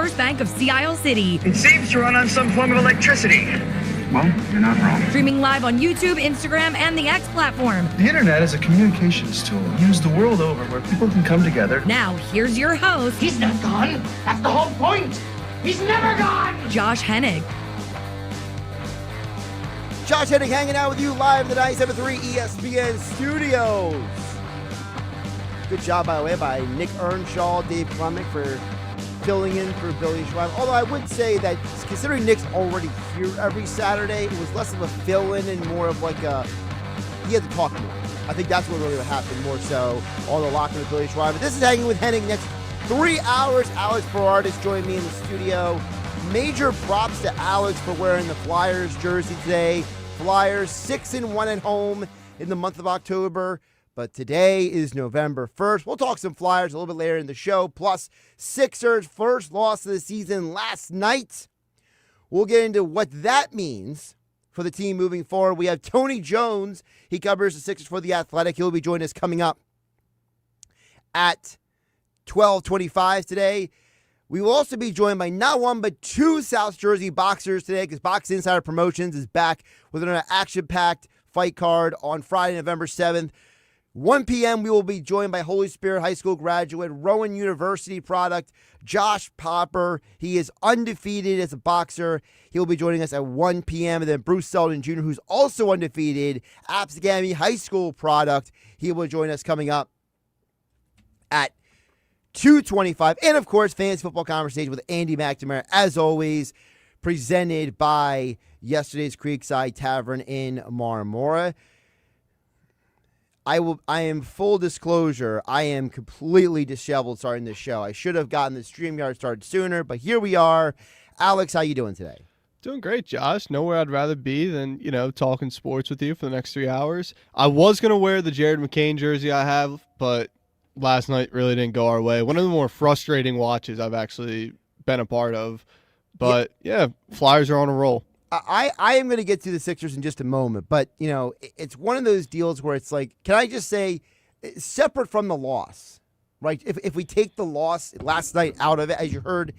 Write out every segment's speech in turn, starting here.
First Bank of Sea Isle City. It seems to run on some form of electricity. Well, you're not wrong. Streaming live on YouTube, Instagram, and the X platform. The internet is a communications tool used the world over where people can come together. Now, here's your host. He's not gone. That's the whole point. He's never gone. Josh Hennig. Josh Hennig hanging out with you live in the 97.3 ESPN Studios. Good job, by the way, by Nick Earnshaw, Dave Clement for filling in for Billy Schwein. Although I would say that considering Nick's already here every Saturday, it was less of a fill-in and more of like he had to talk more. I think that's what really happened more so on the lock with Billy Schwein. But this is Hanging with Hennig. Next 3 hours, Alex Berardis joined me in the studio. Major props to Alex for wearing the Flyers jersey today. Flyers 6-1 at home in the month of October. But today is November 1st. We'll talk some Flyers a little bit later in the show. Plus, Sixers' first loss of the season last night. We'll get into what that means for the team moving forward. We have Tony Jones. He covers the Sixers for The Athletic. He'll be joining us coming up at 12:25 today. We will also be joined by not one but two South Jersey boxers today because Box Insider Promotions is back with an action-packed fight card on Friday, November 7th. 1 p.m., we will be joined by Holy Spirit High School graduate, Rowan University product, Josh Popper. He is undefeated as a boxer. He will be joining us at 1 p.m. And then Bruce Seldon Jr., who's also undefeated, Apps Academy High School product. He will join us coming up at 2:25. And, of course, Fantasy Football Conversation with Andy McNamara, as always, presented by yesterday's Creekside Tavern in Marmora. I am full disclosure, I am completely disheveled starting this show. I should have gotten the StreamYard started sooner, but here we are. Alex, how you doing today? Doing great, Josh. Nowhere I'd rather be than, talking sports with you for the next 3 hours. I was going to wear the Jared McCain jersey I have, but last night really didn't go our way. One of the more frustrating watches I've actually been a part of. But, yeah Flyers are on a roll. I am going to get to the Sixers in just a moment, but, it's one of those deals where it's like, can I just say, separate from the loss, right? If we take the loss last night out of it, as you heard,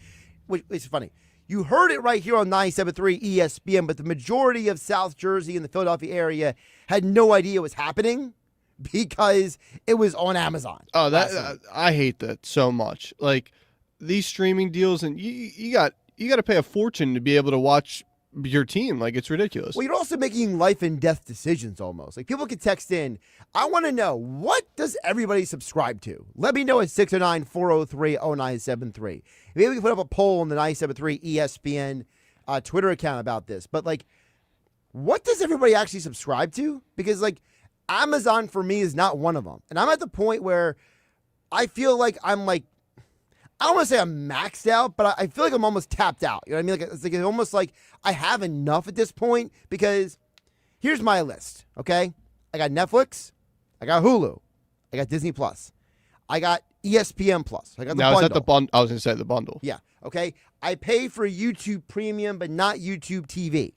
which is funny, you heard it right here on 97.3 ESPN, but the majority of South Jersey and the Philadelphia area had no idea it was happening because it was on Amazon. Oh, I hate that so much. Like, these streaming deals, and you got to pay a fortune to be able to watch your team. Like, it's ridiculous. Well, you're also making life and death decisions almost. Like, people can text in, I want to know, what does everybody subscribe to? Let me know at 609-403-0973. Maybe we can put up a poll on the 97.3 ESPN Twitter account about this. But, like, what does everybody actually subscribe to? Because, like, Amazon for me is not one of them. And I'm at the point where I feel like I'm, like, I don't want to say I'm maxed out, but I feel like I'm almost tapped out. You know what I mean? Like, it's almost like I have enough at this point because here's my list, okay? I got Netflix. I got Hulu. I got Disney Plus. I got ESPN Plus. I got the bundle. Is that the bundle? I was going to say the bundle. Yeah, okay? I pay for YouTube Premium, but not YouTube TV.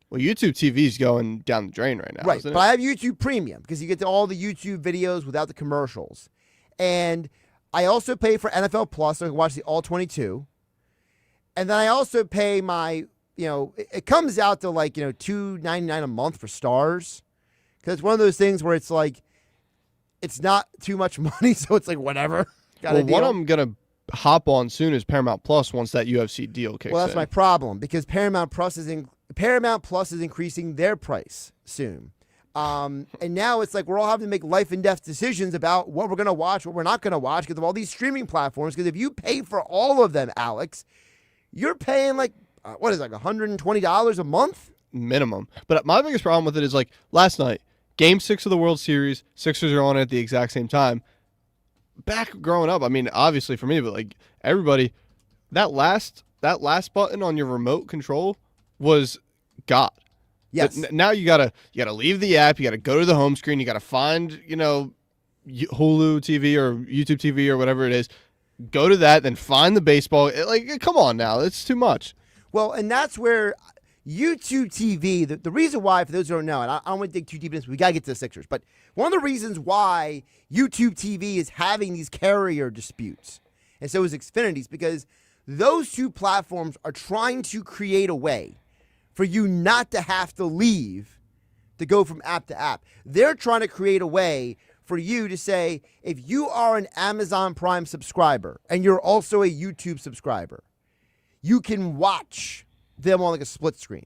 Well, YouTube TV is going down the drain right now, right, isn't but it? I have YouTube Premium because you get to all the YouTube videos without the commercials. And I also pay for NFL Plus so I can watch the All 22. And then I also pay my, it comes out to like, $2.99 a month for Stars. Because it's one of those things where it's like, it's not too much money, so it's like whatever. Well, what I'm going to hop on soon is Paramount Plus once that UFC deal kicks in. Well, that's my problem because Paramount Plus is increasing their price soon. And now it's like we're all having to make life and death decisions about what we're going to watch, what we're not going to watch because of all these streaming platforms. Because if you pay for all of them, Alex, you're paying like, $120 a month? Minimum. But my biggest problem with it is like last night, Game 6 of the World Series, Sixers are on at the exact same time. Back growing up, I mean, obviously for me, but like everybody, that last button on your remote control was God. Yes. Now you gotta leave the app. You gotta go to the home screen. You gotta find Hulu TV or YouTube TV or whatever it is. Go to that, then find the baseball. Come on now, it's too much. Well, and that's where YouTube TV. The reason why, for those who don't know, and I don't want to dig too deep into this, we gotta get to the Sixers. But one of the reasons why YouTube TV is having these carrier disputes, and so is Xfinity's, because those two platforms are trying to create a way for you not to have to leave to go from app to app. They're trying to create a way for you to say, if you are an Amazon Prime subscriber and you're also a YouTube subscriber, you can watch them on like a split screen.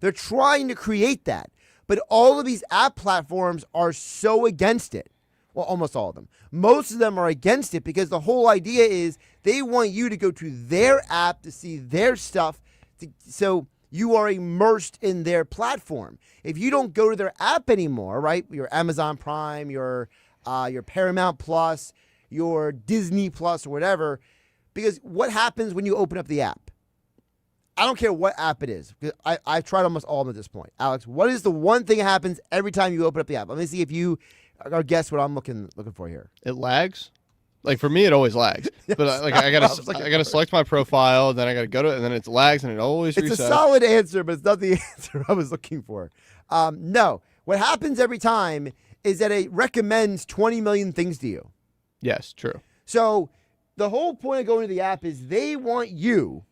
They're trying to create that, but all of these app platforms are so against it. Well, almost all of them. Most of them are against it because the whole idea is they want you to go to their app to see their stuff, so you are immersed in their platform. If you don't go to their app anymore, right, your Amazon Prime, your Paramount Plus, your Disney Plus, or whatever, because what happens when you open up the app? I don't care what app it is. I've tried almost all of them at this point. Alex, what is the one thing that happens every time you open up the app? Let me see if you or guess what I'm looking for here. It lags. Like for me, it always lags. But like I gotta select my profile, then I gotta go to it, and then it lags, and it always resets. It's a solid answer, but it's not the answer I was looking for. No, what happens every time is that it recommends 20 million things to you. Yes, true. So the whole point of going to the app is they want you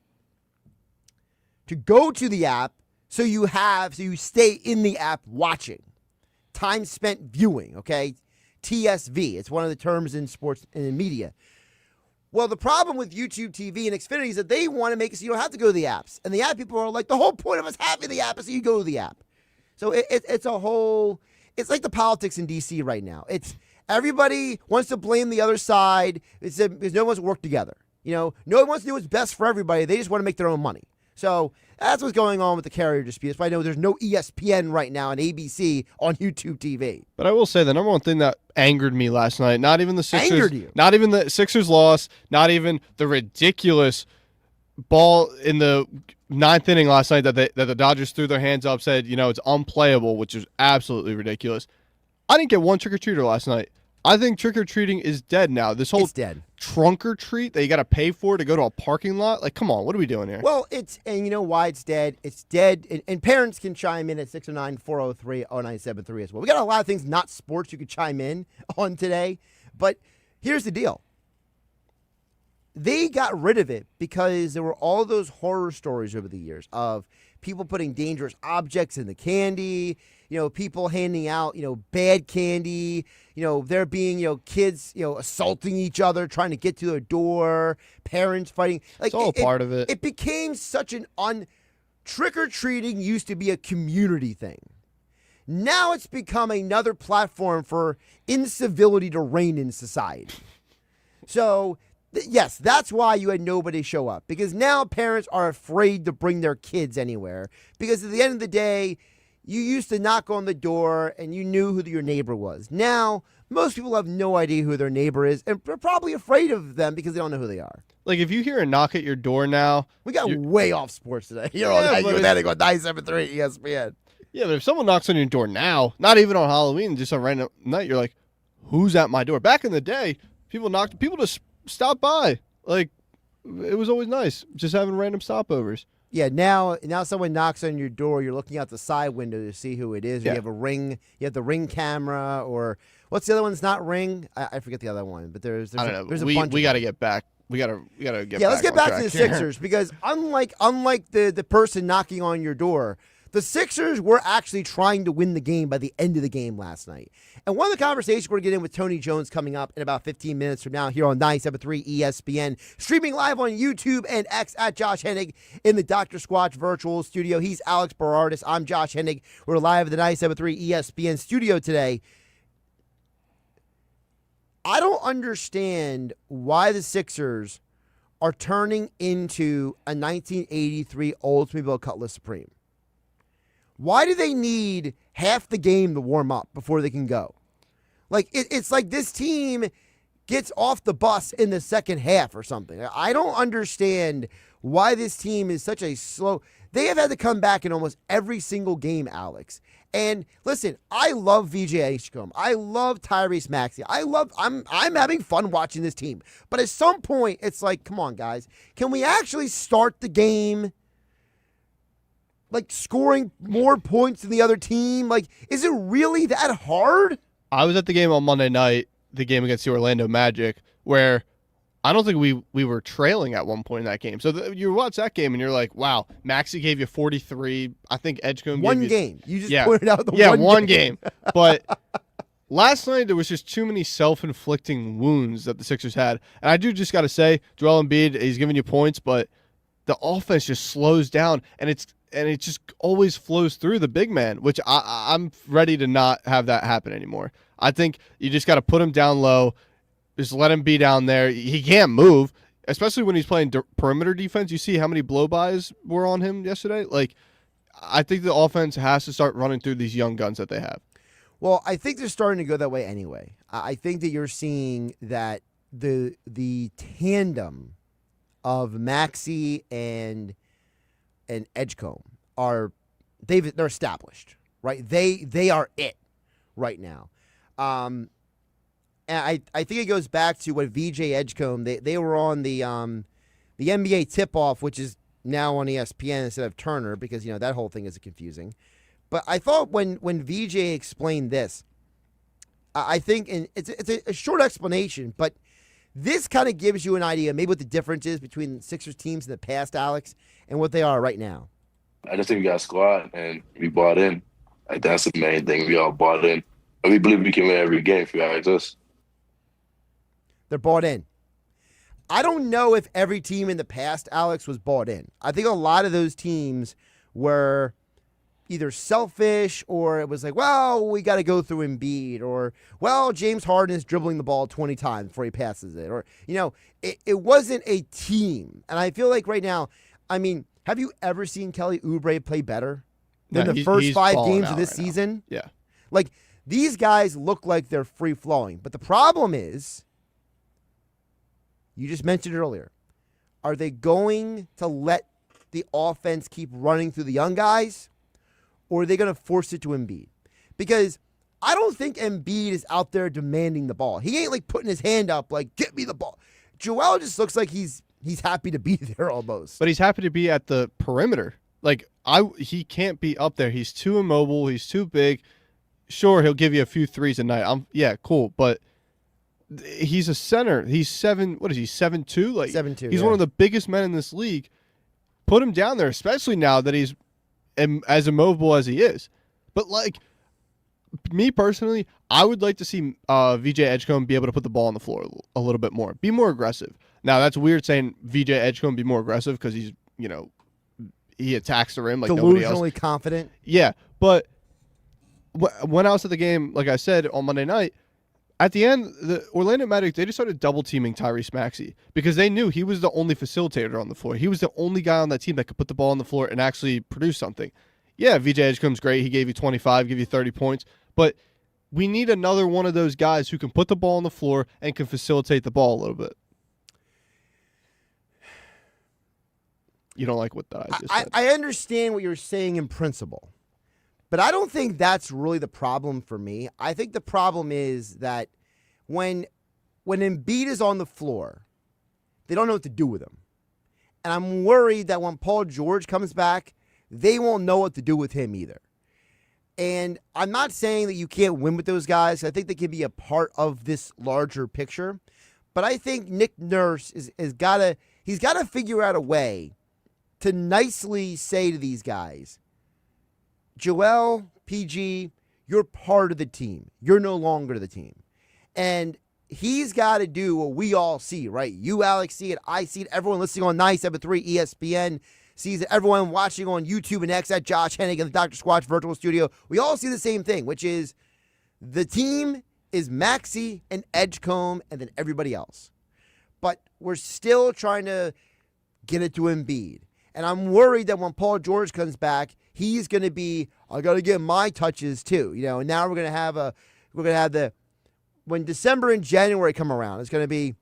to go to the app so you stay in the app watching. Time spent viewing, okay? TSV. It's one of the terms in sports and in media. Well, the problem with YouTube TV and Xfinity is that they want to make it so you don't have to go to the apps. And the app people are like, the whole point of us having the app is so you go to the app. So it's a whole, it's like the politics in D.C. right now. It's everybody wants to blame the other side because no one wants to work together. No one wants to do what's best for everybody. They just want to make their own money. So that's what's going on with the carrier dispute. That's why I know there's no ESPN right now and ABC on YouTube TV. But I will say the number one thing that angered me last night, not even the Sixers. Angered you? Not even the Sixers loss, not even the ridiculous ball in the ninth inning last night that the Dodgers threw their hands up, said, it's unplayable, which is absolutely ridiculous. I didn't get one trick-or-treater last night. I think trick-or-treating is dead now. This whole it's dead. Trunk or treat that you got to pay for to go to a parking lot. Like, come on, what are we doing here? Well, and you know why it's dead? It's dead, and parents can chime in at 609-403-0973 as well. We got a lot of things not sports you could chime in on today, but here's the deal. They got rid of it because there were all those horror stories over the years of people putting dangerous objects in the candy, people handing out, bad candy, there being, kids, assaulting each other, trying to get to their door, parents fighting. Like, it's all part of it. It became such trick-or-treating used to be a community thing. Now it's become another platform for incivility to reign in society. So, yes, that's why you had nobody show up. Because now parents are afraid to bring their kids anywhere. Because at the end of the day, you used to knock on the door and you knew who your neighbor was. Now, most people have no idea who their neighbor is and are probably afraid of them because they don't know who they are. Like, if you hear a knock at your door now... We got way off sports today. You're on 973 ESPN. Yeah, but if someone knocks on your door now, not even on Halloween, just on random night, you're like, who's at my door? Back in the day, people just stopped by. Like, it was always nice just having random stopovers. Yeah, now someone knocks on your door, you're looking out the side window to see who it is. Or yeah. You have a Ring, you have the Ring camera, or what's the other one that's not Ring? I forget the other one, but there's I don't know. There's a bunch. We got to get back. We got to get back. Yeah, let's get back to the here. Sixers because unlike the person knocking on your door, the Sixers were actually trying to win the game by the end of the game last night. And one of the conversations we're going to get in with Tony Jones coming up in about 15 minutes from now here on 97.3 ESPN, streaming live on YouTube and X at Josh Hennig in the Dr. Squatch virtual studio. He's Alex Berardis. I'm Josh Hennig. We're live at the 97.3 ESPN studio today. I don't understand why the Sixers are turning into a 1983 Oldsmobile Cutlass Supreme. Why do they need half the game to warm up before they can go? Like, it's like this team gets off the bus in the second half or something. I don't understand why this team is such a slow... They have had to come back in almost every single game, Alex. And listen, I love VJ Ashcombe. I love Tyrese Maxey. I'm having fun watching this team. But at some point, it's like, come on, guys. Can we actually start the game like scoring more points than the other team? Like, is it really that hard? I was at the game on Monday night, the game against the Orlando Magic, where I don't think we were trailing at one point in that game. So you watch that game and you're like, wow, Maxey gave you 43. I think Edgecombe One gave game. You just yeah, pointed out the one game. But last night there was just too many self-inflicting wounds that the Sixers had. And I do just got to say, Joel Embiid, he's giving you points, but the offense just slows down, and it just always flows through the big man, which I'm ready to not have that happen anymore. I think you just got to put him down low. Just let him be down there. He can't move, especially when he's playing perimeter defense. You see how many blow-bys were on him yesterday? Like, I think the offense has to start running through these young guns that they have. Well, I think they're starting to go that way anyway. I think that you're seeing that the tandem of Maxey and Edgecombe they're established, right? They are it right now. And I think it goes back to what VJ Edgecombe, they were on the NBA tip-off, which is now on ESPN instead of Turner, because that whole thing is confusing. But I thought when VJ explained this, I think, and it's a short explanation, but this kind of gives you an idea maybe what the difference is between Sixers teams in the past, Alex, and what they are right now. I just think we got a squad and we bought in. Like, that's the main thing. We all bought in. And we believe we can win every game if you ask us. They're bought in. I don't know if every team in the past, Alex, was bought in. I think a lot of those teams were either selfish or it was like, well, we got to go through Embiid, or, well, James Harden is dribbling the ball 20 times before he passes it. Or, it wasn't a team. And I feel like right now, I mean, have you ever seen Kelly Oubre play better than the first 5 games of this season? Now. Yeah. Like, these guys look like they're free-flowing. But the problem is, you just mentioned it earlier, are they going to let the offense keep running through the young guys, or are they going to force it to Embiid? Because I don't think Embiid is out there demanding the ball. He ain't like putting his hand up like, get me the ball. Joel just looks like he's happy to be there almost. But he's happy to be at the perimeter. Like, he can't be up there. He's too immobile. He's too big. Sure, he'll give you a few threes a night. Yeah, cool. But he's a center. He's 7'2"? Like 7'2". He's one of the biggest men in this league. Put him down there, especially now that he's as immobile as he is. But, like, me personally, I would like to see VJ Edgecombe be able to put the ball on the floor a little bit more. Be more aggressive. Now, that's weird saying VJ Edgecombe be more aggressive because he's, he attacks the rim like nobody else. Delusionally confident. Yeah, but when I was at the game, like I said, on Monday night, at the end, the Orlando Magic, they just started double-teaming Tyrese Maxey because they knew he was the only facilitator on the floor. He was the only guy on that team that could put the ball on the floor and actually produce something. Yeah, VJ Edgecombe's great. He gave you 25, give you 30 points. But we need another one of those guys who can put the ball on the floor and can facilitate the ball a little bit. You don't like what I just said. I understand what you're saying in principle. But I don't think that's really the problem for me. I think the problem is that when Embiid is on the floor, they don't know what to do with him. And I'm worried that when Paul George comes back, they won't know what to do with him either. And I'm not saying that you can't win with those guys. I think they can be a part of this larger picture. But I think Nick Nurse he's got to figure out a way to nicely say to these guys, Joel, PG, you're part of the team. You're no longer the team. And he's got to do what we all see, right? You, Alex, see it. I see it. Everyone listening on 97.3 ESPN sees it. Everyone watching on YouTube and X at Josh Hennig in the Dr. Squatch Virtual Studio. We all see the same thing, which is the team is Maxey and Edgecombe and then everybody else. But we're still trying to get it to Embiid. And I'm worried that when Paul George comes back, he's going to be, I got to get my touches too. And now we're going to have when December and January come around, it's going to be,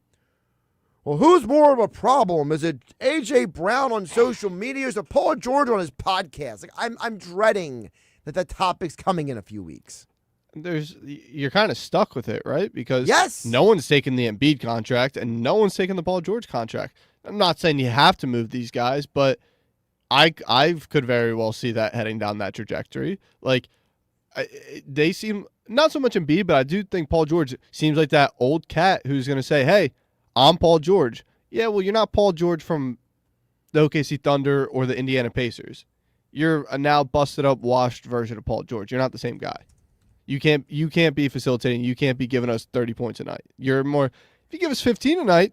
well, who's more of a problem? Is it A.J. Brown on social media or is it Paul George on his podcast? Like, I'm dreading that topic's coming in a few weeks. You're kind of stuck with it, right? Because yes, no one's taking the Embiid contract and no one's taking the Paul George contract. I'm not saying you have to move these guys, but I could very well see that heading down that trajectory. Like, they seem, not so much Embiid, but I do think Paul George seems like that old cat who's going to say, hey, I'm Paul George. Yeah, well, you're not Paul George from the OKC Thunder or the Indiana Pacers. You're a now busted up, washed version of Paul George. You're not the same guy. You can't be facilitating. You can't be giving us 30 points a night. You're more. If you give us 15 a night,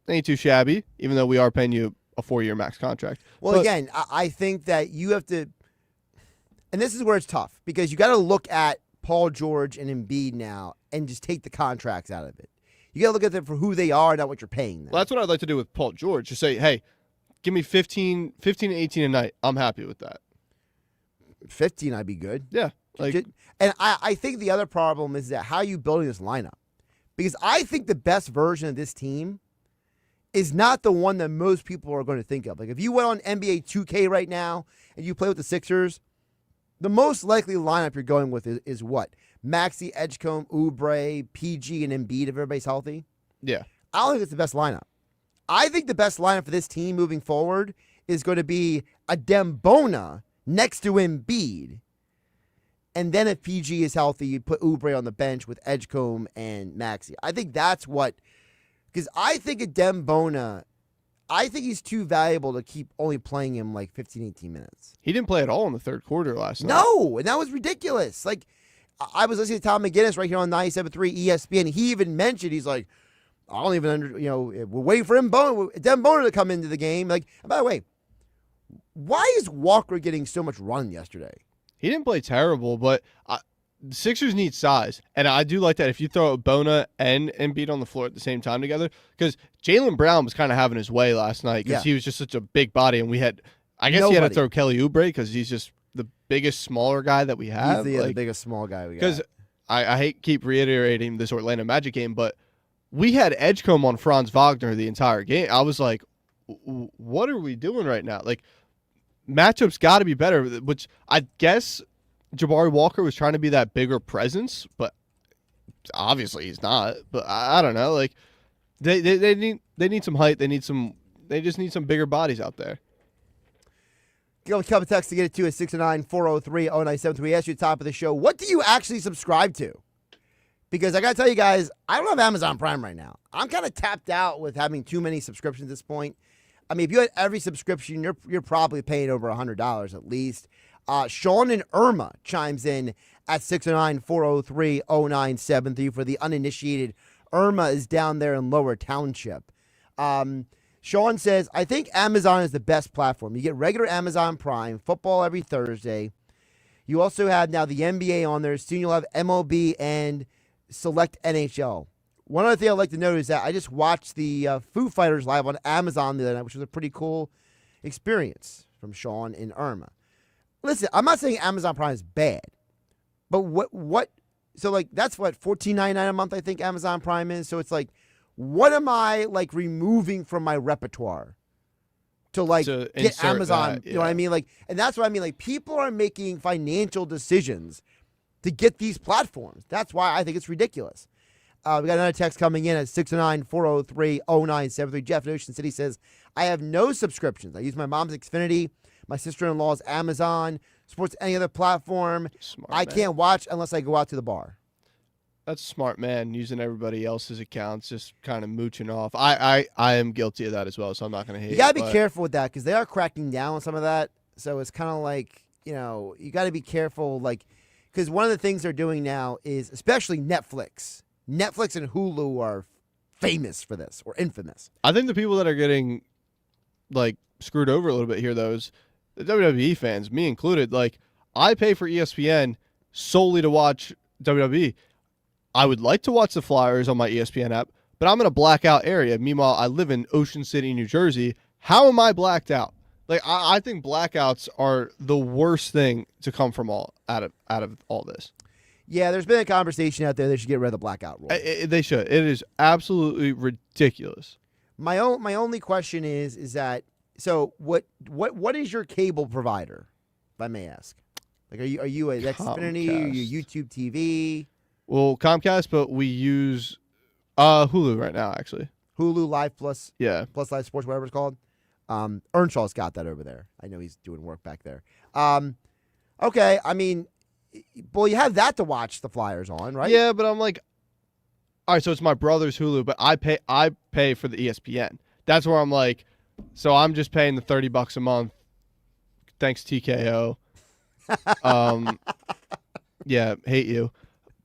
ain't too shabby. Even though we are paying you a 4-year max contract. Well, again, I think that you have to, and this is where it's tough because you got to look at Paul George and Embiid now and just take the contracts out of it. You got to look at them for who they are, not what you're paying them. Well, that's what I'd like to do with Paul George. Just say, hey, give me 15 to 18 a night. I'm happy with that. 15, I'd be good. Yeah. And I think the other problem is that how are you building this lineup? Because I think the best version of this team is not the one that most people are going to think of. Like if you went on NBA 2K right now and you play with the Sixers, the most likely lineup you're going with is what? Maxey, Edgecombe, Oubre, PG, and Embiid if everybody's healthy? Yeah. I don't think it's the best lineup. I think the best lineup for this team moving forward is going to be a Dembona next to Embiid. And then if PG is healthy, you put Oubre on the bench with Edgecombe and Maxey. I think that's what, because I think a Dembona, I think he's too valuable to keep only playing him like 15, 18 minutes. He didn't play at all in the third quarter last night. No, and that was ridiculous. Like, I was listening to Tom McGinnis right here on 97.3 ESPN. He even mentioned, he's like, I don't even we're waiting for Dembona to come into the game. Like, and by the way, why is Walker getting so much run yesterday? He didn't play terrible, but the Sixers need size. And I do like that if you throw Bona and Embiid on the floor at the same time together, because Jaylen Brown was kind of having his way last night because he was just such a big body. And we had, I guess he had to throw Kelly Oubre because he's just the biggest smaller guy that we have. He's the biggest small guy we got. Because I hate keep reiterating this Orlando Magic game, but we had Edgecombe on Franz Wagner the entire game. I was like, what are we doing right now? Like, matchups got to be better, which I guess Jabari Walker was trying to be that bigger presence, but obviously he's not. But I don't know. Like, they need some height. They just need some bigger bodies out there. Give a couple texts to get it to us, 609-403-0973. We asked you at the top of the show, what do you actually subscribe to? Because I got to tell you guys, I don't have Amazon Prime right now. I'm kind of tapped out with having too many subscriptions at this point. I mean, if you had every subscription, you're probably paying over $100 at least. Sean and Irma chimes in at 609-403-0973 for the uninitiated. Irma is down there in Lower Township. Sean says, I think Amazon is the best platform. You get regular Amazon Prime, football every Thursday. You also have now the NBA on there. Soon you'll have MLB and select NHL. One other thing I'd like to note is that I just watched the Foo Fighters live on Amazon the other night, which was a pretty cool experience from Sean and Irma. Listen, I'm not saying Amazon Prime is bad, but what? So like that's what $14.99 a month I think Amazon Prime is. So it's like, what am I like removing from my repertoire to like get Amazon? That, yeah. You know what I mean? Like, and that's what I mean. Like, people are making financial decisions to get these platforms. That's why I think it's ridiculous. We got another text coming in at 609-403-0973. Jeff in Ocean City says, I have no subscriptions. I use my mom's Xfinity, my sister-in-law's Amazon, sports any other platform. I can't watch unless I go out to the bar. That's a smart man using everybody else's accounts, just kind of mooching off. I am guilty of that as well, so I'm not going to hate. You got to be careful with that because they are cracking down on some of that. So it's kind of like, you got to be careful, like, because one of the things they're doing now is, especially Netflix. Netflix and Hulu are famous for this, or infamous. I think the people that are getting, like, screwed over a little bit here, though, is the WWE fans, me included. Like, I pay for ESPN solely to watch WWE. I would like to watch the Flyers on my ESPN app, but I'm in a blackout area. Meanwhile, I live in Ocean City, New Jersey. How am I blacked out? Like, I think blackouts are the worst thing to come from out of all this. Yeah, there's been a conversation out there they should get rid of the blackout rule. They should. It is absolutely ridiculous. My only question is that, so what is your cable provider, if I may ask? Like, are you a Xfinity? Are you YouTube TV? Well, Comcast, but we use Hulu right now, actually. Hulu Live Plus. Yeah. Plus Live Sports, whatever it's called. Earnshaw's got that over there. I know he's doing work back there. Okay, I mean, well, you have that to watch the Flyers on, right? Yeah, but I'm like, all right, so it's my brother's Hulu, but I pay for the ESPN. That's where I'm like, so I'm just paying the $30 a month. Thanks, TKO. Yeah, hate you.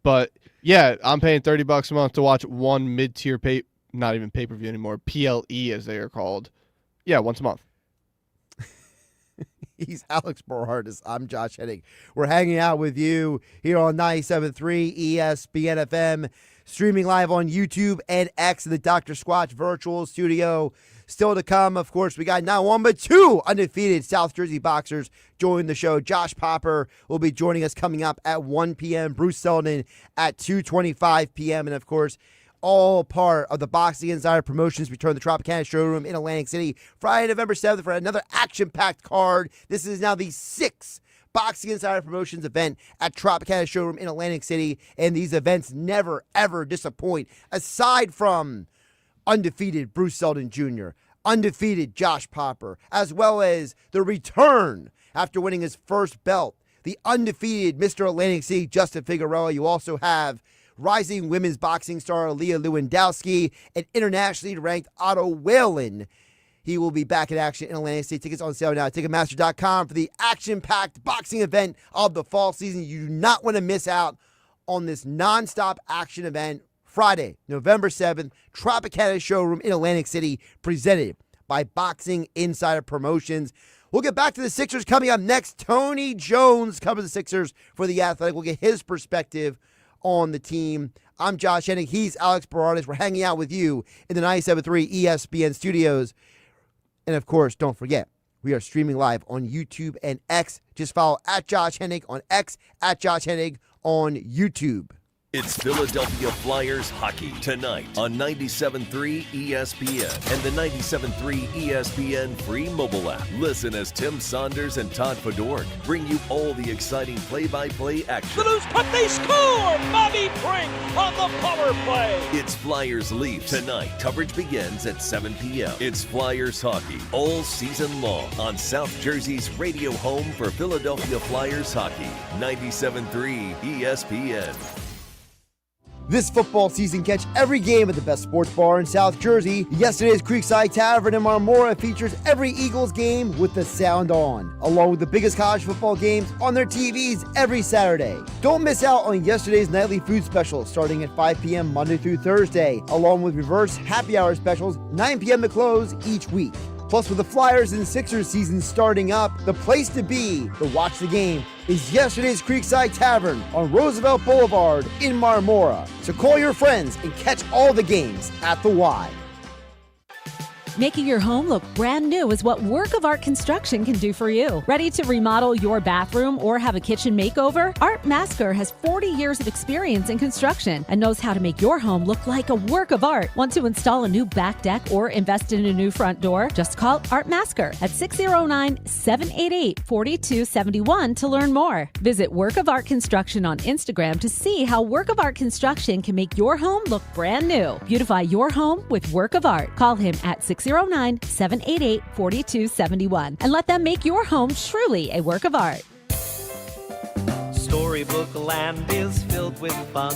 But yeah, I'm paying $30 a month to watch one mid-tier not even pay-per-view anymore, PLE as they are called. Yeah, once a month. He's Alex Borhardis. I'm Josh Hennig. We're hanging out with you here on 97.3 ESPN FM, streaming live on YouTube and X in the Dr. Squatch virtual studio. Still to come, of course, we got not one but two undefeated South Jersey boxers joining the show. Josh Popper will be joining us coming up at 1 p.m. Bruce Seldon at 2:25 p.m. And, of course, all part of the Boxing Insider Promotions return to the Tropicana Showroom in Atlantic City Friday, November 7th for another action-packed card. This is now the 6th Boxing Insider Promotions event at Tropicana Showroom in Atlantic City, and these events never, ever disappoint. Aside from undefeated Bruce Seldon Jr., undefeated Josh Popper, as well as the return after winning his first belt, the undefeated Mr. Atlantic City Justin Figueroa. You also have rising women's boxing star Leah Lewandowski and internationally ranked Otto Whalen. He will be back in action in Atlantic City. Tickets on sale now at Ticketmaster.com for the action-packed boxing event of the fall season. You do not want to miss out on this nonstop action event. Friday, November 7th, Tropicana Showroom in Atlantic City, presented by Boxing Insider Promotions. We'll get back to the Sixers coming up next. Tony Jones covers the Sixers for The Athletic. We'll get his perspective on the team. I'm Josh Hennig. He's Alex Borhardis. We're hanging out with you in the 97.3 ESPN studios. And, of course, don't forget, we are streaming live on YouTube and X. Just follow at Josh Hennig on X, at Josh Hennig on YouTube. It's Philadelphia Flyers hockey tonight on 97.3 ESPN and the 97.3 ESPN free mobile app. Listen as Tim Saunders and Todd Fedork bring you all the exciting play-by-play action. The loose puck, they score! Bobby Brink on the power play! It's Flyers Leafs tonight. Coverage begins at 7 p.m. It's Flyers hockey all season long on South Jersey's radio home for Philadelphia Flyers hockey. 97.3 ESPN. This football season, catch every game at the best sports bar in South Jersey. Yesterday's Creekside Tavern in Marmora features every Eagles game with the sound on, along with the biggest college football games on their TVs every Saturday. Don't miss out on yesterday's nightly food specials starting at 5 p.m. Monday through Thursday, along with reverse happy hour specials 9 p.m. to close each week. Plus, with the Flyers and Sixers season starting up, the place to be to watch the game is yesterday's Creekside Tavern on Roosevelt Boulevard in Marmora. So call your friends and catch all the games at the Y. Making your home look brand new is what Work of Art Construction can do for you. Ready to remodel your bathroom or have a kitchen makeover? Art Masker has 40 years of experience in construction and knows how to make your home look like a work of art. Want to install a new back deck or invest in a new front door? Just call Art Masker at 609-788-4271 to learn more. Visit Work of Art Construction on Instagram to see how Work of Art Construction can make your home look brand new. Beautify your home with Work of Art. Call him at 609-788-4271 and let them make your home truly a work of art. Storybook land is filled with fun,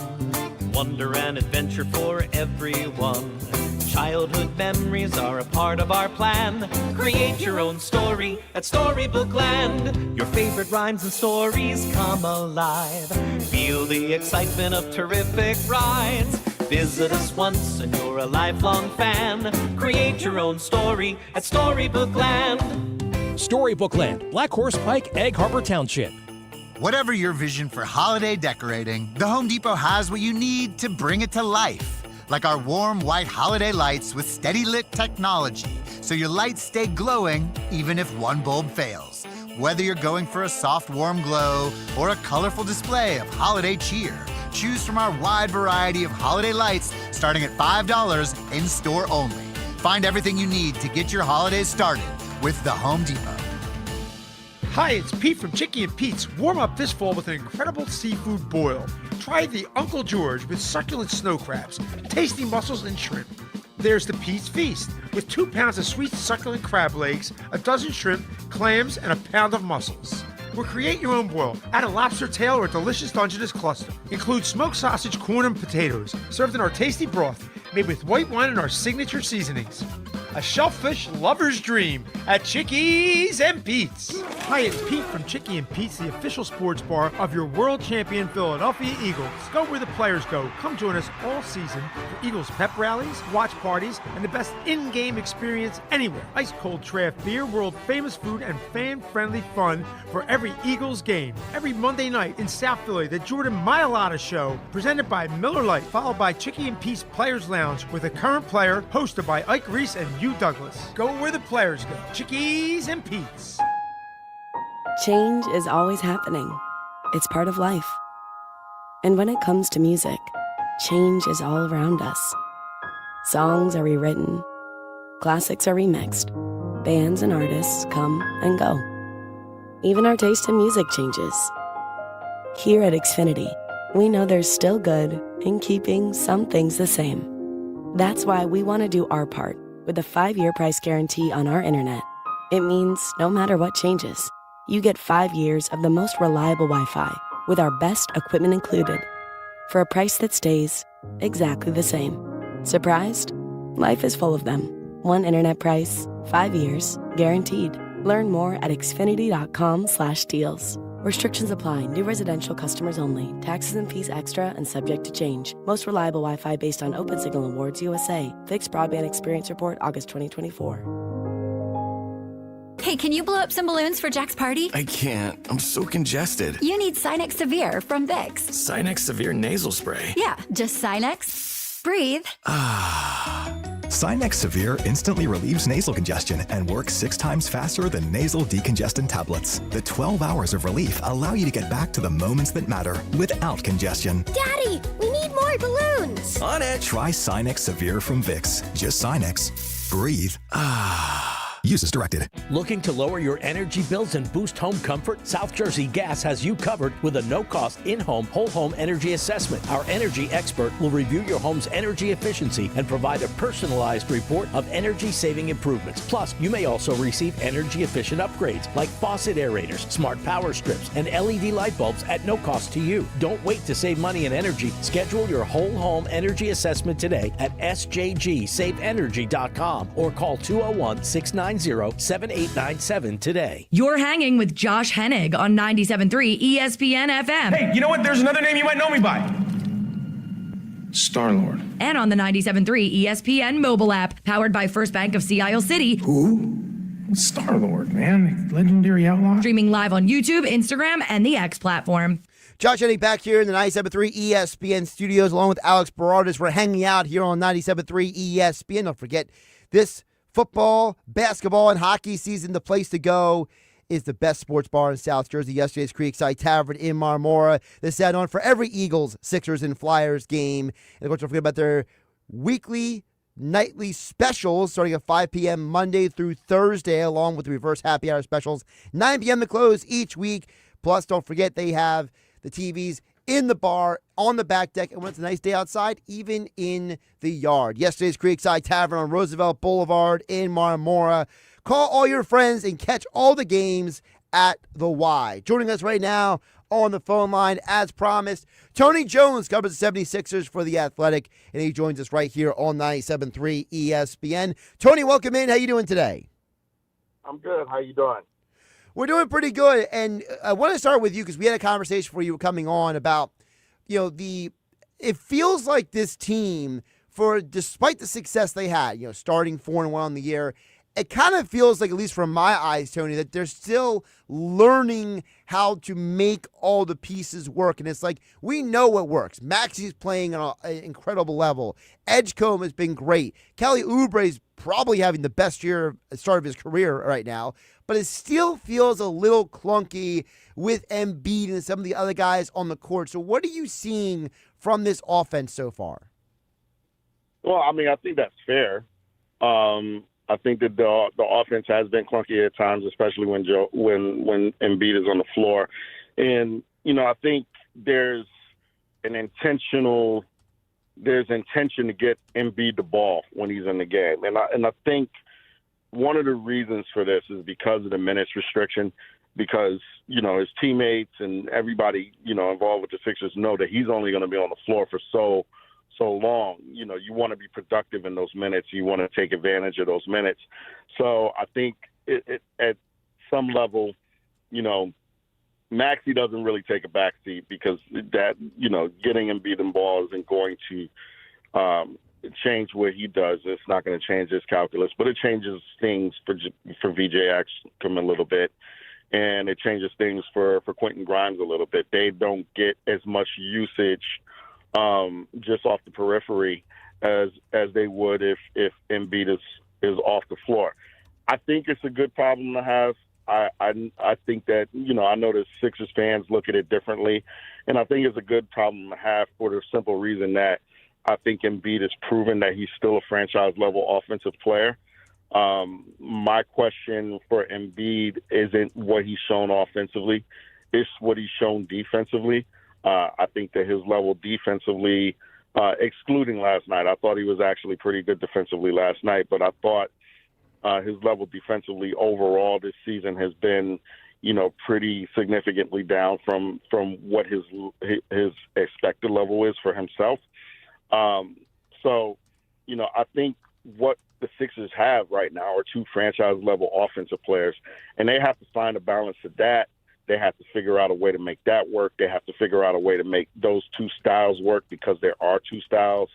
wonder and adventure for everyone. Childhood memories are a part of our plan. Create your own story at Storybook Land. Your favorite rhymes and stories come alive. Feel the excitement of terrific rides. Visit us once and you're a lifelong fan. Create your own story at Storybook Land. Storybook Land, Black Horse Pike, Egg Harbor Township. Whatever your vision for holiday decorating, the Home Depot has what you need to bring it to life. Like our warm white holiday lights with steady lit technology, so your lights stay glowing even if one bulb fails. Whether you're going for a soft, warm glow or a colorful display of holiday cheer, choose from our wide variety of holiday lights starting at $5 in store only. Find everything you need to get your holidays started with the Home Depot. Hi, it's Pete from Chicky and Pete's. Warm up this fall with an incredible seafood boil. Try the Uncle George with succulent snow crabs, tasty mussels, and shrimp. There's the Pete's Feast with 2 pounds of sweet succulent crab legs, a dozen shrimp, clams, and a pound of mussels. or create your own boil. Add a lobster tail or a delicious Dungeness cluster. Include smoked sausage, corn, and potatoes, served in our tasty broth, made with white wine and our signature seasonings. A shellfish lover's dream at Chickies and Pete's. Hi, it's Pete from Chickie and Pete's, the official sports bar of your world champion Philadelphia Eagles. Go where the players go. Come join us all season for Eagles pep rallies, watch parties, and the best in-game experience anywhere. Ice cold draft beer, world famous food, and fan-friendly fun for every Eagles game. Every Monday night in South Philly, the Jordan Mailata Show, presented by Miller Lite, followed by Chickie and Pete's Players Lounge with a current player, hosted by Ike Reese and Hugh Douglas. Go where the players go. Chickies and Pete's. Change is always happening. It's part of life. And when it comes to music, change is all around us. Songs are rewritten. Classics are remixed. Bands and artists come and go. Even our taste in music changes. Here at Xfinity, we know there's still good in keeping some things the same. That's why we want to do our part with a 5-year price guarantee on our internet. It means no matter what changes, you get 5 years of the most reliable Wi-Fi with our best equipment included for a price that stays exactly the same. Surprised? Life is full of them. One internet price, 5 years, guaranteed. Learn more at xfinity.com/deals. Restrictions apply. New residential customers only. Taxes and fees extra and subject to change. Most reliable Wi-Fi based on Open Signal Awards USA. Fixed Broadband Experience Report, August 2024. Hey, can you blow up some balloons for Jack's party? I can't. I'm so congested. You need Sinex Severe from Vicks. Sinex Severe Nasal Spray. Yeah, just Sinex. Breathe. Sinex Severe instantly relieves nasal congestion and works 6 times faster than nasal decongestant tablets. The 12 hours of relief allow you to get back to the moments that matter without congestion. Daddy, we need more balloons. On it. Try Sinex Severe from Vicks. Just Sinex. Breathe. Use as directed. Looking to lower your energy bills and boost home comfort? South Jersey Gas has you covered with a no-cost in-home, whole-home energy assessment. Our energy expert will review your home's energy efficiency and provide a personalized report of energy-saving improvements. Plus, you may also receive energy-efficient upgrades like faucet aerators, smart power strips, and LED light bulbs at no cost to you. Don't wait to save money and energy. Schedule your whole-home energy assessment today at sjgsaveenergy.com or call 201-690-7897 today. You're hanging with Josh Hennig on 97.3 ESPN FM. Hey, you know what? There's another name you might know me by. Star-Lord. And on the 97.3 ESPN mobile app, powered by First Bank of Sea Isle City. Who? Star-Lord, man. Legendary outlaw. Streaming live on YouTube, Instagram, and the X platform. Josh Hennig back here in the 97.3 ESPN studios, along with Alex Berardis. We're hanging out here on 97.3 ESPN. Don't forget, this football, basketball, and hockey season, the place to go is the best sports bar in South Jersey. Yesterday's Creekside Tavern in Marmora. This set on for every Eagles, Sixers, and Flyers game. And of course, don't forget about their weekly, nightly specials starting at 5 p.m. Monday through Thursday, along with the reverse happy hour specials. 9 p.m. to close each week. Plus, don't forget they have the TVs in the bar, on the back deck, and when it's a nice day outside, even in the yard. Yesterday's Creekside Tavern on Roosevelt Boulevard in Marmora. Call all your friends and catch all the games at the Y. Joining us right now on the phone line, as promised, Tony Jones covers the 76ers for The Athletic, and he joins us right here on 97.3 ESPN. Tony, welcome in. How you doing today? I'm good. How you doing? We're doing pretty good, and I want to start with you because we had a conversation before you were coming on about, it feels like this team, despite the success they had, starting 4-1 on the year, it kind of feels like, at least from my eyes, Tony, that they're still learning how to make all the pieces work. And it's like, we know what works. Maxi's playing on an incredible level. Edgecombe has been great. Kelly Oubre's probably having the best start of his career right now. But it still feels a little clunky with Embiid and some of the other guys on the court. So what are you seeing from this offense so far? Well, I mean, I think that's fair. I think that the offense has been clunky at times, especially when Embiid is on the floor. And, I think there's intention to get Embiid the ball when he's in the game. And I think one of the reasons for this is because of the minutes restriction. because, his teammates and everybody, involved with the Sixers know that he's only going to be on the floor for so long. You want to be productive in those minutes. You want to take advantage of those minutes. So I think it at some level, Maxey doesn't really take a backseat because that, getting Embiid the ball isn't going to change what he does. It's not going to change his calculus, but it changes things for VJ Axcom a little bit, and it changes things for Quentin Grimes a little bit. They don't get as much usage just off the periphery as they would if Embiid is off the floor. I think it's a good problem to have. I think that, I know that Sixers fans look at it differently, and I think it's a good problem to have for the simple reason that I think Embiid has proven that he's still a franchise-level offensive player. My question for Embiid isn't what he's shown offensively. It's what he's shown defensively. I think that his level defensively, excluding last night, I thought he was actually pretty good defensively last night, but I thought his level defensively overall this season has been, pretty significantly down from what his expected level is for himself. So, I think what the Sixers have right now are two franchise-level offensive players, and they have to find a balance to that. They have to figure out a way to make that work. They have to figure out a way to make those two styles work because there are two styles,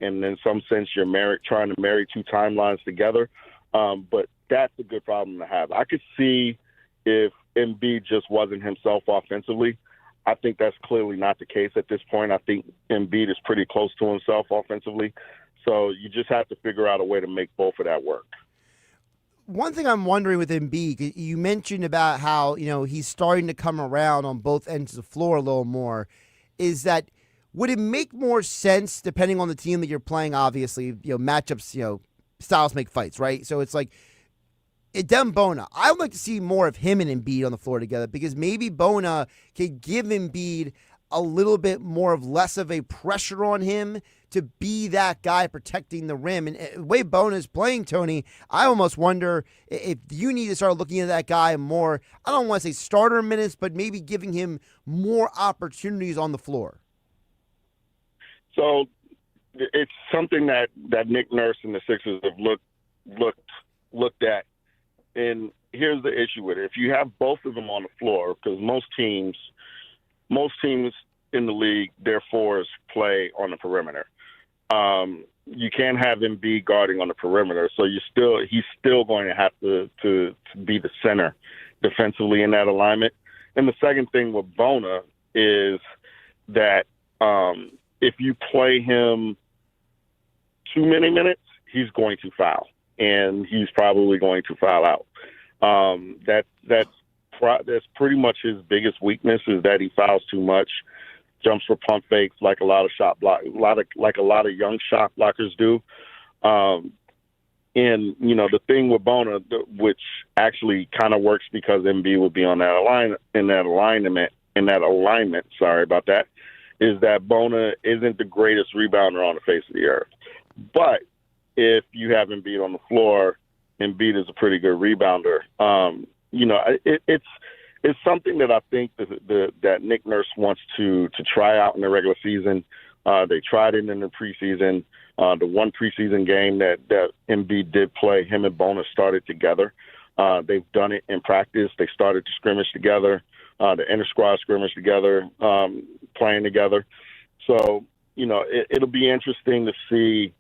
and in some sense you're trying to marry two timelines together. But that's a good problem to have. I could see if Embiid just wasn't himself offensively. I think that's clearly not the case at this point. I think Embiid is pretty close to himself offensively. So you just have to figure out a way to make both of that work. One thing I'm wondering with Embiid, you mentioned about how, he's starting to come around on both ends of the floor a little more, is that would it make more sense, depending on the team that you're playing, obviously, matchups, styles make fights, right? So it's like, Adem Bona, I would like to see more of him and Embiid on the floor together because maybe Bona could give Embiid a little bit more of less of a pressure on him to be that guy protecting the rim. And the way Bona is playing, Tony, I almost wonder if you need to start looking at that guy more, I don't want to say starter minutes, but maybe giving him more opportunities on the floor. So it's something that Nick Nurse and the Sixers have looked at. And here's the issue with it. If you have both of them on the floor, because most teams in the league, their fours play on the perimeter. You can't have Embiid guarding on the perimeter, so he's still going to have to be the center defensively in that alignment. And the second thing with Bona is that if you play him too many minutes, he's going to foul, and he's probably going to foul out. That's pretty much his biggest weakness is that he fouls too much, jumps for pump fakes like a lot of young shot blockers do. And the thing with Bona, which actually kind of works because Embiid will be on that alignment. Sorry about that. Is that Bona isn't the greatest rebounder on the face of the earth, but if you have Embiid on the floor, Embiid is a pretty good rebounder. It's something that I think that Nick Nurse wants to try out in the regular season. They tried it in the preseason. The one preseason game that Embiid did play, him and Bona started together. They've done it in practice. They started to scrimmage together, the inter-squad scrimmage together, playing together. So, it'll be interesting to see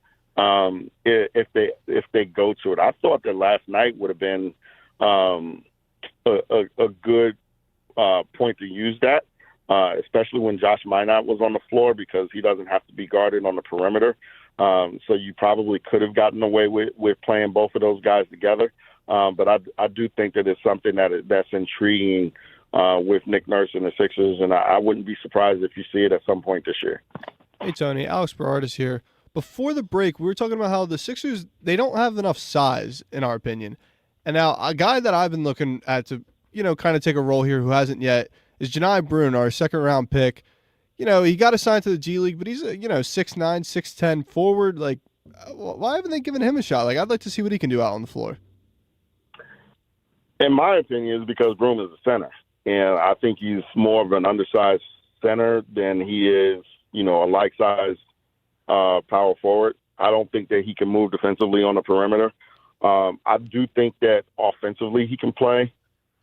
if they go to it. I thought that last night would have been a good point to use that, especially when Josh Minot was on the floor because he doesn't have to be guarded on the perimeter. So you probably could have gotten away with playing both of those guys together. But I do think that it's something that's intriguing with Nick Nurse and the Sixers, and I wouldn't be surprised if you see it at some point this year. Hey, Tony, Alex Berardis here. Before the break, we were talking about how the Sixers, they don't have enough size, in our opinion. And now a guy that I've been looking at to, kind of take a role here who hasn't yet is Janai Bruin, our second-round pick. He got assigned to the G League, but he's a, 6'9", 6'10" forward. Like, why haven't they given him a shot? Like, I'd like to see what he can do out on the floor. In my opinion, is because Broom is a center. And I think he's more of an undersized center than he is, a like-sized power forward. I don't think that he can move defensively on the perimeter. I do think that offensively he can play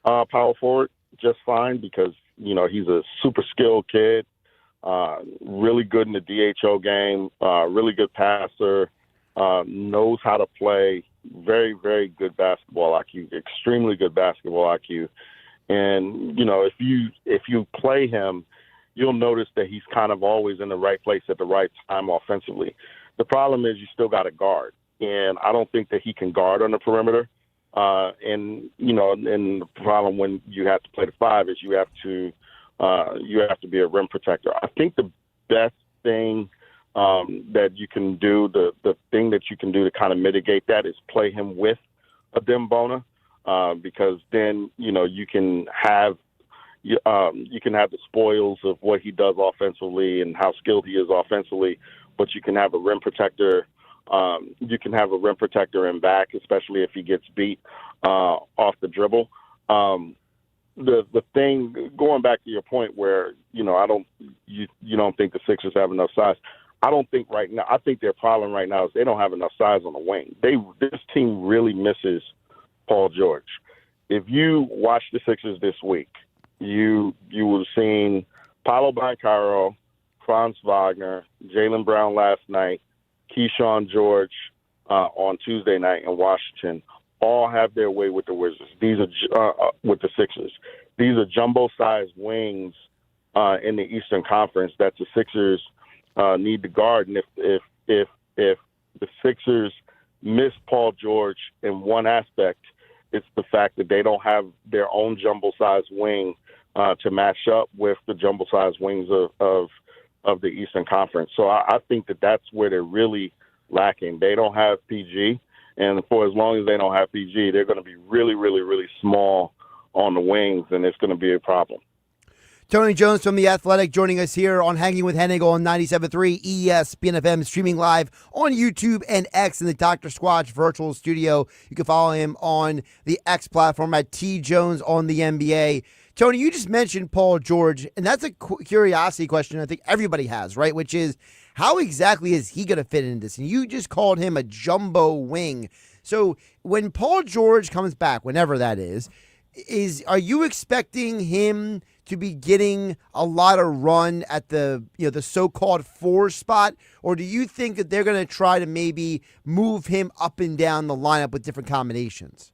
power forward just fine because, he's a super skilled kid, really good in the DHO game, really good passer, knows how to play, very, very good basketball IQ, extremely good basketball IQ. And, if you play him, you'll notice that he's kind of always in the right place at the right time offensively. The problem is you still got to guard. And I don't think that he can guard on the perimeter. And the problem when you have to play the 5 is you have to be a rim protector. I think the best thing that you can do, the thing that you can do to kind of mitigate that is play him with a Dembona. Because then you can have the spoils of what he does offensively and how skilled he is offensively, but you can have a rim protector. You can have a rim protector in back, especially if he gets beat off the dribble. The thing, going back to your point where you don't think the Sixers have enough size. I don't think right now. I think their problem right now is they don't have enough size on the wing. This team really misses Paul George. If you watch the Sixers this week, you would have seen Paolo Banchero, Franz Wagner, Jaylen Brown last night, Keyshawn George on Tuesday night in Washington, all have their way with the Wizards. These are with the Sixers. These are jumbo-sized wings in the Eastern Conference that the Sixers need to guard. And if the Sixers miss Paul George in one aspect, it's the fact that they don't have their own jumbo-sized wing to match up with the jumbo-sized wings of the Eastern Conference. So I think that that's where they're really lacking. They don't have PG, and for as long as they don't have PG, they're going to be really, really, really small on the wings, and it's going to be a problem. Tony Jones from The Athletic joining us here on Hanging with Hennig on 97.3 ESPN FM, streaming live on YouTube and X in the Dr. Squatch virtual studio. You can follow him on the X platform at T Jones on the NBA. Tony, you just mentioned Paul George, and that's a curiosity question I think everybody has, right? Which is, how exactly is he going to fit into this? And you just called him a jumbo wing. So when Paul George comes back, whenever that is, are you expecting him to be getting a lot of run at the so-called 4 spot, or do you think that they're going to try to maybe move him up and down the lineup with different combinations?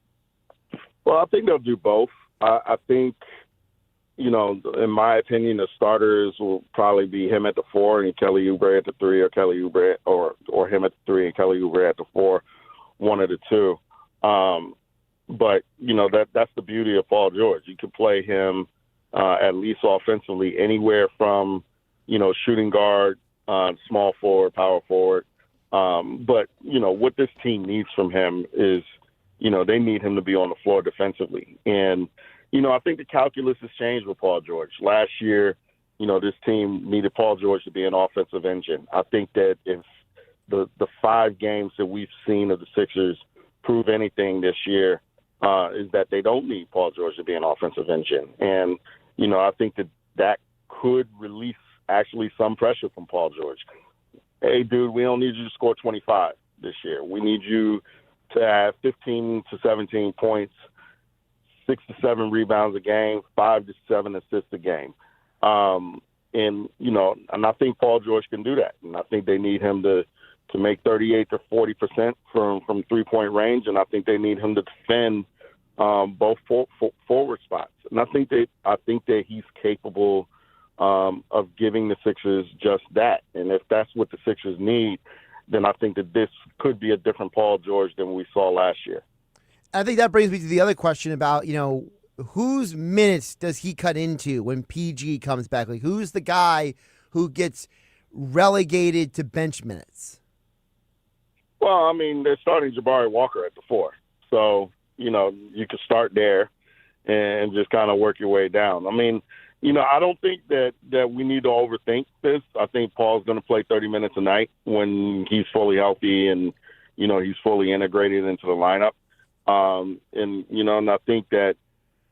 Well, I think they'll do both. I think, in my opinion, the starters will probably be him at the 4 and Kelly Oubre at the 3, or Kelly Oubre or him at the 3 and Kelly Oubre at the 4, one of the two. But that's the beauty of Paul George. You can play him at least offensively anywhere from shooting guard, small forward, power forward. But what this team needs from him is they need him to be on the floor defensively. And I think the calculus has changed with Paul George. Last year, this team needed Paul George to be an offensive engine. I think that if the 5 games that we've seen of the Sixers prove anything this year, is that they don't need Paul George to be an offensive engine. And, I think that could release actually some pressure from Paul George. Hey, dude, we don't need you to score 25 this year. We need you to have 15 to 17 points, 6 to 7 rebounds a game, 5 to 7 assists a game. And I think Paul George can do that. And I think they need him to make 38 to 40% from 3-point range. And I think they need him to defend both forward spots. And I think that he's capable of giving the Sixers just that. And if that's what the Sixers need, then I think that this could be a different Paul George than we saw last year. I think that brings me to the other question about, whose minutes does he cut into when PG comes back? Like, who's the guy who gets relegated to bench minutes? Well, I mean, they're starting Jabari Walker at the 4. So, you could start there and just kind of work your way down. I mean, I don't think that we need to overthink this. I think Paul's going to play 30 minutes a night when he's fully healthy and, he's fully integrated into the lineup. And I think that,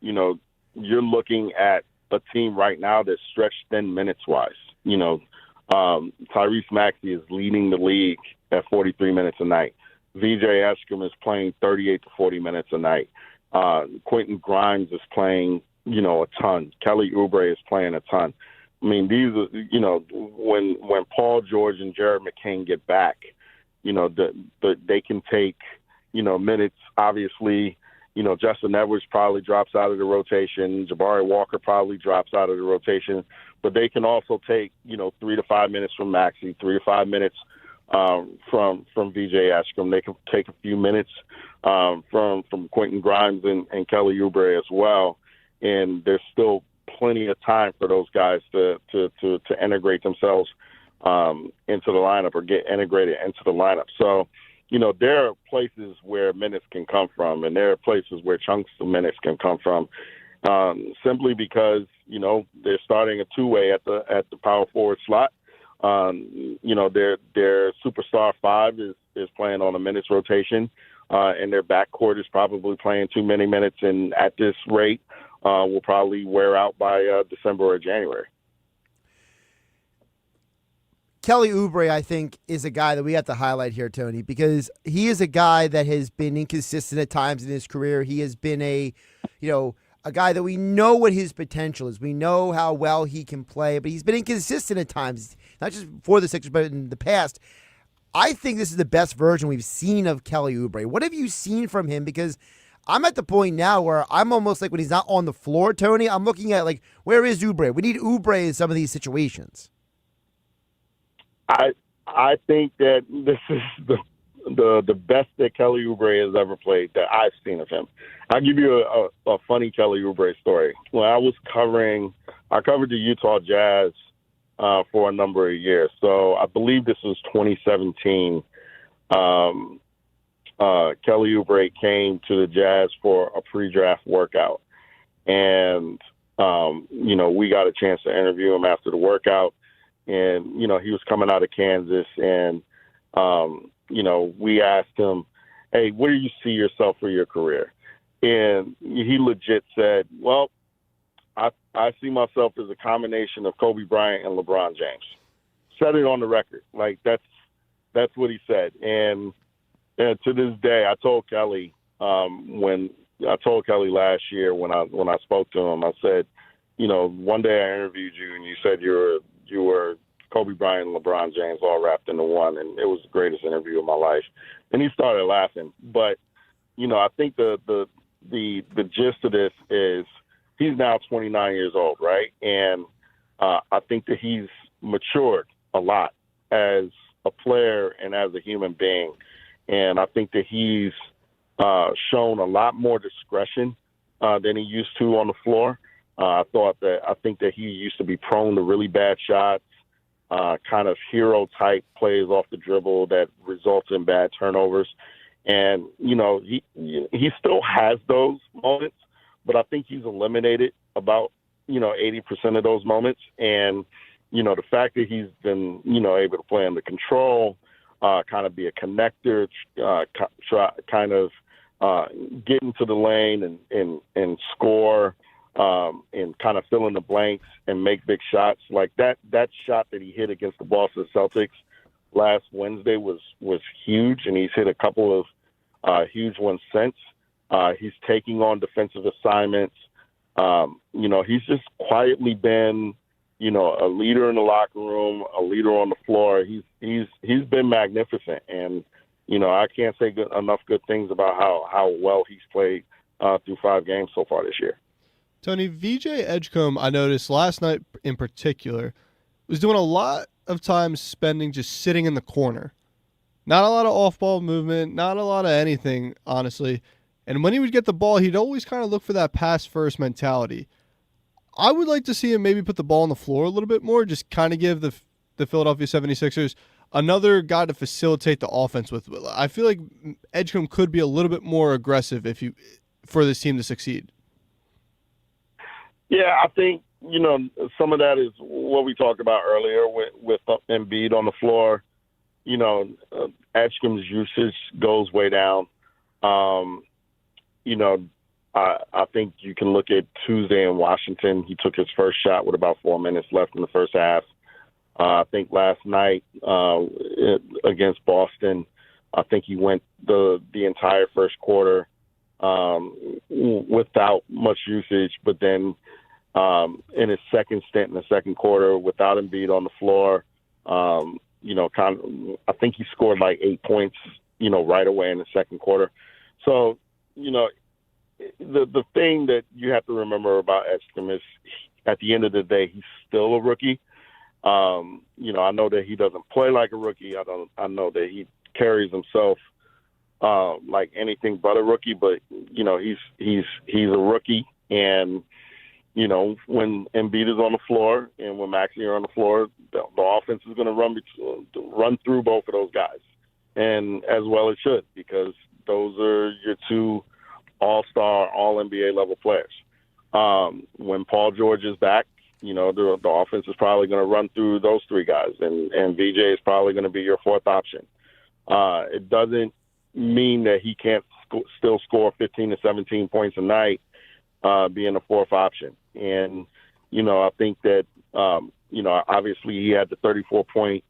you're looking at a team right now that's stretched thin minutes-wise. Tyrese Maxey is leading the league at 43 minutes a night. VJ Eshkom is playing 38 to 40 minutes a night. Quentin Grimes is playing, a ton. Kelly Oubre is playing a ton. I mean, these are, when Paul George and Jared McCain get back, they can take, minutes. Obviously, Justin Edwards probably drops out of the rotation. Jabari Walker probably drops out of the rotation. But they can also take, 3 to 5 minutes from Maxey, 3 to 5 minutes from VJ Eshkom. They can take a few minutes from Quentin Grimes and Kelly Oubre as well. And there's still plenty of time for those guys to integrate themselves into the lineup or get integrated into the lineup. So, there are places where minutes can come from, and there are places where chunks of minutes can come from, simply because, they're starting a two-way at the power forward slot. Their superstar five is playing on a minutes rotation, and their backcourt is probably playing too many minutes, and at this rate will probably wear out by December or January. Kelly Oubre, I think, is a guy that we have to highlight here, Tony, because he is a guy that has been inconsistent at times in his career. He has been a guy that we know what his potential is. We know how well he can play, but he's been inconsistent at times, not just for the Sixers, but in the past. I think this is the best version we've seen of Kelly Oubre. What have you seen from him? Because I'm at the point now where I'm almost like when he's not on the floor, Tony, I'm looking at, like, where is Oubre? We need Oubre in some of these situations. I think that this is the best that Kelly Oubre has ever played that I've seen of him. I'll give you a funny Kelly Oubre story. When I covered the Utah Jazz for a number of years. So I believe this was 2017. Kelly Oubre came to the Jazz for a pre-draft workout. And, we got a chance to interview him after the workout. And, he was coming out of Kansas, and, we asked him, hey, where do you see yourself for your career? And he legit said, well, I see myself as a combination of Kobe Bryant and LeBron James. Said it on the record. Like, that's what he said. And to this day, I told Kelly last year when I spoke to him, I said, one day I interviewed you and you said you were Kobe Bryant and LeBron James all wrapped into one, and it was the greatest interview of my life. And he started laughing. But, I think the gist of this is he's now 29 years old, right? And I think that he's matured a lot as a player and as a human being. And I think that he's shown a lot more discretion than he used to on the floor. I think that he used to be prone to really bad shots, kind of hero-type plays off the dribble that results in bad turnovers. And, he still has those moments, but I think he's eliminated about, 80% of those moments. And, the fact that he's been, able to play under control, kind of be a connector, kind of get into the lane and score, and kind of fill in the blanks and make big shots. Like that shot that he hit against the Boston Celtics last Wednesday was huge, and he's hit a couple of huge ones since. He's taking on defensive assignments. He's just quietly been, a leader in the locker room, a leader on the floor. He's been magnificent, and I can't say enough good things about how well he's played through 5 games so far this year. Tony, VJ Eshkom, I noticed last night in particular, was doing a lot of time spending just sitting in the corner. Not a lot of off-ball movement, not a lot of anything, honestly. And when he would get the ball, he'd always kind of look for that pass-first mentality. I would like to see him maybe put the ball on the floor a little bit more, just kind of give the Philadelphia 76ers another guy to facilitate the offense with. I feel like Eshkom could be a little bit more aggressive for this team to succeed. Yeah, I think, some of that is what we talked about earlier with Embiid on the floor. Eshkom's usage goes way down. I think you can look at Tuesday in Washington. He took his first shot with about 4 minutes left in the first half. I think last night against Boston, I think he went the entire first quarter without much usage, but then in his second stint in the second quarter, without Embiid on the floor, I think he scored like 8 points, right away in the second quarter. So, the thing that you have to remember about Edstrom is, at the end of the day, he's still a rookie. I know that he doesn't play like a rookie. I know that he carries himself like anything but a rookie, but he's a rookie, and when Embiid is on the floor and when Maxey are on the floor, the offense is going to run through both of those guys, and as well it should, because those are your two all-star, all-NBA level players. When Paul George is back, the offense is probably going to run through those three guys, and VJ is probably going to be your fourth option. It doesn't mean that he can't still score 15 to 17 points a night, being a fourth option. And, I think that, obviously he had the 34-point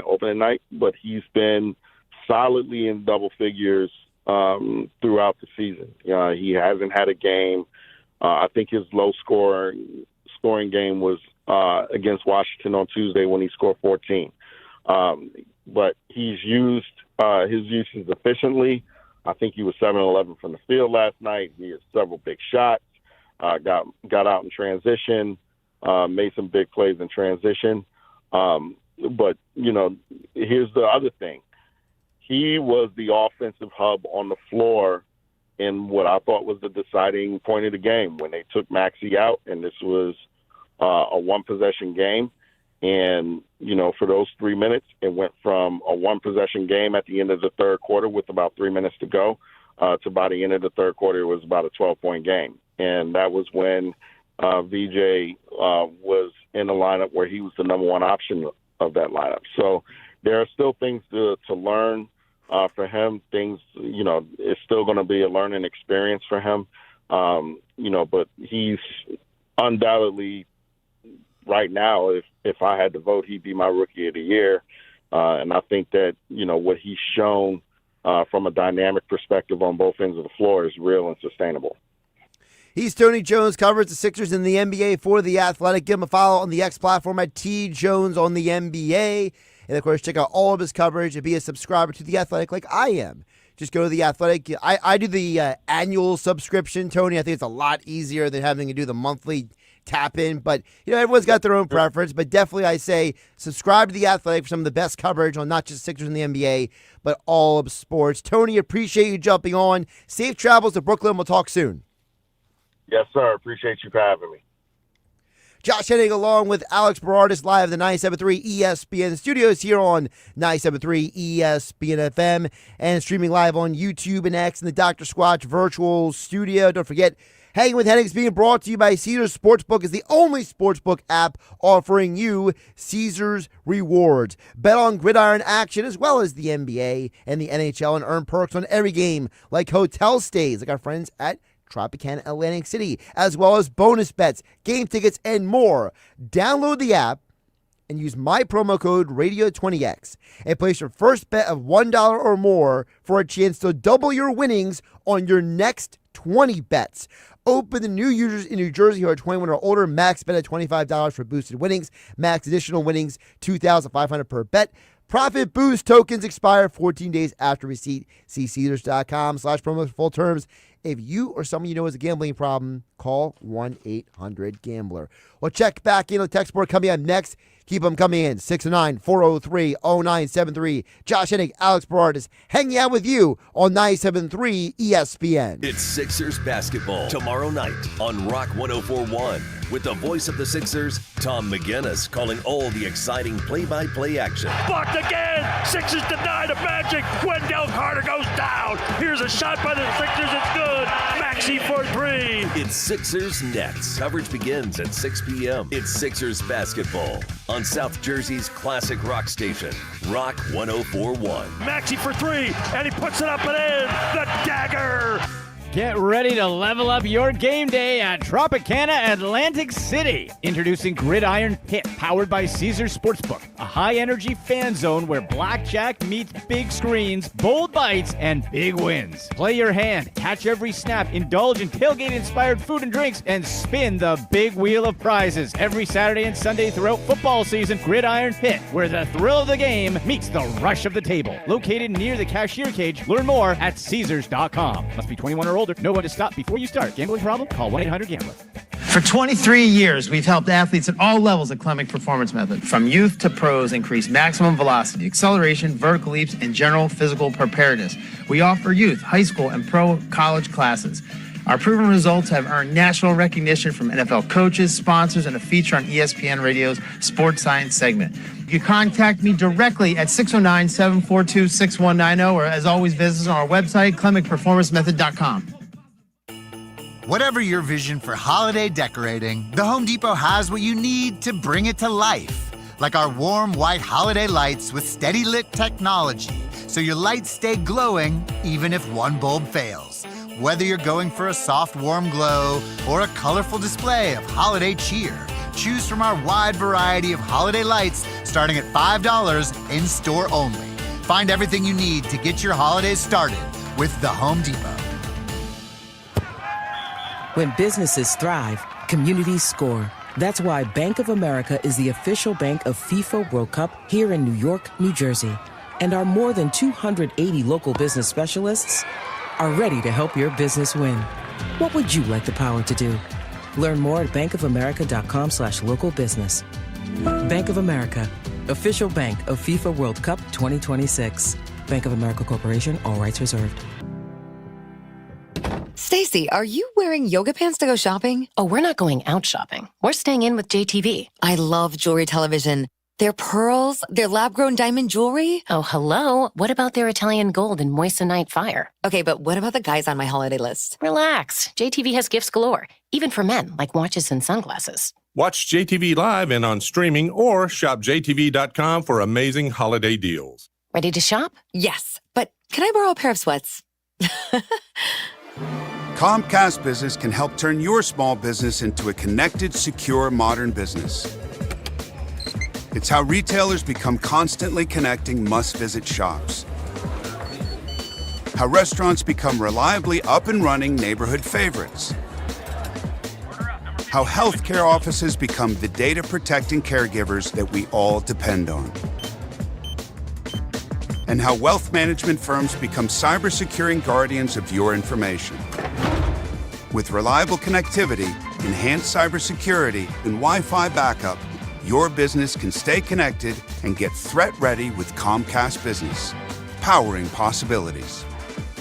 opening night, but he's been solidly in double figures throughout the season. He hasn't had a game. I think his low scoring game was against Washington on Tuesday when he scored 14. But he's used his uses efficiently. I think he was 7-11 from the field last night. He had several big shots, got out in transition, made some big plays in transition. But, here's the other thing. He was the offensive hub on the floor in what I thought was the deciding point of the game when they took Maxey out, and this was a one-possession game. And, for those 3 minutes, it went from a one-possession game at the end of the third quarter with about 3 minutes to go to by the end of the third quarter, it was about a 12-point game. And that was when VJ was in the lineup where he was the number one option of that lineup. So there are still things to learn for him. Things, it's still going to be a learning experience for him. But he's undoubtedly, right now, if I had to vote, he'd be my Rookie of the Year. And I think that, what he's shown from a dynamic perspective on both ends of the floor is real and sustainable. He's Tony Jones, covers the Sixers in the NBA for The Athletic. Give him a follow on the X platform at TJones on the NBA. And, of course, check out all of his coverage and be a subscriber to The Athletic like I am. Just go to The Athletic. I do the annual subscription, Tony. I think it's a lot easier than having to do the monthly tap-in. But, everyone's got their own preference. But definitely I say subscribe to The Athletic for some of the best coverage on not just Sixers in the NBA, but all of sports. Tony, appreciate you jumping on. Safe travels to Brooklyn. We'll talk soon. Yes, sir. Appreciate you for having me. Josh Hennig along with Alex Berardis live at the 97.3 ESPN studios here on 97.3 ESPN FM and streaming live on YouTube and X in the Dr. Squatch virtual studio. Don't forget, Hanging with Hennig is being brought to you by Caesars Sportsbook. Is the only sportsbook app offering you Caesars rewards. Bet on gridiron action as well as the NBA and the NHL and earn perks on every game like hotel stays like our friends at Tropicana Atlantic City, as well as bonus bets, game tickets, and more. Download the app and use my promo code Radio20X and place your first bet of $1 or more for a chance to double your winnings on your next 20 bets. Open to new users in New Jersey who are 21 or older. Max bet at $25 for boosted winnings. Max additional winnings, $2,500 per bet. Profit boost tokens expire 14 days after receipt. See Caesars.com/promo for full terms. If you or someone you know has a gambling problem, call 1-800-GAMBLER. We'll check back in with text board coming up next. Keep them coming in. 609-403-0973. Josh Hennig, Alex Berardis, hanging out with you on 97.3 ESPN. It's Sixers basketball tomorrow night on Rock 104.1 with the voice of the Sixers, Tom McGinnis, calling all the exciting play-by-play action. Blocked again. Sixers deny the Magic. Wendell Carter goes down. Here's a shot by the Sixers. It's good. Maxey for three. It's Sixers Nets. Coverage begins at 6 p.m. It's Sixers basketball on South Jersey's classic rock station, Rock 104.1. Maxey for three, and he puts it up and in. The dagger. Get ready to level up your game day at Tropicana Atlantic City. Introducing Gridiron Pit, powered by Caesars Sportsbook, a high-energy fan zone where blackjack meets big screens, bold bites, and big wins. Play your hand, catch every snap, indulge in tailgate-inspired food and drinks, and spin the big wheel of prizes. Every Saturday and Sunday throughout football season, Gridiron Pit, where the thrill of the game meets the rush of the table. Located near the cashier cage, learn more at Caesars.com. Must be 21 or older. Know when to stop before you start. Gambling problem? Call 1-800-GAMBLER. For 23 years, we've helped athletes at all levels at Clemic Performance Method, from youth to pros, increase maximum velocity, acceleration, vertical leaps, and general physical preparedness. We offer youth, high school, and pro college classes. Our proven results have earned national recognition from NFL coaches, sponsors, and a feature on ESPN Radio's Sports Science segment. You can contact me directly at 609-742-6190, or as always, visit us on our website, ClemicPerformanceMethod.com. Whatever your vision for holiday decorating, the Home Depot has what you need to bring it to life. Like our warm white holiday lights with steady lit technology, so your lights stay glowing even if one bulb fails. Whether you're going for a soft, warm glow or a colorful display of holiday cheer, choose from our wide variety of holiday lights starting at $5 in-store only. Find everything you need to get your holidays started with the Home Depot. When businesses thrive, communities score. That's why Bank of America is the official bank of FIFA World Cup here in New York, New Jersey. And our more than 280 local business specialists are ready to help your business win. What would you like the power to do? Learn more at bankofamerica.com/local business. Bank of America, official bank of FIFA World Cup 2026. Bank of America Corporation, all rights reserved. Stacy, are you wearing yoga pants to go shopping? Oh, we're not going out shopping. We're staying in with JTV. I love jewelry television. Their pearls, their lab-grown diamond jewelry. Oh, hello. What about their Italian gold and moissanite fire? Okay, but what about the guys on my holiday list? Relax. JTV has gifts galore, even for men, like watches and sunglasses. Watch JTV live and on streaming, or shop JTV.com for amazing holiday deals. Ready to shop? Yes, but can I borrow a pair of sweats? Comcast Business can help turn your small business into a connected, secure, modern business. It's how retailers become constantly connecting must-visit shops. How restaurants become reliably up and running neighborhood favorites. How healthcare offices become the data-protecting caregivers that we all depend on. And how wealth management firms become cyber-securing guardians of your information. With reliable connectivity, enhanced cybersecurity, and Wi-Fi backup, your business can stay connected and get threat-ready with Comcast Business, powering possibilities.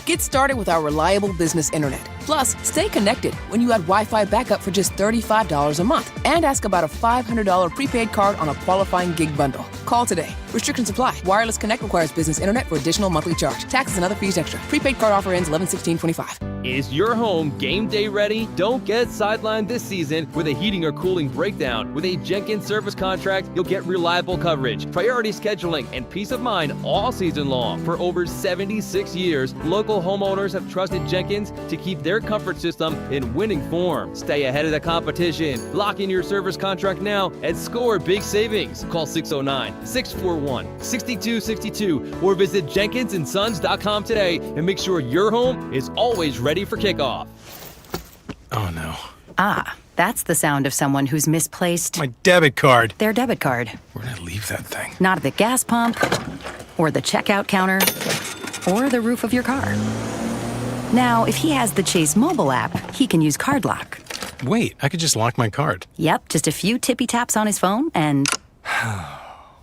Get started with our reliable business internet. Plus, stay connected when you add Wi-Fi backup for just $35 a month. And ask about a $500 prepaid card on a qualifying gig bundle. Call today. Restrictions apply. Wireless Connect requires business internet for additional monthly charge. Taxes and other fees extra. Prepaid card offer ends 11/16/25. Is your home game day ready? Don't get sidelined this season with a heating or cooling breakdown. With a Jenkins service contract, you'll get reliable coverage, priority scheduling, and peace of mind all season long. For over 76 years, local homeowners have trusted Jenkins to keep their comfort system in winning form. Stay ahead of the competition. Lock in your service contract now and score big savings. Call 609-641-6262 or visit jenkinsandsons.com today and make sure your home is always ready for kickoff. Oh no. Ah, that's the sound of someone who's misplaced My debit card. their debit card. Where'd I leave that thing? Not at the gas pump, or the checkout counter, or the roof of your car. Now, if he has the Chase mobile app, he can use Card Lock. Wait, I could just lock my card. Yep, just a few tippy taps on his phone, and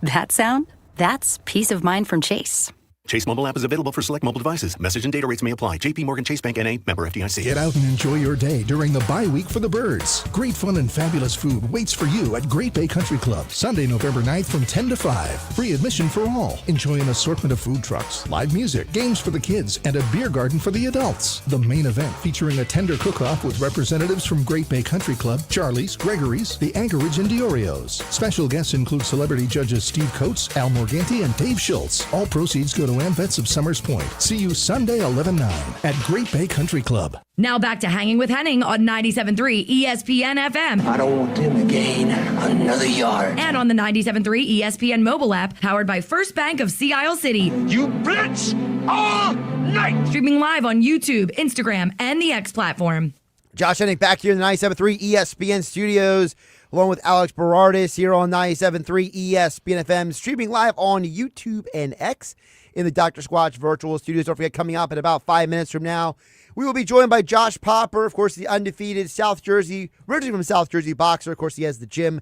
that sound? That's peace of mind from Chase. Chase mobile app is available for select mobile devices. Message and data rates may apply. JP Morgan Chase Bank N.A. member FDIC. Get out and enjoy your day during the bye week for the Birds. Great fun and fabulous food waits for you at Great Bay Country Club. Sunday, November 9th from 10 to 5. Free admission for all. Enjoy an assortment of food trucks, live music, games for the kids, and a beer garden for the adults. The main event featuring a tender cook-off with representatives from Great Bay Country Club, Charlie's, Gregory's, the Anchorage, and Diorio's. Special guests include celebrity judges Steve Coates, Al Morganti, and Dave Schultz. All proceeds go to AmVets of Summers Point. See you Sunday 11/9 at Great Bay Country Club. Now back to Hanging with Hennig on 97.3 ESPN FM. I don't want them to gain another yard. And on the 97.3 ESPN mobile app, powered by First Bank of Sea Isle City. You blitz all night. Streaming live on YouTube, Instagram, and the X platform. Josh Hennig back here in the 97.3 ESPN studios, along with Alex Berardis here on 97.3 ESPN FM, streaming live on YouTube and X in the Dr. Squatch virtual studios. Don't forget, coming up in about 5 minutes from now, we will be joined by Josh Popper, of course, the undefeated South Jersey, originally from South Jersey boxer. Of course, he has the gym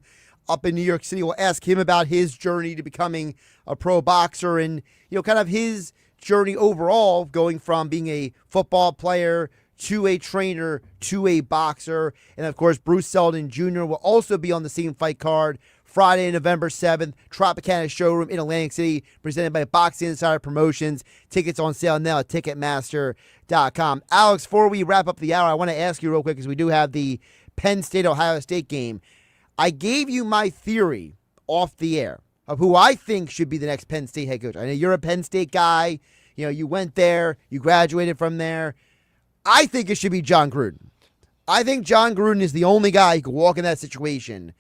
up in New York City. We'll ask him about his journey to becoming a pro boxer and, kind of his journey overall, going from being a football player to a trainer to a boxer. And, of course, Bruce Seldon Jr. will also be on the same fight card Friday, November 7th, Tropicana Showroom in Atlantic City, presented by Boxing Insider Promotions. Tickets on sale now at Ticketmaster.com. Alex, before we wrap up the hour, I want to ask you real quick, because we do have the Penn State-Ohio State game. I gave you my theory off the air of who I think should be the next Penn State head coach. I know you're a Penn State guy. You went there. You graduated from there. I think it should be John Gruden. I think John Gruden is the only guy who can walk in that situation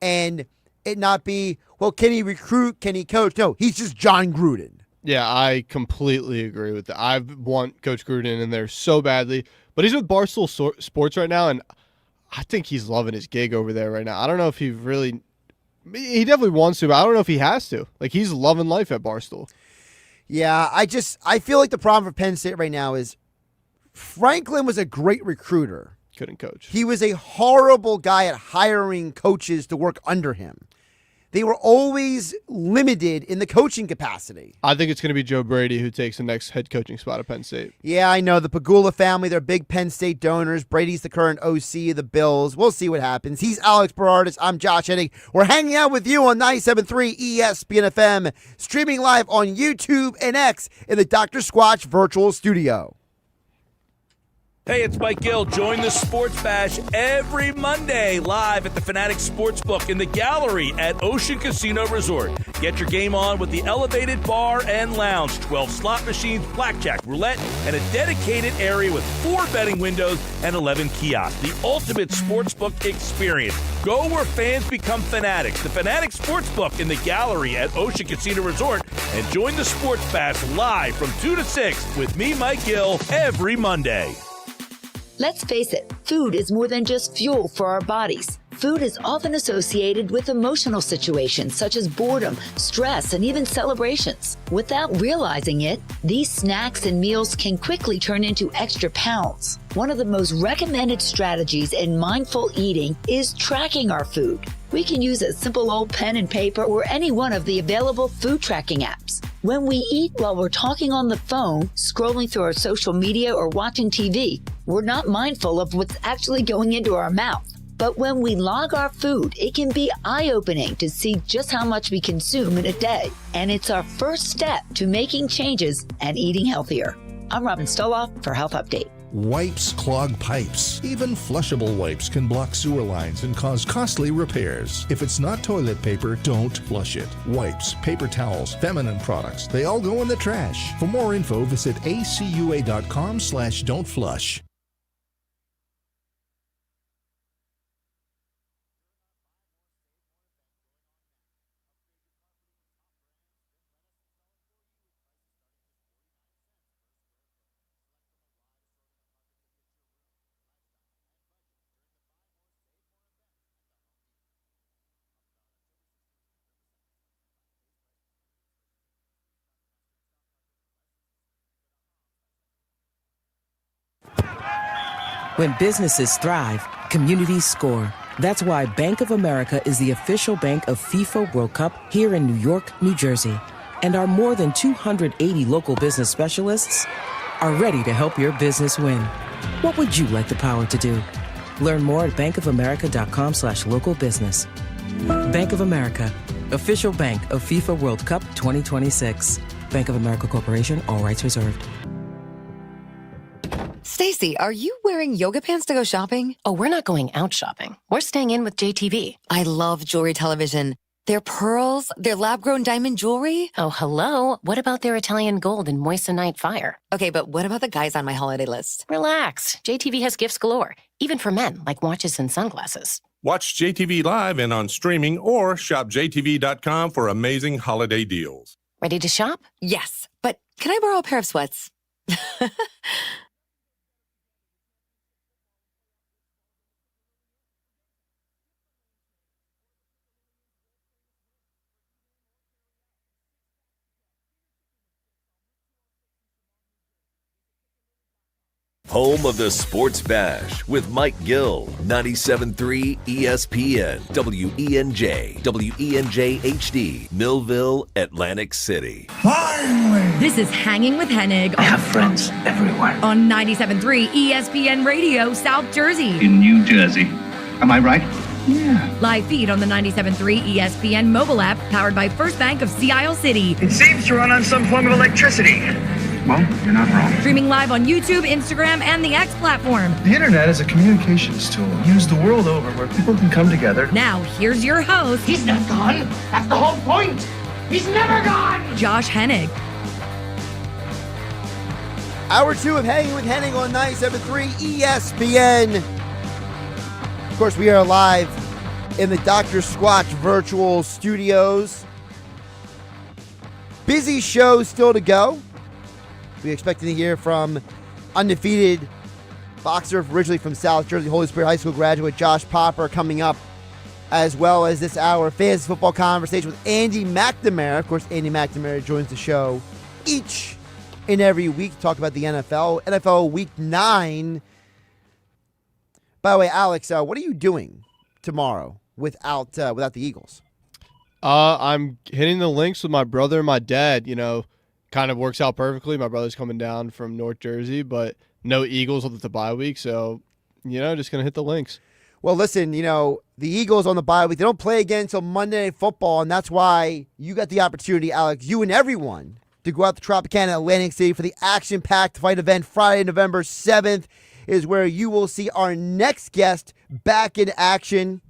and it not be, well, can he recruit? Can he coach? No, he's just John Gruden. Yeah, I completely agree with that. I want Coach Gruden in there so badly, but he's with Barstool Sports right now, and I think he's loving his gig over there right now. I don't know if he definitely wants to, but I don't know if he has to. Like, he's loving life at Barstool. Yeah, I feel like the problem for Penn State right now is Franklin was a great recruiter. Couldn't coach. He was a horrible guy at hiring coaches to work under him. They were always limited in the coaching capacity. I think it's going to be Joe Brady who takes the next head coaching spot at Penn State. Yeah, I know. The Pagula family, they're big Penn State donors. Brady's the current OC of the Bills. We'll see what happens. He's Alex Berardis. I'm Josh Hennig. We're hanging out with you on 97.3 ESPN FM, streaming live on YouTube and X in the Dr. Squatch virtual studio. Hey, it's Mike Gill. Join the Sports Bash every Monday live at the Fanatic Sportsbook in the gallery at Ocean Casino Resort. Get your game on with the elevated bar and lounge, 12 slot machines, blackjack, roulette, and a dedicated area with 4 betting windows and 11 kiosks. The ultimate sportsbook experience. Go where fans become fanatics. The Fanatic Sportsbook in the gallery at Ocean Casino Resort. And join the Sports Bash live from 2 to 6 with me, Mike Gill, every Monday. Let's face it, food is more than just fuel for our bodies. Food is often associated with emotional situations such as boredom, stress, and even celebrations. Without realizing it, these snacks and meals can quickly turn into extra pounds. One of the most recommended strategies in mindful eating is tracking our food. We can use a simple old pen and paper or any one of the available food tracking apps. When we eat while we're talking on the phone, scrolling through our social media, or watching TV, we're not mindful of what's actually going into our mouth. But when we log our food, it can be eye-opening to see just how much we consume in a day. And it's our first step to making changes and eating healthier. I'm Robin Stoloff for Health Update. Wipes clog pipes. Even flushable wipes can block sewer lines and cause costly repairs. If it's not toilet paper, don't flush it. Wipes, paper towels, feminine products, they all go in the trash. For more info, visit acua.com/don'tflush. When businesses thrive, communities score. That's why Bank of America is the official bank of FIFA World Cup here in New York, New Jersey. And our more than 280 local business specialists are ready to help your business win. What would you like the power to do? Learn more at bankofamerica.com/local business. Bank of America, official bank of FIFA World Cup 2026. Bank of America Corporation, all rights reserved. Stacy, are you wearing yoga pants to go shopping? Oh, we're not going out shopping. We're staying in with JTV. I love jewelry television. Their pearls, their lab-grown diamond jewelry. Oh, hello. What about their Italian gold and moissanite fire? Okay, but what about the guys on my holiday list? Relax. JTV has gifts galore, even for men, like watches and sunglasses. Watch JTV live and on streaming or shop jtv.com for amazing holiday deals. Ready to shop? Yes, but can I borrow a pair of sweats? Home of the Sports Bash with Mike Gill, 97.3 ESPN, WENJ, WENJ HD, Millville, Atlantic City. Finally! This is Hanging with Hennig. I have friends everywhere. On 97.3 ESPN Radio, South Jersey. In New Jersey. Am I right? Yeah. Live feed on the 97.3 ESPN mobile app, powered by First Bank of Sea Isle City. It seems to run on some form of electricity. Well, you're not wrong. Streaming live on YouTube, Instagram, and the X platform. The internet is a communications tool used the world over where people can come together. Now, here's your host. He's not gone. That's the whole point. He's never gone. Josh Hennig. Hour 2 of Hanging with Hennig on 97.3 ESPN. Of course, we are live in the Dr. Squatch virtual studios. Busy show still to go. We're expecting to hear from undefeated boxer originally from South Jersey, Holy Spirit High School graduate Josh Popper coming up, as well as this hour fantasy football conversation with Andy McNamara. Of course, Andy McNamara joins the show each and every week to talk about the NFL Week 9. By the way, Alex, what are you doing tomorrow without the Eagles? I'm hitting the links with my brother and my dad, kind of works out perfectly. My brother's coming down from North Jersey, but no Eagles with the bye week. So, just going to hit the links. Well, listen, the Eagles on the bye week, they don't play again until Monday Night Football, and that's why you got the opportunity, Alex, you and everyone, to go out to Tropicana, Atlantic City for the action-packed fight event. Friday, November 7th is where you will see our next guest back in action.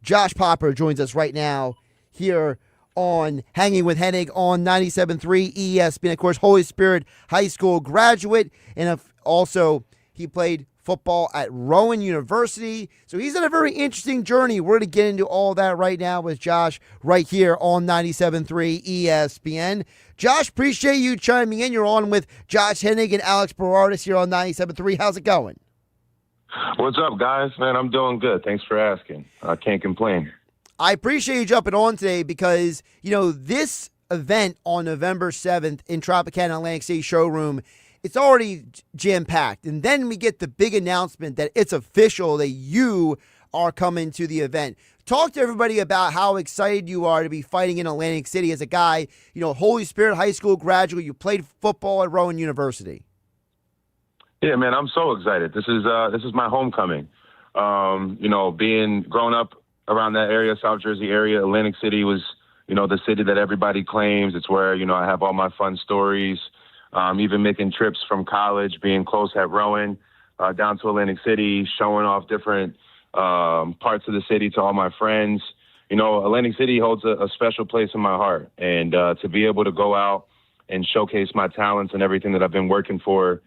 Josh Popper joins us right now here on Hanging with Hennig on 97.3 ESPN. Of course, Holy Spirit High School graduate, and also he played football at Rowan University. So he's on a very interesting journey. We're going to get into all that right now with Josh right here on 97.3 ESPN. Josh, appreciate you chiming in. You're on with Josh Hennig and Alex Berardis here on 97.3. How's it going? What's up, guys? Man, I'm doing good. Thanks for asking. I can't complain. I appreciate you jumping on today because, this event on November 7th in Tropicana Atlantic City Showroom, it's already jam-packed. And then we get the big announcement that it's official that you are coming to the event. Talk to everybody about how excited you are to be fighting in Atlantic City as a guy, Holy Spirit High School graduate. You played football at Rowan University. Yeah, man, I'm so excited. This is my homecoming. Being grown up around that area, South Jersey area, Atlantic City was, the city that everybody claims. It's where, I have all my fun stories, even making trips from college, being close at Rowan, down to Atlantic City, showing off different parts of the city to all my friends. Atlantic City holds a special place in my heart. And to be able to go out and showcase my talents and everything that I've been working for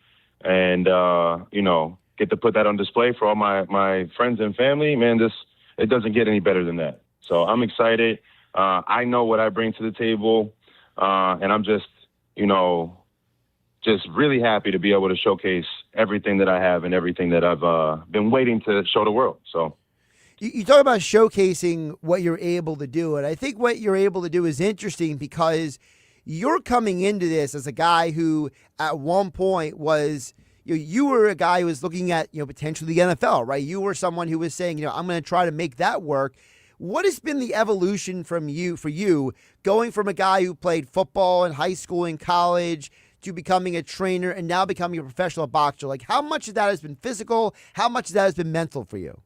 and, get to put that on display for all my friends and family, man, it doesn't get any better than that. So I'm excited. I know what I bring to the table, and I'm just really happy to be able to showcase everything that I have and everything that I've been waiting to show the world. So you talk about showcasing what you're able to do, and I think what you're able to do is interesting because you're coming into this as a guy who at one point was – you were a guy who was looking at, potentially the NFL, right? You were someone who was saying, I'm going to try to make that work. What has been the evolution for you going from a guy who played football in high school and college to becoming a trainer and now becoming a professional boxer? Like, how much of that has been physical? How much of that has been mental for you?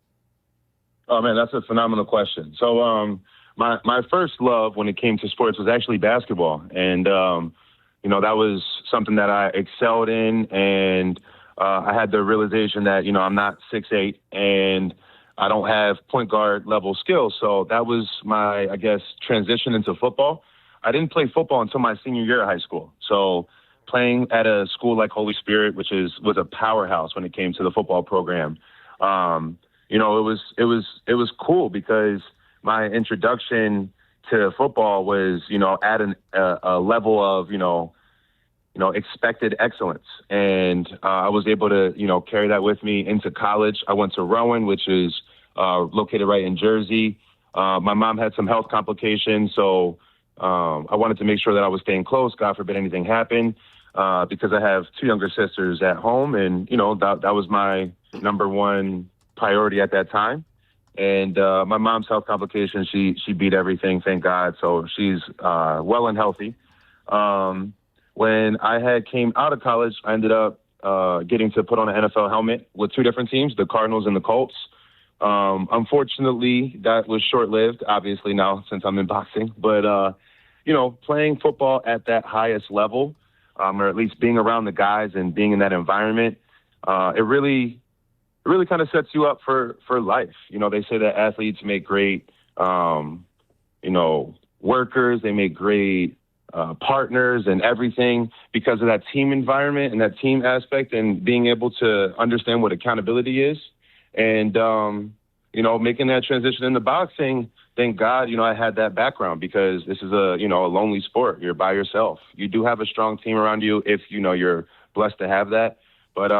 Oh, man, that's a phenomenal question. So my first love when it came to sports was actually basketball. And, that was something that I excelled in. And I had the realization that, I'm not 6'8", and I don't have point guard level skills. So that was my, transition into football. I didn't play football until my senior year of high school. So playing at a school like Holy Spirit, which was a powerhouse when it came to the football program, it was cool because my introduction to football was, at a level of, expected excellence. And I was able to, carry that with me into college. I went to Rowan, which is located right in Jersey. My mom had some health complications, so I wanted to make sure that I was staying close, God forbid anything happened, because I have two younger sisters at home. And, that was my number one priority at that time. And my mom's health complications, she beat everything, thank God. So she's well and healthy. When I came out of college, I ended up getting to put on an NFL helmet with two different teams, the Cardinals and the Colts. Unfortunately, that was short-lived, obviously now since I'm in boxing. But, playing football at that highest level, or at least being around the guys and being in that environment, it really kind of sets you up for life. They say that athletes make great, workers. They make great partners and everything because of that team environment and that team aspect and being able to understand what accountability is. And, making that transition into boxing, thank God, I had that background because this is a lonely sport. You're by yourself. You do have a strong team around you if, you're blessed to have that. But,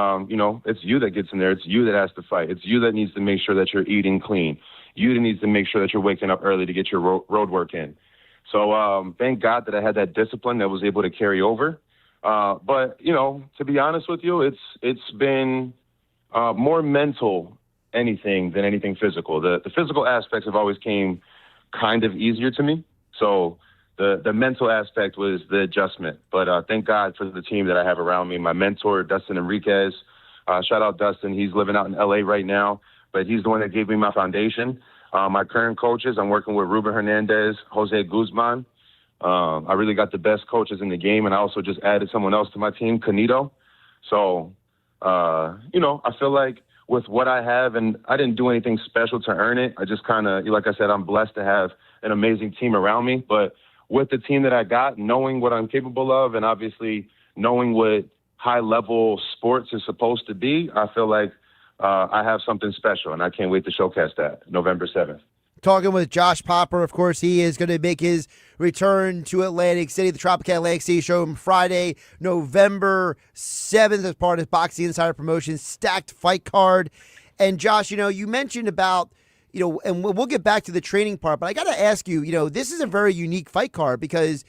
it's you that gets in there. It's you that has to fight. It's you that needs to make sure that you're eating clean. You that needs to make sure that you're waking up early to get your road work in. So thank God that I had that discipline that was able to carry over. But, to be honest with you, it's been more mental anything than anything physical. The physical aspects have always came kind of easier to me. So the mental aspect was the adjustment. But thank God for the team that I have around me. My mentor, Dustin Enriquez. Shout out Dustin. He's living out in L.A. right now, but he's the one that gave me my foundation. My current coaches, I'm working with Ruben Hernandez, Jose Guzman. I really got the best coaches in the game, and I also just added someone else to my team, Canito. So, I feel like with what I have, and I didn't do anything special to earn it. I just kind of, like I said, I'm blessed to have an amazing team around me. But with the team that I got, knowing what I'm capable of, and obviously knowing what high-level sports is supposed to be, I feel like I have something special, and I can't wait to showcase that November 7th. Talking with Josh Popper, of course, he is going to make his return to Atlantic City, the Tropicana Atlantic City Showroom, Friday, November 7th, as part of Boxing Insider Promotions stacked fight card. And Josh, you mentioned about, and we'll get back to the training part, but I got to ask you, this is a very unique fight card because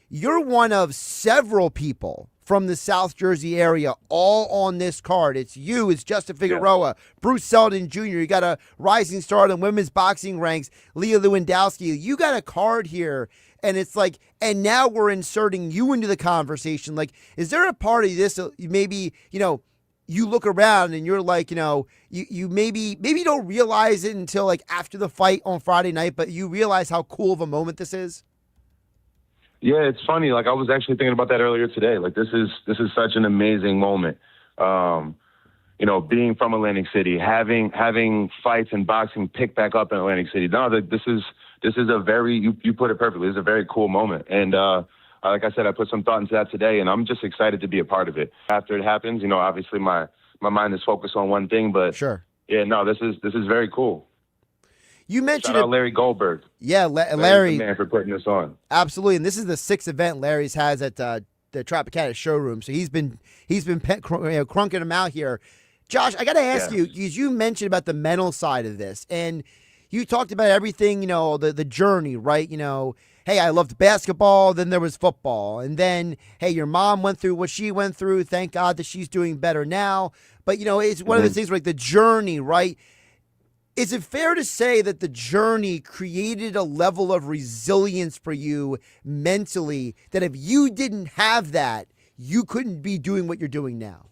you're one of several people from the South Jersey area, all on this card. It's you, it's Justin Figueroa, Bruce Seldon Jr., you got a rising star in women's boxing ranks, Leah Lewandowski. You got a card here, and it's like, and now we're inserting you into the conversation. Like, is there a part of this, maybe, you look around and you're like, you maybe you don't realize it until like after the fight on Friday night, but you realize how cool of a moment this is? Yeah, it's funny. Like I was actually thinking about that earlier today. Like this is such an amazing moment. Being from Atlantic City, having fights and boxing pick back up in Atlantic City. No, this is a very, you put it perfectly. It's a very cool moment. And like I said, I put some thought into that today, and I'm just excited to be a part of it. After it happens, obviously my mind is focused on one thing, but sure. Yeah, no, this is very cool. You mentioned Shout out Larry Goldberg. Yeah, Larry, the man for putting this on. Absolutely, and this is the 6th event Larry's has at the Tropicana Showroom. So he's been crunking them out here. Josh, I got to ask you, because you mentioned about the mental side of this, and you talked about everything, the journey, right? Hey, I loved basketball, then there was football, and then, hey, your mom went through what she went through. Thank God that she's doing better now. But, it's one of those things where, like, the journey, right? Is it fair to say that the journey created a level of resilience for you mentally that if you didn't have that, you couldn't be doing what you're doing now?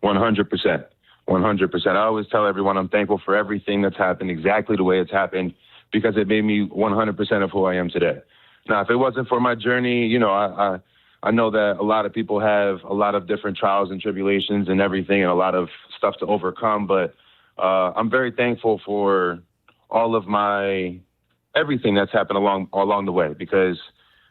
100%. 100%. I always tell everyone I'm thankful for everything that's happened exactly the way it's happened because it made me 100% of who I am today. Now, if it wasn't for my journey, you know, I know that a lot of people have a lot of different trials and tribulations and everything and a lot of stuff to overcome, but I'm very thankful for all of my everything that's happened along the way because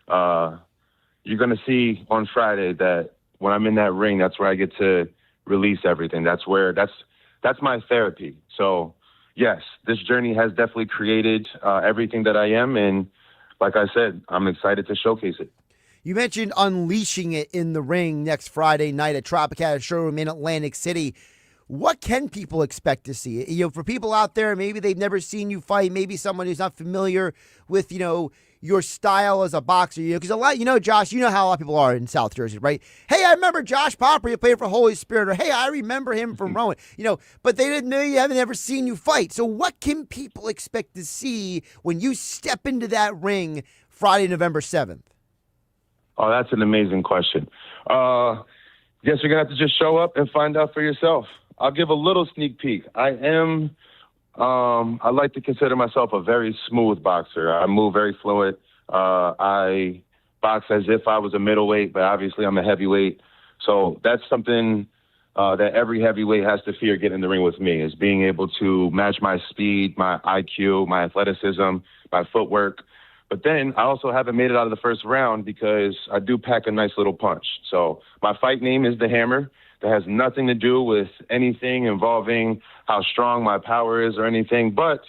you're going to see on Friday that when I'm in that ring, that's where I get to release everything. That's my therapy. So yes, this journey has definitely created everything that I am. And like I said, I'm excited to showcase it. You mentioned unleashing it in the ring next Friday night at Tropicana Showroom in Atlantic City. What can people expect to see? You know, for people out there, maybe they've never seen you fight, maybe someone who's not familiar with, you know, your style as a boxer, you know, because a lot, you know, Josh, you know how a lot of people are in South Jersey, right? Hey, I remember Josh Popper, he played for Holy Spirit, or hey, I remember him from Rowan, you know, but they didn't know you haven't ever seen you fight. So what can people expect to see when you step into that ring Friday, November 7th? Oh, that's an amazing question. Guess you're going to have to just show up and find out for yourself. I'll give a little sneak peek. I like to consider myself a very smooth boxer. I move very fluid. I box as if I was a middleweight, but obviously I'm a heavyweight. So that's something that every heavyweight has to fear getting in the ring with me, is being able to match my speed, my IQ, my athleticism, my footwork. But then I also haven't made it out of the first round because I do pack a nice little punch. So my fight name is The Hammer. That has nothing to do with anything involving how strong my power is or anything, but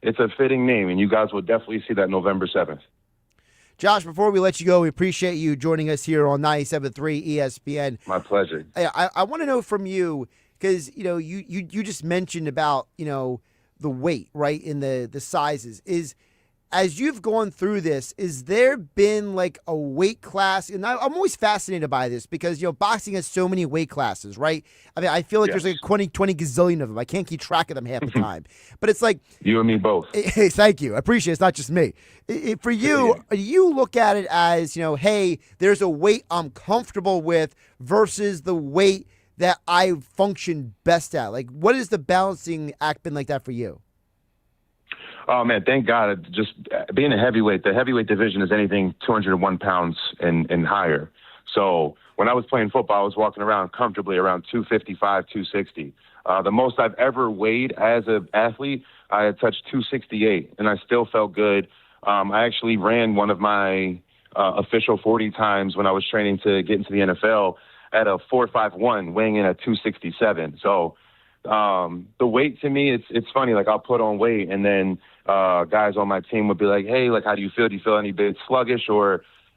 it's a fitting name, and you guys will definitely see that November 7th. Josh, before we let you go, we appreciate you joining us here on 97.3 ESPN. My pleasure. I want to know from you, because, you know, you just mentioned about, you know, the weight, right, in the sizes. As you've gone through this, is there been like a weight class? And I'm always fascinated by this because, you know, boxing has so many weight classes, right? I mean, I feel like there's like 20 gazillion of them. I can't keep track of them half the time. But it's like... You and me both. Hey, thank you. I appreciate it. It's not just me. For you, you look at it as, you know, hey, there's a weight I'm comfortable with versus the weight that I function best at. Like, what has the balancing act been like that for you? Oh, man, thank God. Just being a heavyweight, the heavyweight division is anything 201 pounds and higher. So when I was playing football, I was walking around comfortably around 255, 260. The most I've ever weighed as an athlete, I had touched 268, and I still felt good. I actually ran one of my official 40 times when I was training to get into the NFL at a 4.51, weighing in at 267. So the weight to me, it's funny. Like, I'll put on weight, and then guys on my team would be like, "Hey, like, how do you feel? Do you feel any bit sluggish?"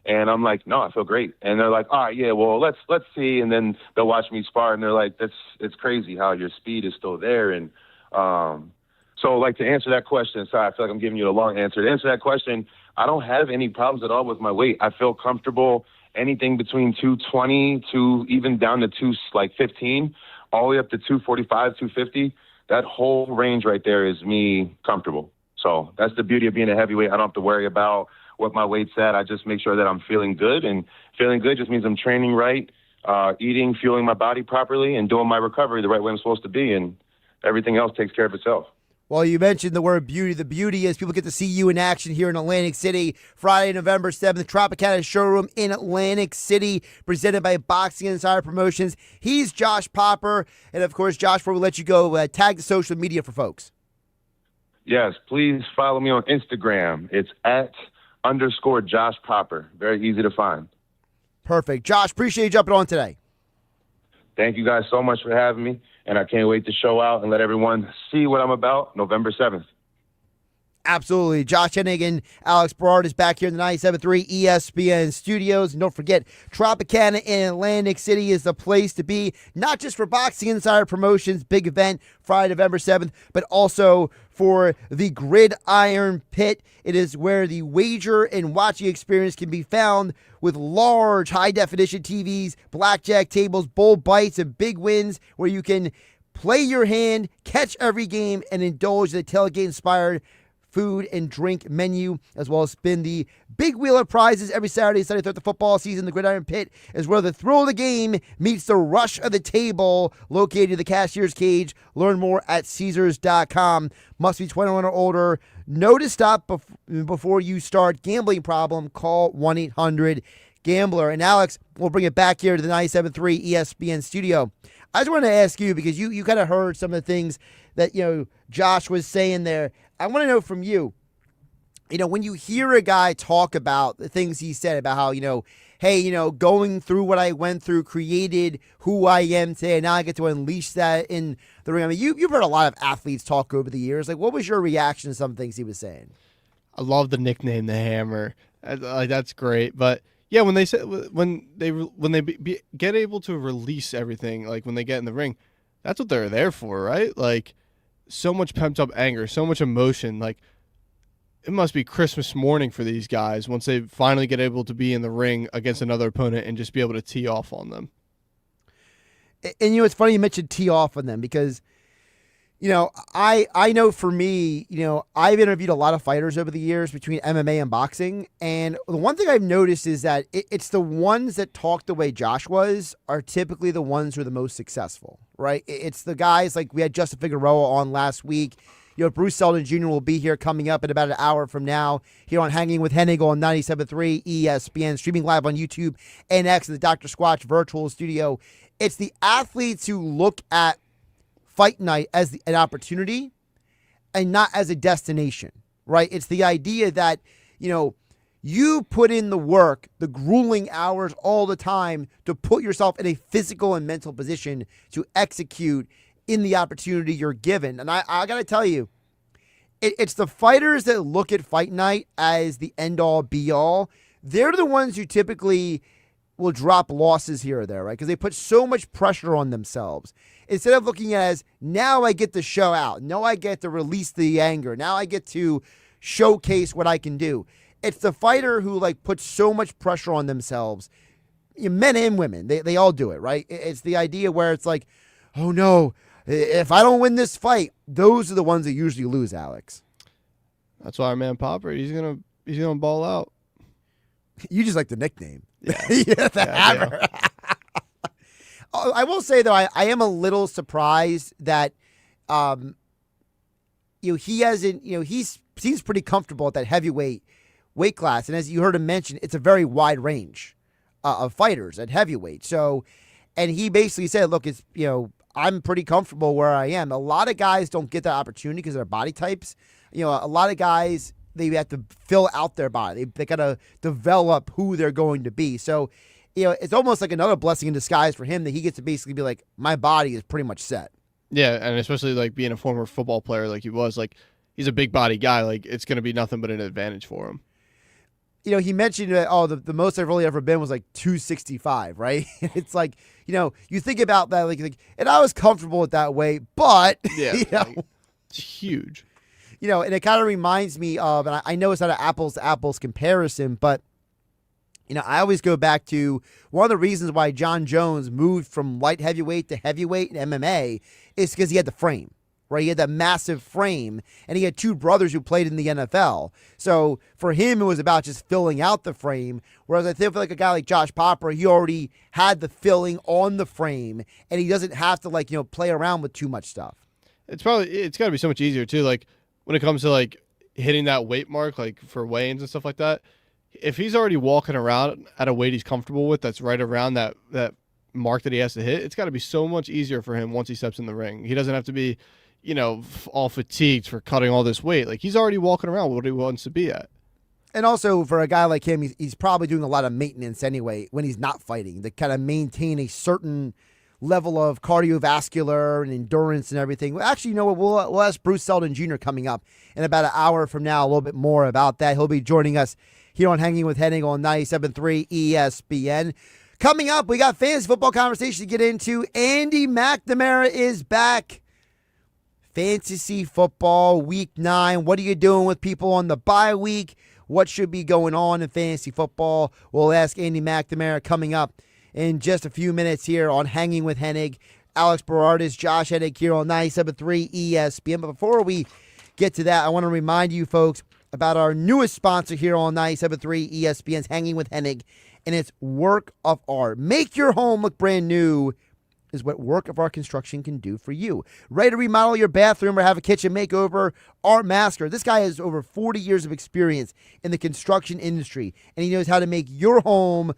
And I'm like, "No, I feel great." And they're like, "All right, yeah, well, let's see." And then they'll watch me spar, and they're like, "It's crazy how your speed is still there." And so, like, to answer that question, sorry, I feel like I'm giving you a long answer. To answer that question, I don't have any problems at all with my weight. I feel comfortable anything between 220 to even down to 215. All the way up to 245, 250, that whole range right there is me comfortable. So that's the beauty of being a heavyweight. I don't have to worry about what my weight's at. I just make sure that I'm feeling good, and feeling good just means I'm training right, eating, fueling my body properly, and doing my recovery the right way I'm supposed to be, and everything else takes care of itself. Well, you mentioned the word beauty. The beauty is people get to see you in action here in Atlantic City, Friday, November 7th, Tropicana Showroom in Atlantic City, presented by Boxing Insider Promotions. He's Josh Popper. And, of course, Josh, before we let you go, tag the social media for folks. Yes, please follow me on Instagram. It's @_Josh Popper. Very easy to find. Perfect. Josh, appreciate you jumping on today. Thank you guys so much for having me, and I can't wait to show out and let everyone see what I'm about November 7th. Absolutely. Josh Hennig and Alex Berard is back here in the 97.3 ESPN studios. And don't forget, Tropicana in Atlantic City is the place to be, not just for Boxing Insider Promotions, big event Friday, November 7th, but also for the Gridiron Pit. It is where the wager and watching experience can be found with large high-definition TVs, blackjack tables, bull bites, and big wins where you can Play your hand, catch every game, and indulge the tailgate-inspired food and drink menu, as well as spin the big wheel of prizes every Saturday and Sunday throughout the football season. The Gridiron Pit is where the thrill of the game meets the rush of the table, located in the cashier's cage. Learn more at Caesars.com. Must be 21 or older. Know to stop before you start. Gambling problem, call 1-800-GAMBLER. And Alex, we'll bring it back here to the 97.3 ESPN studio. I just wanted to ask you, because you kind of heard some of the things that, Josh was saying there. I want to know from you, when you hear a guy talk about the things he said about how, hey, going through what I went through created who I am today, and now I get to unleash that in the ring. I mean, you've heard a lot of athletes talk over the years. Like, what was your reaction to some things he was saying? I love the nickname, the Hammer. That's great. But yeah, when they get able to release everything, like when they get in the ring, that's what they're there for, right? Like, so much pent up anger, so much emotion. Like, it must be Christmas morning for these guys once they finally get able to be in the ring against another opponent and just be able to tee off on them. And it's funny you mentioned tee off on them, because I know for me, I've interviewed a lot of fighters over the years between MMA and boxing. And the one thing I've noticed is that it's the ones that talk the way Josh was are typically the ones who are the most successful, right? It's the guys like we had Justin Figueroa on last week. Bruce Seldon Jr. will be here coming up in about an hour from now here on Hanging with Hennig on 97.3 ESPN, streaming live on YouTube and X in the Dr. Squatch virtual studio. It's the athletes who look at fight night as an opportunity and not as a destination, right? It's the idea that, you put in the work, the grueling hours all the time to put yourself in a physical and mental position to execute in the opportunity you're given. And I got to tell you, it's the fighters that look at fight night as the end-all, be-all. They're the ones who typically will drop losses here or there, right? Because they put so much pressure on themselves. Instead of looking at it as, now I get to show out. Now I get to release the anger. Now I get to showcase what I can do. It's the fighter who puts so much pressure on themselves. Men and women, they all do it, right? It's the idea where it's like, oh no, if I don't win this fight, those are the ones that usually lose, Alex. That's why our man Popper, he's gonna ball out. You just like the nickname. Yeah, the Hammer. I will say though, I am a little surprised that he hasn't, he seems pretty comfortable at that heavyweight weight class. And as you heard him mention, it's a very wide range of fighters at heavyweight. So, and he basically said, look, it's, I'm pretty comfortable where I am. A lot of guys don't get that opportunity because of their body types. A lot of guys, they have to fill out their body. They got to develop who they're going to be. So, it's almost like another blessing in disguise for him that he gets to basically be like, my body is pretty much set. Yeah, and especially being a former football player like he was, he's a big body guy. It's going to be nothing but an advantage for him. He mentioned that, the most I've really ever been was 265, right? It's you think about that, and I was comfortable with that weight, but, it's huge. And it kind of reminds me of, and I know it's not an apples to apples comparison, but, I always go back to one of the reasons why John Jones moved from light heavyweight to heavyweight in MMA is because he had the frame. Right, he had that massive frame, and he had two brothers who played in the NFL. So for him, it was about just filling out the frame. Whereas I feel like a guy like Josh Popper, he already had the filling on the frame, and he doesn't have to play around with too much stuff. It's got to be so much easier too. When it comes to hitting that weight mark, for weigh-ins and stuff like that. If he's already walking around at a weight he's comfortable with, that's right around that mark that he has to hit. It's got to be so much easier for him once he steps in the ring. He doesn't have to be all fatigued for cutting all this weight. He's already walking around what he wants to be at. And also, for a guy like him, he's probably doing a lot of maintenance anyway when he's not fighting to kind of maintain a certain level of cardiovascular and endurance and everything. Well, actually, we'll ask Bruce Seldon Jr. coming up in about an hour from now a little bit more about that. He'll be joining us here on Hanging with Hennig on 97.3 ESPN. Coming up, we got fantasy football conversation to get into. Andy McNamara is back. Fantasy football week 9. What are you doing with people on the bye week? What should be going on in fantasy football? We'll ask Andy McNamara coming up in just a few minutes here on Hanging with Hennig. Alex Berardis, Josh Hennig here on 97.3 ESPN. But before we get to that, I want to remind you folks about our newest sponsor here on 97.3 ESPN's Hanging with Hennig, and it's Work of Art. Make your home look brand new is what Work of Art Construction can do for you. Ready to remodel your bathroom or have a kitchen makeover? Art Masker. This guy has over 40 years of experience in the construction industry, and he knows how to make your home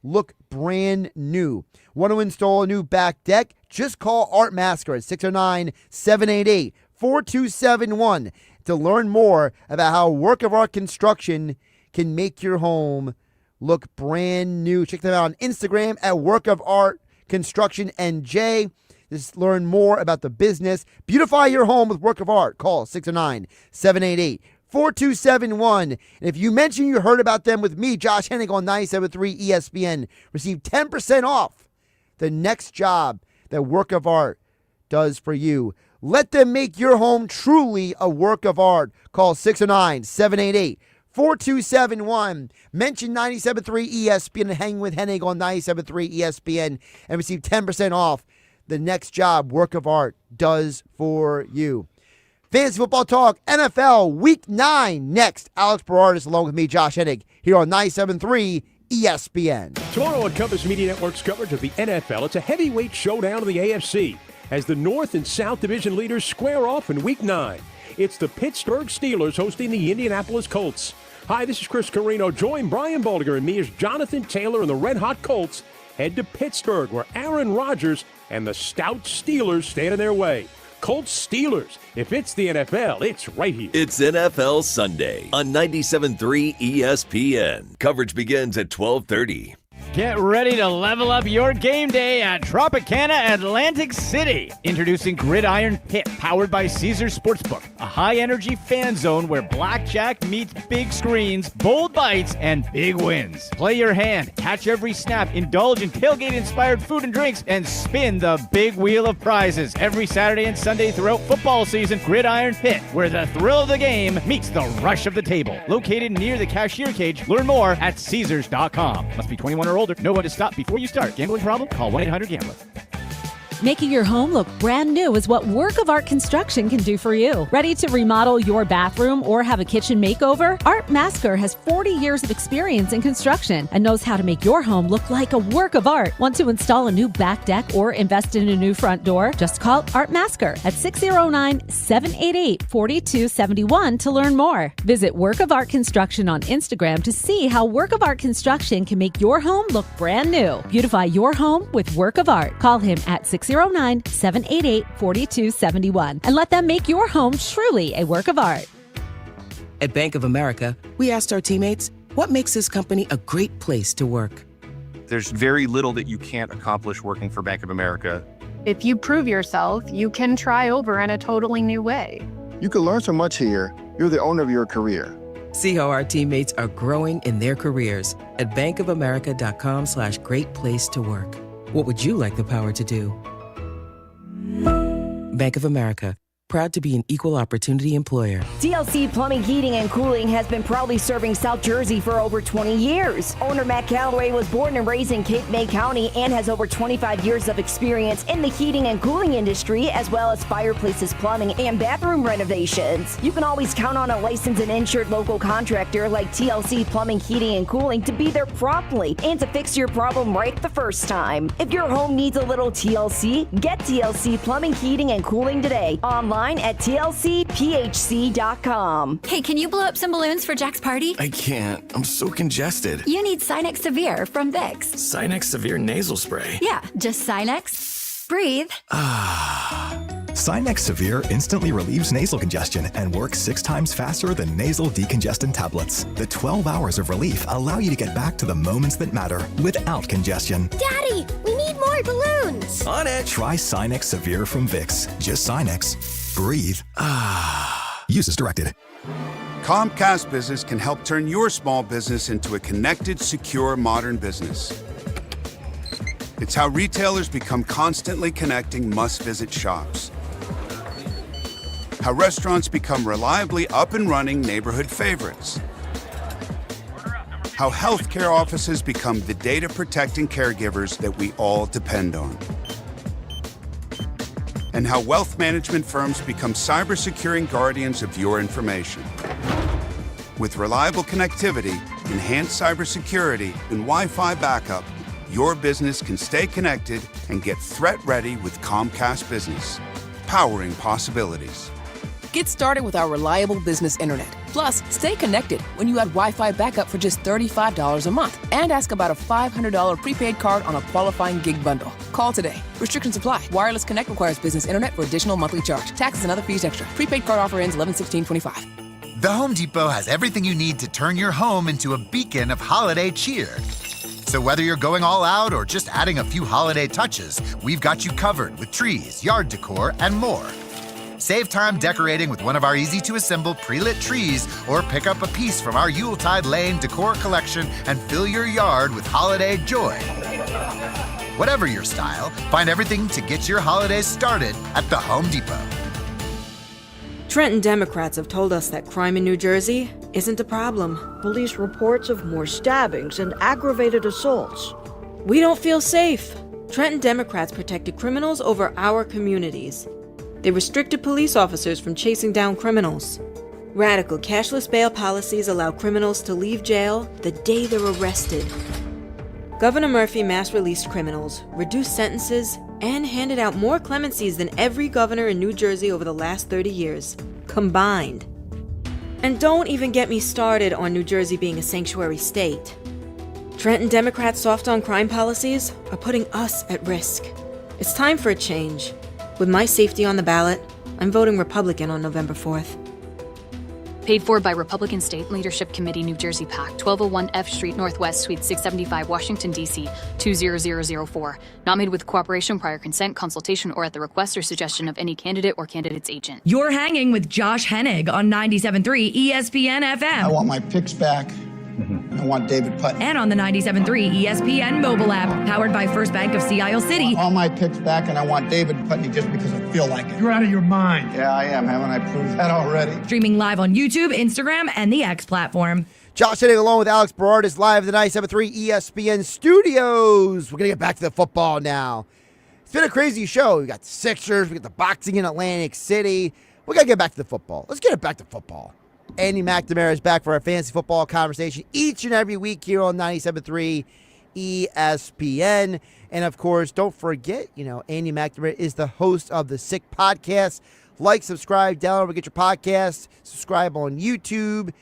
look brand new. Want to install a new back deck? Just call Art Masker at 609-788-4271 to learn more about how Work of Art Construction can make your home look brand new. Check them out on Instagram at Work of Art Construction NJ. Just learn more about the business. Beautify your home with Work of Art. Call 609-788-4271. And if you mention you heard about them with me, Josh Hennig, on 97.3 ESPN, receive 10% off the next job that Work of Art does for you. Let them make your home truly a work of art. Call 609-788-4271. Mention 97.3 ESPN and hang with Hennig on 97.3 ESPN and receive 10% off the next job Work of Art does for you. Fantasy Football Talk, NFL Week 9 next. Alex Berardis along with me, Josh Hennig, here on 97.3 ESPN. Tomorrow on Compass Media Network's coverage of the NFL, it's a heavyweight showdown in the AFC as the North and South Division leaders square off in Week 9. It's the Pittsburgh Steelers hosting the Indianapolis Colts. Hi, this is Chris Carino. Join Brian Baldiger and me as Jonathan Taylor and the Red Hot Colts head to Pittsburgh, where Aaron Rodgers and the stout Steelers stand in their way. Colts Steelers. If it's the NFL, it's right here. It's NFL Sunday on 97.3 ESPN. Coverage begins at 12:30. Get ready to level up your game day at Tropicana Atlantic City. Introducing Gridiron Pit, powered by Caesars Sportsbook, a high-energy fan zone where blackjack meets big screens, bold bites, and big wins. Play your hand, catch every snap, indulge in tailgate-inspired food and drinks, and spin the big wheel of prizes every Saturday and Sunday throughout football season. Gridiron Pit, where the thrill of the game meets the rush of the table. Located near the cashier cage. Learn more at Caesars.com. Must be 21 or older. Know when to stop before you start. Gambling problem? Call 1-800-GAMBLER. Making your home look brand new is what Work of Art Construction can do for you. Ready to remodel your bathroom or have a kitchen makeover? Art Masker has 40 years of experience in construction and knows how to make your home look like a work of art. Want to install a new back deck or invest in a new front door? Just call Art Masker at 609-788-4271 to learn more. Visit Work of Art Construction on Instagram to see how Work of Art Construction can make your home look brand new. Beautify your home with Work of Art. Call him at 609-788-4271 and let them make your home truly a work of art. At Bank of America, we asked our teammates, what makes this company a great place to work? There's very little that you can't accomplish working for Bank of America. If you prove yourself, you can try over in a totally new way. You can learn so much here. You're the owner of your career. See how our teammates are growing in their careers at bankofamerica.com/great place to work. What would you like the power to do? Bank of America, proud to be an equal opportunity employer. TLC Plumbing, Heating, and Cooling has been proudly serving South Jersey for over 20 years. Owner Matt Calloway was born and raised in Cape May County and has over 25 years of experience in the heating and cooling industry, as well as fireplaces, plumbing, and bathroom renovations. You can always count on a licensed and insured local contractor like TLC Plumbing, Heating, and Cooling to be there promptly and to fix your problem right the first time. If your home needs a little TLC, get TLC Plumbing, Heating, and Cooling today. Online at tlcphc.com. Hey, can you blow up some balloons for Jack's party? I can't. I'm so congested. You need Sinex Severe from Vicks. Sinex Severe Nasal Spray. Yeah, just Sinex. Breathe. Sinex Severe instantly relieves nasal congestion and works 6 times faster than nasal decongestant tablets. The 12 hours of relief allow you to get back to the moments that matter without congestion. Daddy, we need more balloons. On it. Try Sinex Severe from Vicks. Just Sinex. Breathe. Use as directed. Comcast Business can help turn your small business into a connected, secure, modern business. It's how retailers become constantly connecting must-visit shops. How restaurants become reliably up and running neighborhood favorites. How healthcare offices become the data protecting caregivers that we all depend on. and how wealth management firms become cyber-securing guardians of your information. With reliable connectivity, enhanced cybersecurity, and Wi-Fi backup, your business can stay connected and get threat-ready with Comcast Business, powering possibilities. Get started with our reliable business internet. Plus, stay connected when you add Wi-Fi backup for just $35 a month. And ask about a $500 prepaid card on a qualifying gig bundle. Call today. Restrictions apply. Wireless Connect requires business internet for additional monthly charge. Taxes and other fees extra. Prepaid card offer ends 11/16/25. The Home Depot has everything you need to turn your home into a beacon of holiday cheer. So whether you're going all out or just adding a few holiday touches, we've got you covered with trees, yard decor, and more. Save time decorating with one of our easy-to-assemble pre-lit trees or pick up a piece from our Yuletide Lane decor collection and fill your yard with holiday joy. Whatever your style, find everything to get your holidays started at the Home Depot. Trenton Democrats have told us that crime in New Jersey isn't a problem. Police reports of more stabbings and aggravated assaults. We don't feel safe. Trenton Democrats protected criminals over our communities. They restricted police officers from chasing down criminals. Radical cashless bail policies allow criminals to leave jail the day they're arrested. Governor Murphy mass-released criminals, reduced sentences, and handed out more clemencies than every governor in New Jersey over the last 30 years, combined. And don't even get me started on New Jersey being a sanctuary state. Trenton Democrats' soft-on-crime policies are putting us at risk. It's time for a change. With my safety on the ballot, I'm voting Republican on November 4th. Paid for by Republican State Leadership Committee, New Jersey PAC, 1201 F Street Northwest, Suite 675, Washington, D.C., 20004. Not made with cooperation, prior consent, consultation, or at the request or suggestion of any candidate or candidate's agent. You're hanging with Josh Hennig on 97.3 ESPN FM. I want my picks back. And I want David Putnam. And on the 97.3 ESPN mobile app, powered by First Bank of Sea Isle City. All my picks back, and I want David Putnam just because I feel like it. You're out of your mind. Yeah, I am. Haven't I proved that already? Streaming live on YouTube, Instagram, and the X platform. Josh Hennig along with Alex Berard is live at the 97.3 ESPN Studios. We're going to get back to the football now. It's been a crazy show. We got the Sixers. We got the boxing in Atlantic City. We got to get back to the football. Let's get it back to football. Andy McNamara is back for our fantasy football conversation each and every week here on 97.3 ESPN. And, of course, don't forget, Andy McNamara is the host of the Sick Podcast. Like, subscribe, download, get your podcast. Subscribe on YouTube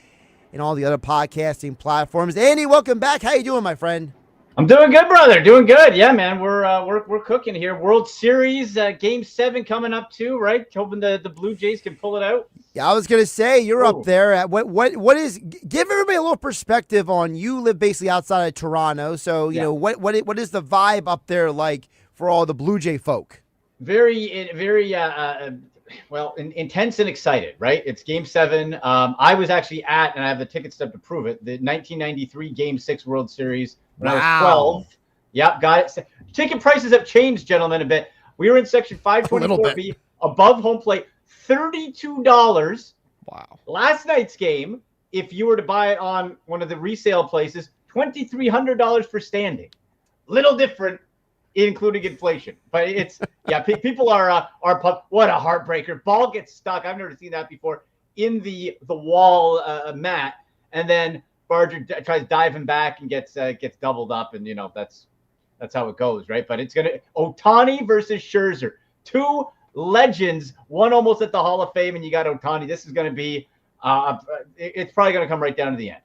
and all the other podcasting platforms. Andy, welcome back. How you doing, my friend? I'm doing good, brother. Doing good. Yeah, man. We're cooking here. World Series Game 7 coming up too, right? Hoping the Blue Jays can pull it out. Yeah, I was gonna say you're up there. At what is? Give everybody a little perspective on. You live basically outside of Toronto, so what is the vibe up there like for all the Blue Jay folk? Very intense and excited, right? It's Game 7. I was actually at, and I have the ticket stub to prove it, the 1993 Game 6 World Series when I was 12. Yep, got it. Ticket prices have changed, gentlemen, a bit. We were in section 524B, above home plate, $32. Wow. Last night's game, if you were to buy it on one of the resale places, $2,300 for standing. Little different, including inflation, but it's people are what a heartbreaker. Ball gets stuck. I've never seen that before in the wall mat, and then Barger tries diving back and gets doubled up, and that's how it goes, right? But it's gonna Ohtani versus Scherzer, two legends, one almost at the Hall of Fame, and you got Ohtani. This is gonna be it's probably gonna come right down to the end.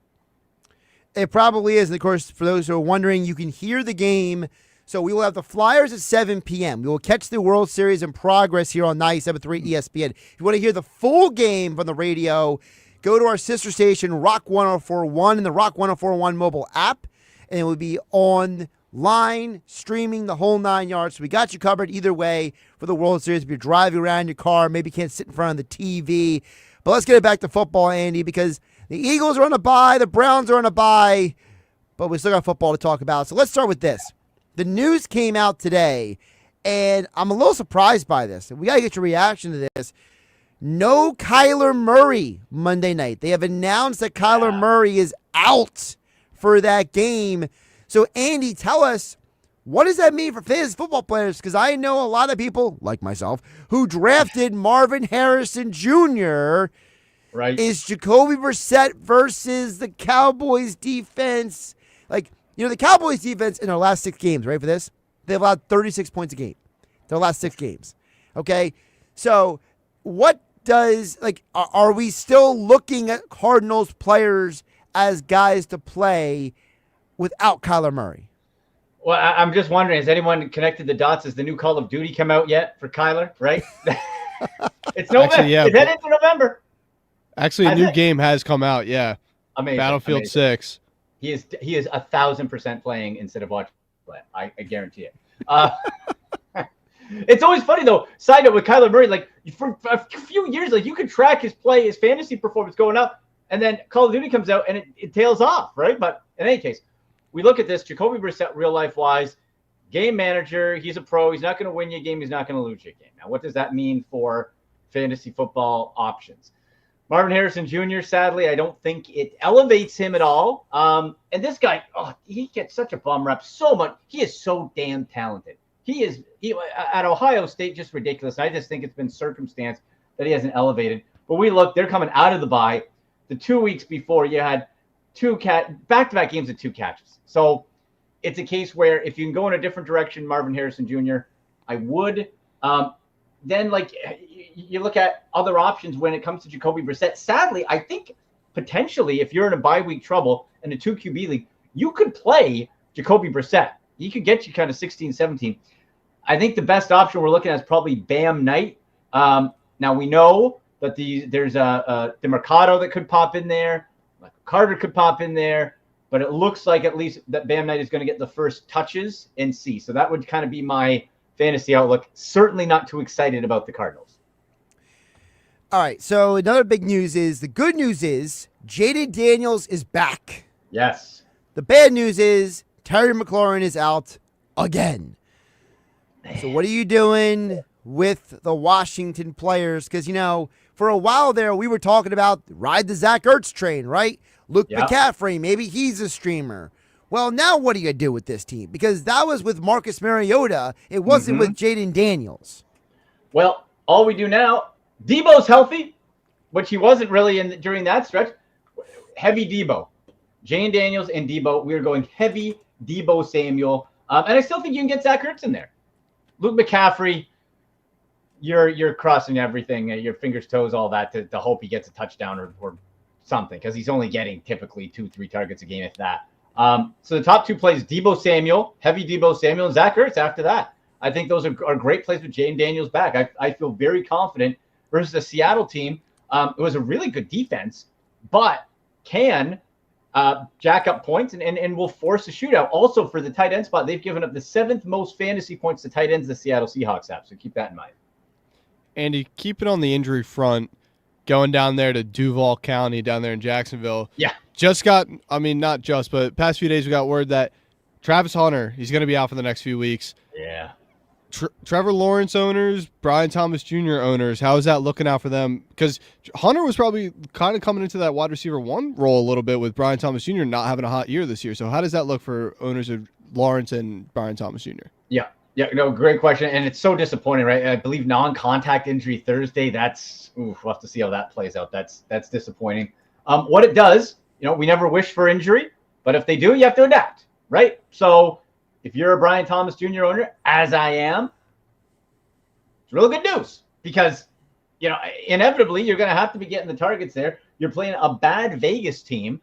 It probably is. And of course, for those who are wondering, you can hear the game. So we will have the Flyers at 7 p.m. We will catch the World Series in progress here on 97.3 ESPN. If you want to hear the full game from the radio, go to our sister station, Rock 104.1, and the Rock 104.1 mobile app, and it will be online, streaming the whole 9 yards. So we got you covered either way for the World Series. If you're driving around your car, maybe you can't sit in front of the TV. But let's get it back to football, Andy, because the Eagles are on a bye, the Browns are on a bye, but we still got football to talk about. So let's start with this. The news came out today, and I'm a little surprised by this. We got to get your reaction to this. No Kyler Murray Monday night. They have announced that Kyler Murray is out for that game. So, Andy, tell us, What does that mean for fantasy football players? Because I know a lot of people, like myself, who drafted Marvin Harrison Jr. Right. Is Jacoby Brissett versus the Cowboys defense. Like, the Cowboys defense in their last 6 games, ready for this? They've allowed 36 points a game. Their last 6 games. Okay? So, what does, are we still looking at Cardinals players as guys to play without Kyler Murray? Well, I'm just wondering, has anyone connected the dots? Has the new Call of Duty come out yet for Kyler, right? It's November. Actually, yeah. It's headed to November. Actually, a new game has come out, yeah. Amazing. Battlefield 6. He is 1,000% playing instead of watching play. I guarantee it. It's always funny, though. Side note with Kyler Murray, for a few years, you could track his play, his fantasy performance going up, and then Call of Duty comes out and it tails off, right? But in any case, we look at this. Jacoby Brissett, real life wise, game manager. He's a pro. He's not going to win you a game. He's not going to lose you a game. Now, what does that mean for fantasy football options? Marvin Harrison Jr., sadly, I don't think it elevates him at all. And this guy, he gets such a bum rep so much. He is so damn talented. He at Ohio State, just ridiculous. I just think it's been circumstance that he hasn't elevated. But we look, they're coming out of the bye. The 2 weeks before, you had back-to-back games of 2 catches. So it's a case where if you can go in a different direction, Marvin Harrison Jr., I would. Then, you look at other options when it comes to Jacoby Brissett. Sadly, I think potentially if you're in a bye week trouble in a 2 QB league, you could play Jacoby Brissett. He could get you kind of 16, 17. I think the best option we're looking at is probably Bam Knight. Now we know that there's the Mercado that could pop in there. Michael Carter could pop in there. But it looks like at least that Bam Knight is going to get the first touches and see. So that would kind of be my fantasy outlook. Certainly not too excited about the Cardinals. All right, so another big news is, the good news is Jaden Daniels is back. Yes. The bad news is Terry McLaurin is out again. So what are you doing with the Washington players? Because, for a while there, we were talking about ride the Zach Ertz train, right? Luke McCaffrey, maybe he's a streamer. Well, now what do you do with this team? Because that was with Marcus Mariota. It wasn't with Jaden Daniels. Well, all we do now, Debo's healthy, which he wasn't really during that stretch. Heavy Debo. Jaden Daniels and Debo, we are going heavy Debo Samuel. And I still think you can get Zach Ertz in there. Luke McCaffrey, you're crossing everything, your fingers, toes, all that to hope he gets a touchdown or something, because he's only getting typically 2-3 targets a game, if that. So the top 2 plays, Debo Samuel, heavy Debo Samuel, and Zach Ertz after that. I think those are great plays with Jaden Daniels back. I feel very confident versus the Seattle team. It was a really good defense, but can jack up points and will force a shootout. Also, for the tight end spot, they've given up the 7th most fantasy points to tight ends the Seattle Seahawks have, so keep that in mind. Andy, keep it on the injury front, going down there to Duval County down there in Jacksonville. Yeah. Not just, but past few days we got word that Travis Hunter, he's going to be out for the next few weeks. Yeah. Trevor Lawrence owners, Brian Thomas Jr. owners, how is that looking out for them? Because Hunter was probably kind of coming into that wide receiver 1 role a little bit with Brian Thomas Jr. not having a hot year this year. So how does that look for owners of Lawrence and Brian Thomas Jr.? Yeah, great question. And it's so disappointing, right? I believe non-contact injury Thursday. We'll have to see how that plays out. That's disappointing. What it does, we never wish for injury, but if they do, you have to adapt, right? So if you're a Brian Thomas Jr. owner, as I am, it's really good news because, inevitably you're going to have to be getting the targets there. You're playing a bad Vegas team.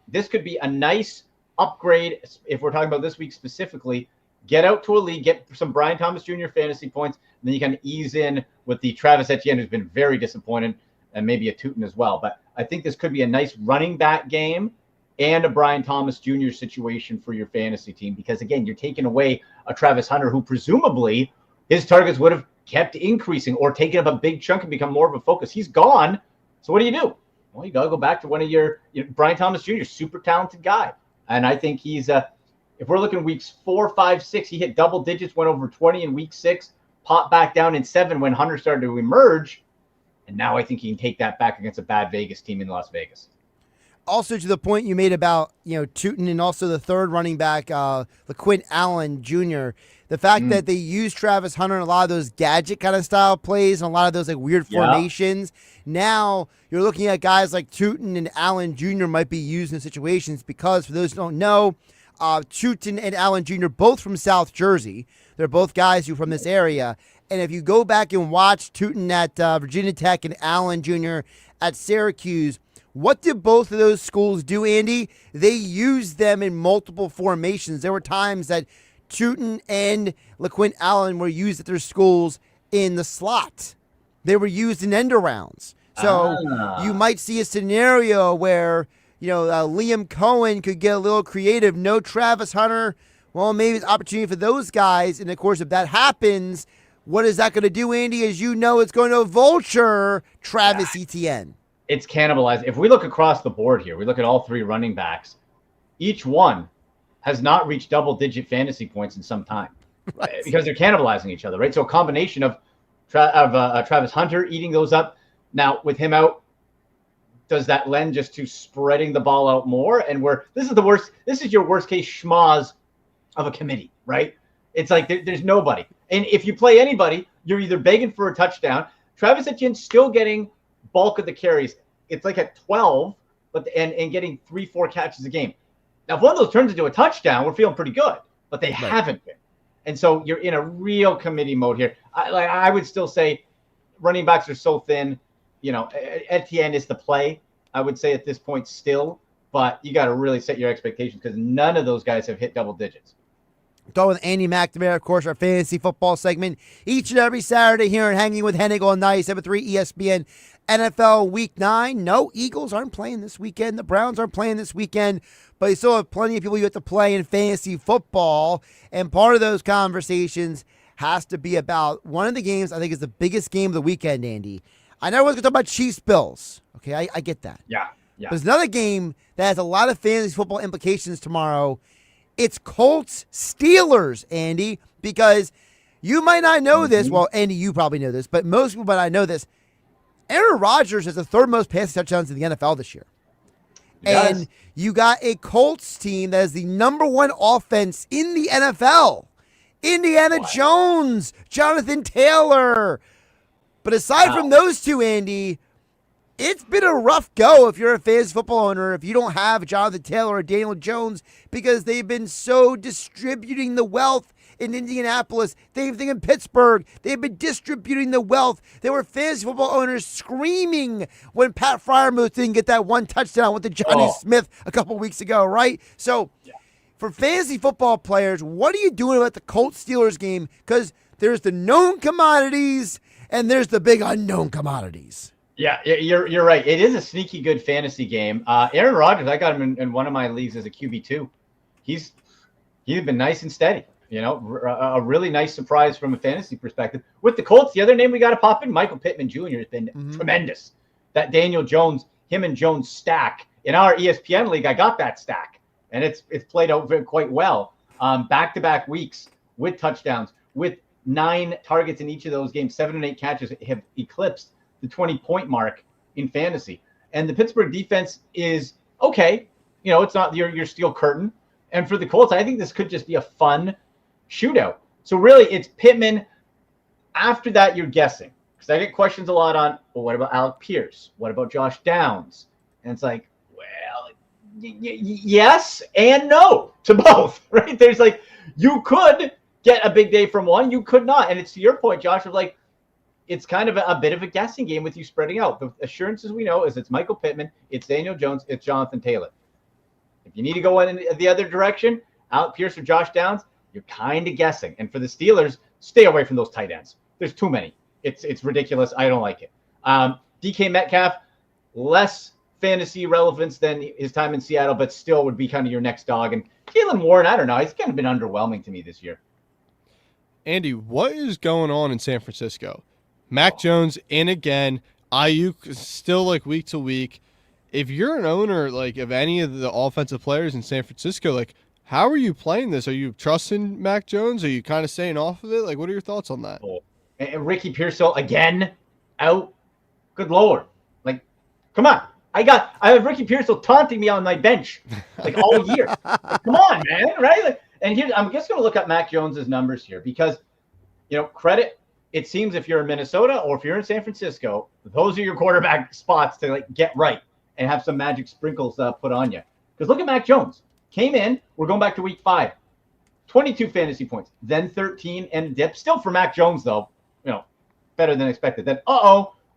This could be a nice upgrade if we're talking about this week specifically. Get out to a league, get some Brian Thomas Jr. fantasy points, and then you can ease in with the Travis Etienne, who's been very disappointed, and maybe a Tootin as well. But I think this could be a nice running back game and a Brian Thomas Jr. situation for your fantasy team because, again, you're taking away a Travis Hunter who presumably his targets would have kept increasing or taken up a big chunk and become more of a focus. He's gone. So what do? Well, you got to go back to one of your Brian Thomas Jr., super talented guy. And I think he's if we're looking weeks 4, 5, 6, he hit double digits, went over 20 in week 6, popped back down in 7 when Hunter started to emerge. And now I think he can take that back against a bad Vegas team in Las Vegas. Also, to the point you made about, Tootin and also the third running back, LaQuint Allen Jr., the fact that they use Travis Hunter in a lot of those gadget kind of style plays and a lot of those like weird formations. Now you're looking at guys like Tootin and Allen Jr. might be used in situations because, for those who don't know, Tootin and Allen Jr. both from South Jersey. They're both guys who are from this area. And if you go back and watch Tootin at Virginia Tech and Allen Jr. at Syracuse, what did both of those schools do, Andy? They used them in multiple formations. There were times that Tootin and LaQuint Allen were used at their schools in the slot. They were used in end arounds. So you might see a scenario where, Liam Cohen could get a little creative. No Travis Hunter. Well, maybe it's an opportunity for those guys. And, of course, if that happens, what is that going to do, Andy? As you know, it's going to vulture Travis Etienne. It's cannibalized. If we look across the board here, we look at all three running backs, each one has not reached double-digit fantasy points in some time because they're cannibalizing each other, right? So a combination of Travis Hunter eating those up. Now, with him out, does that lend just to spreading the ball out more? And this is your worst-case schmoz of a committee, right? It's like there's nobody. And if you play anybody, you're either begging for a touchdown. Travis Etienne's still getting bulk of the carries. It's like at 12, and getting 3-4 catches a game. Now, if one of those turns into a touchdown, we're feeling pretty good, but they haven't been. And so you're in a real committee mode here. I would still say running backs are so thin. Etienne is the play, I would say at this point still, but you got to really set your expectations because none of those guys have hit double digits. Talking with Andy McNamara, of course, our fantasy football segment each and every Saturday here and Hanging with Hennig on 97.3 ESPN NFL Week 9. No, Eagles aren't playing this weekend. The Browns aren't playing this weekend, but you still have plenty of people you have to play in fantasy football, and part of those conversations has to be about one of the games I think is the biggest game of the weekend, Andy. I know everyone's going to talk about Chiefs-Bills. Okay, I get that. Yeah. But there's another game that has a lot of fantasy football implications tomorrow. It's Colts-Steelers, Andy, because you might not know this. Well, Andy, you probably know this, but most people might not know this. Aaron Rodgers has the third most passing touchdowns in the NFL this year. And you got a Colts team that is the number one offense in the NFL. Indiana Jones, Jonathan Taylor. But aside from those two, Andy, it's been a rough go if you're a fantasy football owner, if you don't have Jonathan Taylor or Daniel Jones, because they've been so distributing the wealth in Indianapolis. Same thing in Pittsburgh. They've been distributing the wealth. There were fantasy football owners screaming when Pat Freiermuth didn't get that one touchdown with the Johnny Smith a couple weeks ago, right? So for fantasy football players, what are you doing about the Colts-Steelers game? Because there's the known commodities and there's the big unknown commodities. Yeah, you're right. It is a sneaky good fantasy game. Aaron Rodgers, I got him in one of my leagues as a QB2. He's been nice and steady. A really nice surprise from a fantasy perspective. With the Colts, the other name we got to pop in, Michael Pittman Jr. has been tremendous. That Daniel Jones, him and Jones stack. In our ESPN league, I got that stack, and it's played out quite well. Back-to-back weeks with touchdowns, with 9 targets in each of those games, 7 and 8 catches have eclipsed the 20-point mark in fantasy. And the Pittsburgh defense is okay. It's not your steel curtain. And for the Colts, I think this could just be a fun shootout. So really, it's Pittman. After that, you're guessing. Because I get questions a lot on, well, what about Alec Pierce? What about Josh Downs? And it's like, well, yes and no to both, right? There's like, you could get a big day from one. You could not. And it's to your point, Josh, of like, it's kind of a bit of a guessing game with you spreading out. The assurances we know is it's Michael Pittman, it's Daniel Jones, it's Jonathan Taylor. If you need to go in the other direction, Alec Pierce or Josh Downs, you're kind of guessing. And for the Steelers, stay away from those tight ends. There's too many. It's ridiculous. I don't like it. DK Metcalf, less fantasy relevance than his time in Seattle, but still would be kind of your next dog. And Jaylen Warren, I don't know. He's kind of been underwhelming to me this year. Andy, what is going on in San Francisco? Mac Jones in again. Ayuk still like week to week. If you're an owner like of any of the offensive players in San Francisco, like how are you playing this? Are you trusting Mac Jones? Are you kind of staying off of it? Like, what are your thoughts on that? And Ricky Pearsall again out. Good Lord. Like, come on. I have Ricky Pearsall taunting me on my bench like all year. Like, come on, man, right? Like, and here I'm just going to look up Mac Jones's numbers here because, credit. It seems if you're in Minnesota or if you're in San Francisco, those are your quarterback spots to like get right and have some magic sprinkles put on you. Because look at Mac Jones. Came in. We're going back to week 5. 22 fantasy points, then 13 and a dip. Still for Mac Jones though, better than expected. Then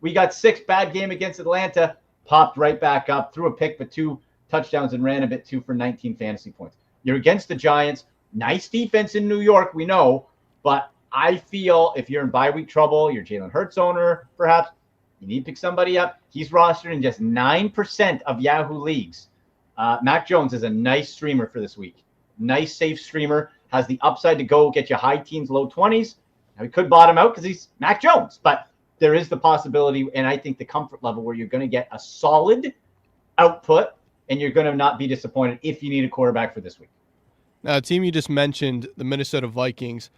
we got 6, bad game against Atlanta. Popped right back up, threw a pick, but 2 touchdowns and ran a bit too for 19 fantasy points. You're against the Giants. Nice defense in New York, we know. But I feel if you're in bye week trouble, you're Jalen Hurts owner, perhaps, you need to pick somebody up. He's rostered in just 9% of Yahoo leagues. Mac Jones is a nice streamer for this week. Nice, safe streamer. Has the upside to go get you high teens, low 20s. Now, he could bottom out because he's Mac Jones, but there is the possibility, and I think the comfort level where you're going to get a solid output and you're going to not be disappointed if you need a quarterback for this week. Now, a team you just mentioned, the Minnesota Vikings,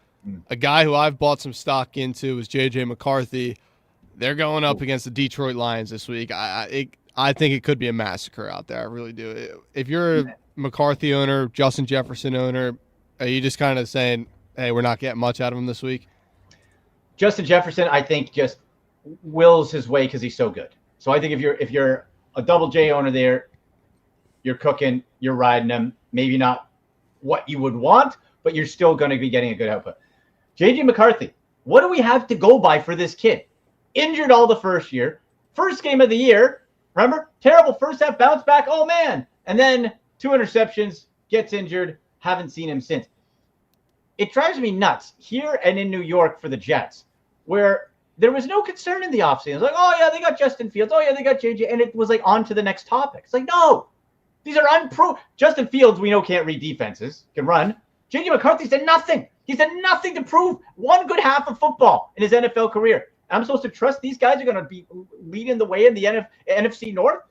a guy who I've bought some stock into is J.J. McCarthy. They're going up against the Detroit Lions this week. I think it could be a massacre out there. I really do. If you're a McCarthy owner, Justin Jefferson owner, are you just kind of saying, hey, we're not getting much out of him this week? Justin Jefferson, I think, just wills his way because he's so good. So I think if you're a double J owner there, you're cooking, you're riding him. Maybe not what you would want, but you're still going to be getting a good output. J.J. McCarthy, what do we have to go by for this kid? Injured all the first year. First game of the year. Remember? Terrible first half, bounce back. Oh, man. And then 2 interceptions, gets injured. Haven't seen him since. It drives me nuts here and in New York for the Jets, where there was no concern in the offseason. It was like, oh, yeah, they got Justin Fields. Oh, yeah, they got JJ. And it was like on to the next topic. It's like, no, these are unproven. Justin Fields, we know, can't read defenses, can run. JJ McCarthy's done nothing. He's done nothing to prove one good half of football in his NFL career. I'm supposed to trust these guys are going to be leading the way in the NFC North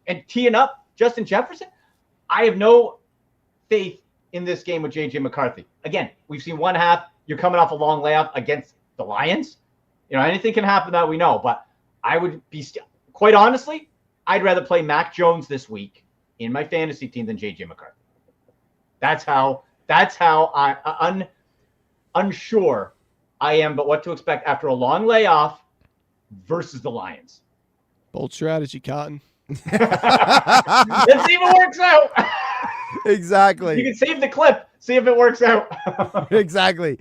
and teeing up Justin Jefferson? I have no faith in this game with J.J. McCarthy. Again, we've seen one half. You're coming off a long layoff against the Lions. Anything can happen that we know. But I would be, quite honestly, I'd rather play Mac Jones this week in my fantasy team than J.J. McCarthy. That's how unsure I am, but what to expect after a long layoff versus the Lions. Bold strategy, Cotton. Let's see if it works out. Exactly. You can save the clip. See if it works out. Exactly.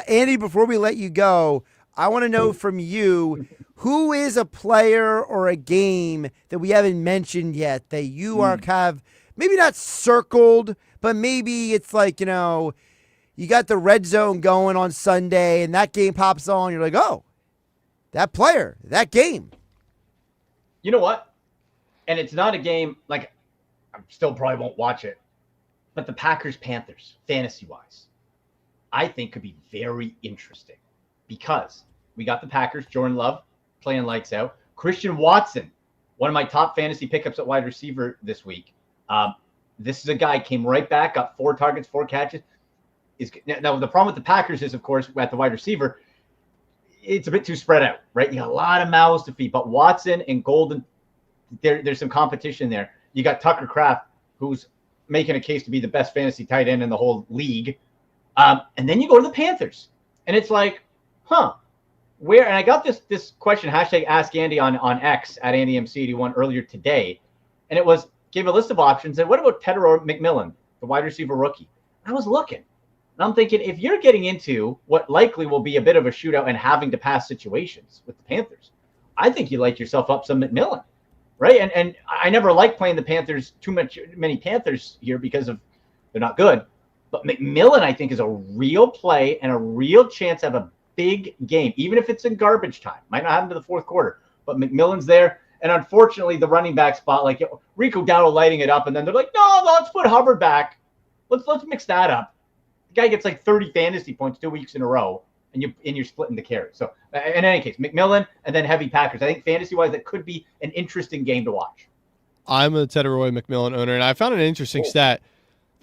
Andy, before we let you go, I want to know from you, who is a player or a game that we haven't mentioned yet that you are kind of maybe not circled, but maybe it's like, you got the red zone going on Sunday and that game pops on. You're like, oh, that player, that game. You know what? And it's not a game, like, I still probably won't watch it, but the Packers-Panthers, fantasy-wise, I think could be very interesting because we got the Packers, Jordan Love playing lights out. Christian Watson, one of my top fantasy pickups at wide receiver this week. This is a guy came right back, got 4 targets, 4 catches. Now, the problem with the Packers is, of course, at the wide receiver, it's a bit too spread out, right? You got a lot of mouths to feed, but Watson and Golden, there's some competition there. You got Tucker Kraft, who's making a case to be the best fantasy tight end in the whole league. And then you go to the Panthers, and it's like, where? And I got this question, #AskAndy on X at AndyMC81 earlier today, and it gave a list of options. And what about Tedder McMillan, the wide receiver rookie? I was looking, and I'm thinking, if you're getting into what likely will be a bit of a shootout and having to pass situations with the Panthers, I think you light yourself up some McMillan, right? And I never like playing the Panthers many Panthers here because they're not good. But McMillan, I think, is a real play and a real chance to have a big game, even if it's in garbage time. Might not happen to the fourth quarter, but McMillan's there. And unfortunately, the running back spot, like Rico Dowdle lighting it up, and then they're like, no, let's put Hubbard back. Let's mix that up. The guy gets like 30 fantasy points 2 weeks in a row, and you're splitting the carry. So in any case, McMillan and then heavy Packers. I think fantasy-wise, that could be an interesting game to watch. I'm a Tedderoy McMillan owner, and I found an interesting stat.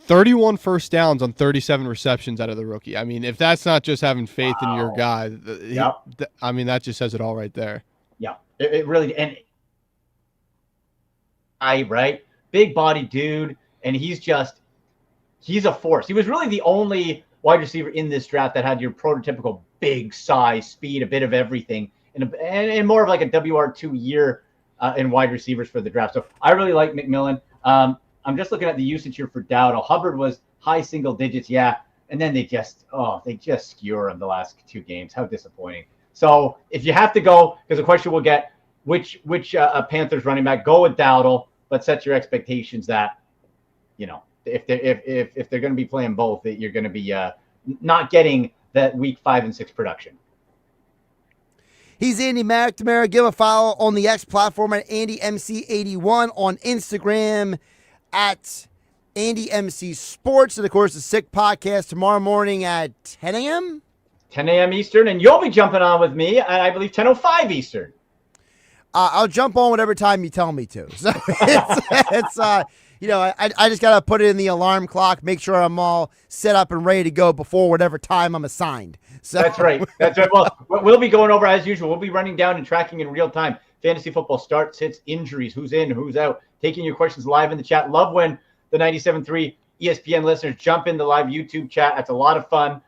31 first downs on 37 receptions out of the rookie. I mean, if that's not just having faith in your guy, that just says it all right there. Yeah, it really – and right? Big body dude, and he's a force. He was really the only wide receiver in this draft that had your prototypical big size, speed, a bit of everything, and more of like a WR2 year in wide receivers for the draft. So I really like McMillan. I'm just looking at the usage here for Dowdle. Hubbard was high single digits, yeah, and then they just skewer him the last 2 games. How disappointing. So if you have to go, because the question we'll get, which Panthers running back, go with Dowdle, but set your expectations that, if they're going to be playing both, that you're going to be not getting that week 5 and 6 production. He's Andy McNamara. Give a follow on the X platform at AndyMC81, on Instagram at AndyMC Sports, and of course the Sick Podcast tomorrow morning at 10 a.m. 10 a.m. Eastern, and you'll be jumping on with me at, I believe, 10:05 Eastern. I'll jump on whatever time you tell me to. So it's I just got to put it in the alarm clock, make sure I'm all set up and ready to go before whatever time I'm assigned. So That's right. Well, we'll be going over as usual. We'll be running down and tracking in real time. Fantasy football starts, hits, injuries, who's in, who's out, taking your questions live in the chat. Love when the 97.3 ESPN listeners jump in the live YouTube chat. That's a lot of fun.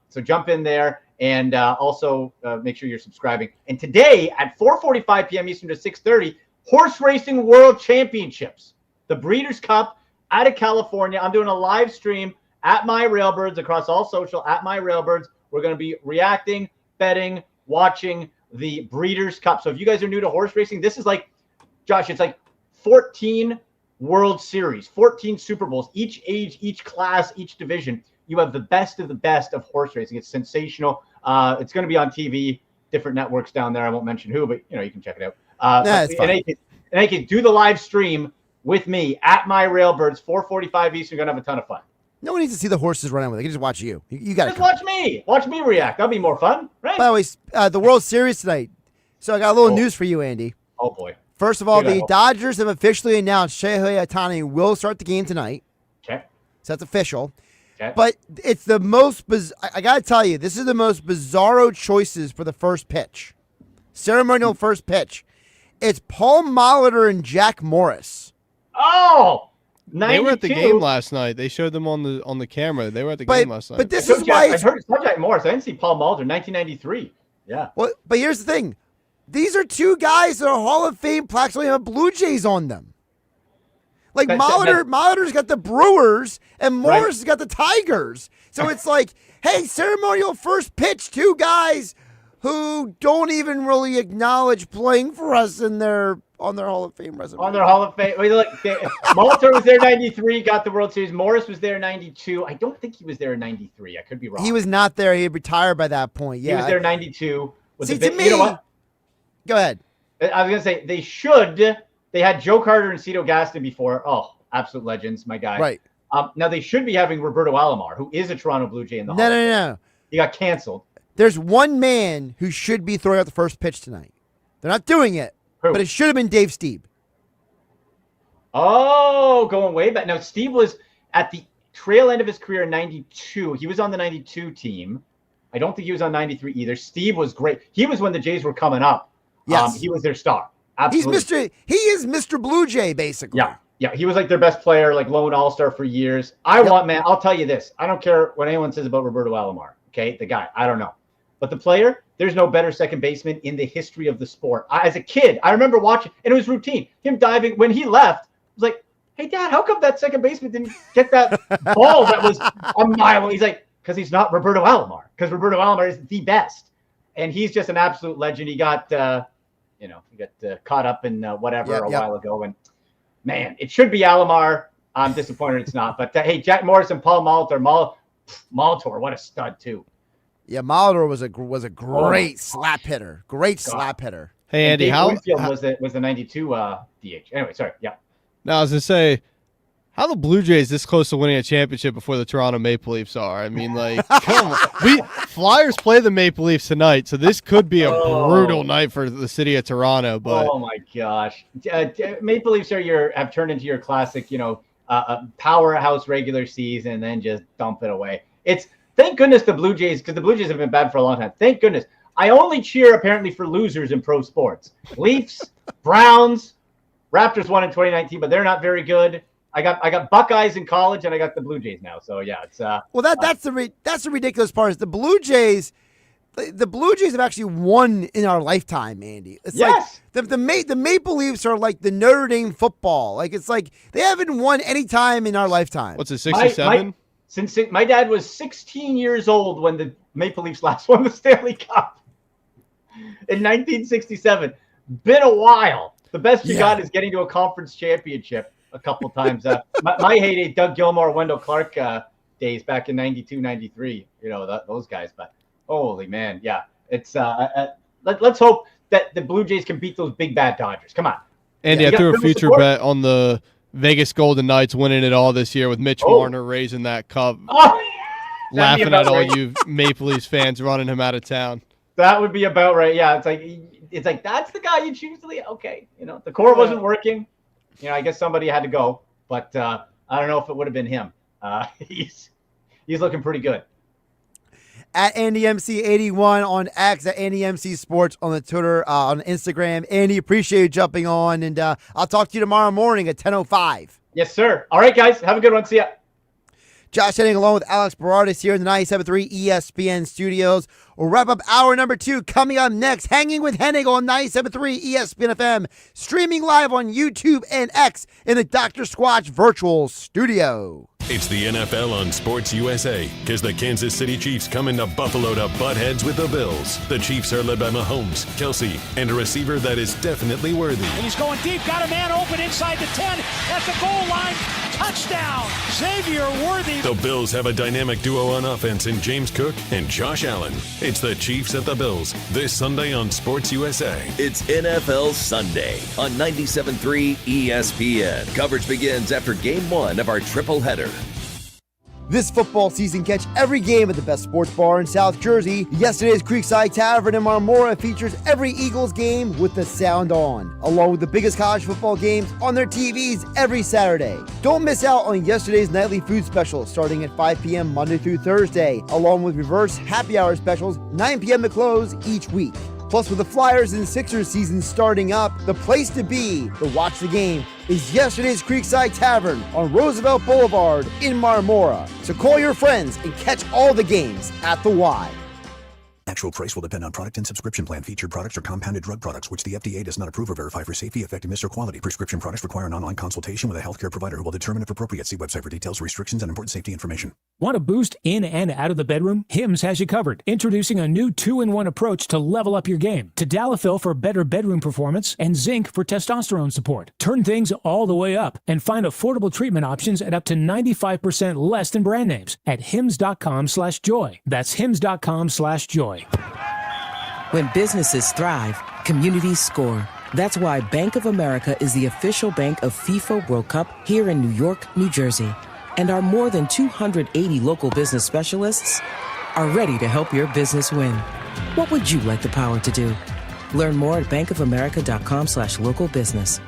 So jump in there. And also make sure you're subscribing. And today at 4:45 p.m. Eastern to 6:30, Horse Racing World Championships, the Breeders' Cup out of California. I'm doing a live stream at My Railbirds across all social, at My Railbirds. We're going to be reacting, betting, watching the Breeders' Cup. So if you guys are new to horse racing, this is like, Josh, it's like 14 World Series, 14 Super Bowls, each age, each class, each division. You have the best of horse racing. It's sensational. It's going to be on TV, different networks down there. I won't mention who, but you can check it out. It's fine. In any case, do the live stream with me at My Railbirds, 4:45 Eastern. You're going to have a ton of fun. No one needs to see the horses run out with it. They can just watch you. You got to just watch me. Watch me react. That'll be more fun, right? By the way, the World Series tonight. So I got a little news for you, Andy. Oh boy. First of all, the Dodgers have officially announced Shohei Ohtani will start the game tonight. Okay. So that's official. Okay. But it's the most I got to tell you, this is the most bizarro choices for the first pitch. Ceremonial first pitch. It's Paul Molitor and Jack Morris. Oh! 92. They were at the game last night. They showed them on the camera. They were at the game last night. But this is why I heard Jack Morris. I didn't see Paul Molitor, 1993. Yeah. Well, but here's the thing. These are 2 guys that are Hall of Fame plaques only have Blue Jays on them. Like Molitor's got the Brewers and Morris has got the Tigers. So it's like, hey, ceremonial first pitch, 2 guys who don't even really acknowledge playing for us on their Hall of Fame resume. On their Hall of Fame. Look, Molitor was there 93, got the World Series. Morris was there 92. I don't think he was there in 93. I could be wrong. He was not there. He had retired by that point. Yeah. He was there 92. To me, you know what? Go ahead. I was going to say, they had Joe Carter and Cito Gaston before. Oh, absolute legends, my guy. Right. Now they should be having Roberto Alomar, who is a Toronto Blue Jay in the Hall of Fame. No. He got canceled. There's one man who should be throwing out the first pitch tonight. They're not doing it, but it should have been Dave Stieb. Oh, going way back. Now, Steve was at the trail end of his career in 92. He was on the 92 team. I don't think he was on 93 either. Steve was great. He was when the Jays were coming up. Yes. He was their star. Absolutely. He is Mr. Blue Jay, basically. Yeah. He was like their best player, like lone all-star for years. I'll tell you this. I don't care what anyone says about Roberto Alomar. Okay. The guy, I don't know. But the player, there's no better second baseman in the history of the sport. As a kid, I remember watching, and it was routine. Him diving, when he left, I was like, hey, Dad, how come that second baseman didn't get that ball that was a mile? He's like, because he's not Roberto Alomar. Because Roberto Alomar is the best. And he's just an absolute legend. He got, caught up in whatever a while ago. And, man, it should be Alomar. I'm disappointed it's not. But, hey, Jack Morris and Paul Molitor. Molitor, what a stud, too. Yeah, Molitor was a great slap hitter. Slap hitter. Hey, Andy, how Winfield was the 92 DH. Anyway, sorry. Yeah. Now, I was going to say, how the Blue Jays this close to winning a championship before the Toronto Maple Leafs are? I mean, like, come on. Flyers play the Maple Leafs tonight, so this could be a brutal night for the city of Toronto. But oh my gosh, Maple Leafs have turned into your classic, powerhouse regular season, and then just dump it away. Thank goodness the Blue Jays, because the Blue Jays have been bad for a long time. Thank goodness. I only cheer apparently for losers in pro sports. Leafs, Browns, Raptors won in 2019, but they're not very good. I got Buckeyes in college, and I got the Blue Jays now. So yeah, it's well, that's the ridiculous part. Is the Blue Jays. The Blue Jays have actually won in our lifetime, Andy. It's yes. Like the Maple Leafs are like the Notre Dame football. Like it's like they haven't won any time in our lifetime. What's it, 67? Since my dad was 16 years old when the Maple Leafs last won the Stanley Cup in 1967. Been a while. The best you got is getting to a conference championship a couple times. My heyday, Doug Gilmour, Wendell Clark days back in 92, 93. You know, those guys. But holy man, yeah. It's let's hope that the Blue Jays can beat those big bad Dodgers. Come on. Andy, I threw a future bet on the Vegas Golden Knights winning it all this year with Mitch Marner raising that cup. Laughing at all you Maple Leafs fans running him out of town. That would be about right. Yeah, it's like that's the guy you choose to lead. Okay, you know, the core wasn't working. You know, I guess somebody had to go, but I don't know if it would have been him. He's looking pretty good. At AndyMC81 on X, at AndyMC Sports on the Twitter, on Instagram. Andy, appreciate you jumping on, and I'll talk to you tomorrow morning at 10:05. Yes, sir. All right, guys. Have a good one. See ya. Josh Hennig along with Alex Berardis here in the 97.3 ESPN studios. We'll wrap up hour number 2 coming up next. Hanging with Hennig on 97.3 ESPN FM. Streaming live on YouTube and X in the Dr. Squatch virtual studio. It's the NFL on Sports USA because the Kansas City Chiefs come into Buffalo to butt heads with the Bills. The Chiefs are led by Mahomes, Kelsey, and a receiver that is definitely worthy. And he's going deep, got a man open inside the 10 at the goal line. Touchdown, Xavier Worthy. The Bills have a dynamic duo on offense in James Cook and Josh Allen. It's the Chiefs at the Bills this Sunday on Sports USA. It's NFL Sunday on 97.3 ESPN. Coverage begins after Game 1 of our triple header. This football season, catch every game at the best sports bar in South Jersey. Yesterday's Creekside Tavern in Marmora features every Eagles game with the sound on, along with the biggest college football games on their TVs every Saturday. Don't miss out on yesterday's nightly food special starting at 5 p.m. Monday through Thursday, along with reverse happy hour specials 9 p.m. to close each week. Plus, with the Flyers and Sixers season starting up, the place to be to watch the game is yesterday's Creekside Tavern on Roosevelt Boulevard in Marmora. So call your friends and catch all the games at the Y. Actual price will depend on product and subscription plan. Featured products are compounded drug products, which the FDA does not approve or verify for safety, effectiveness, or quality. Prescription products require an online consultation with a healthcare provider who will determine if appropriate. See website for details, restrictions, and important safety information. Want a boost in and out of the bedroom? Hims has you covered. Introducing a new 2-in-1 approach to level up your game. Tadalafil for better bedroom performance and zinc for testosterone support. Turn things all the way up and find affordable treatment options at up to 95% less than brand names at hims.com/joy. That's hims.com/joy. When businesses thrive, communities score. That's why Bank of America is the official bank of FIFA World Cup here in New York, New Jersey. And our more than 280 local business specialists are ready to help your business win. What would you like the power to do? Learn more at bankofamerica.com/local business.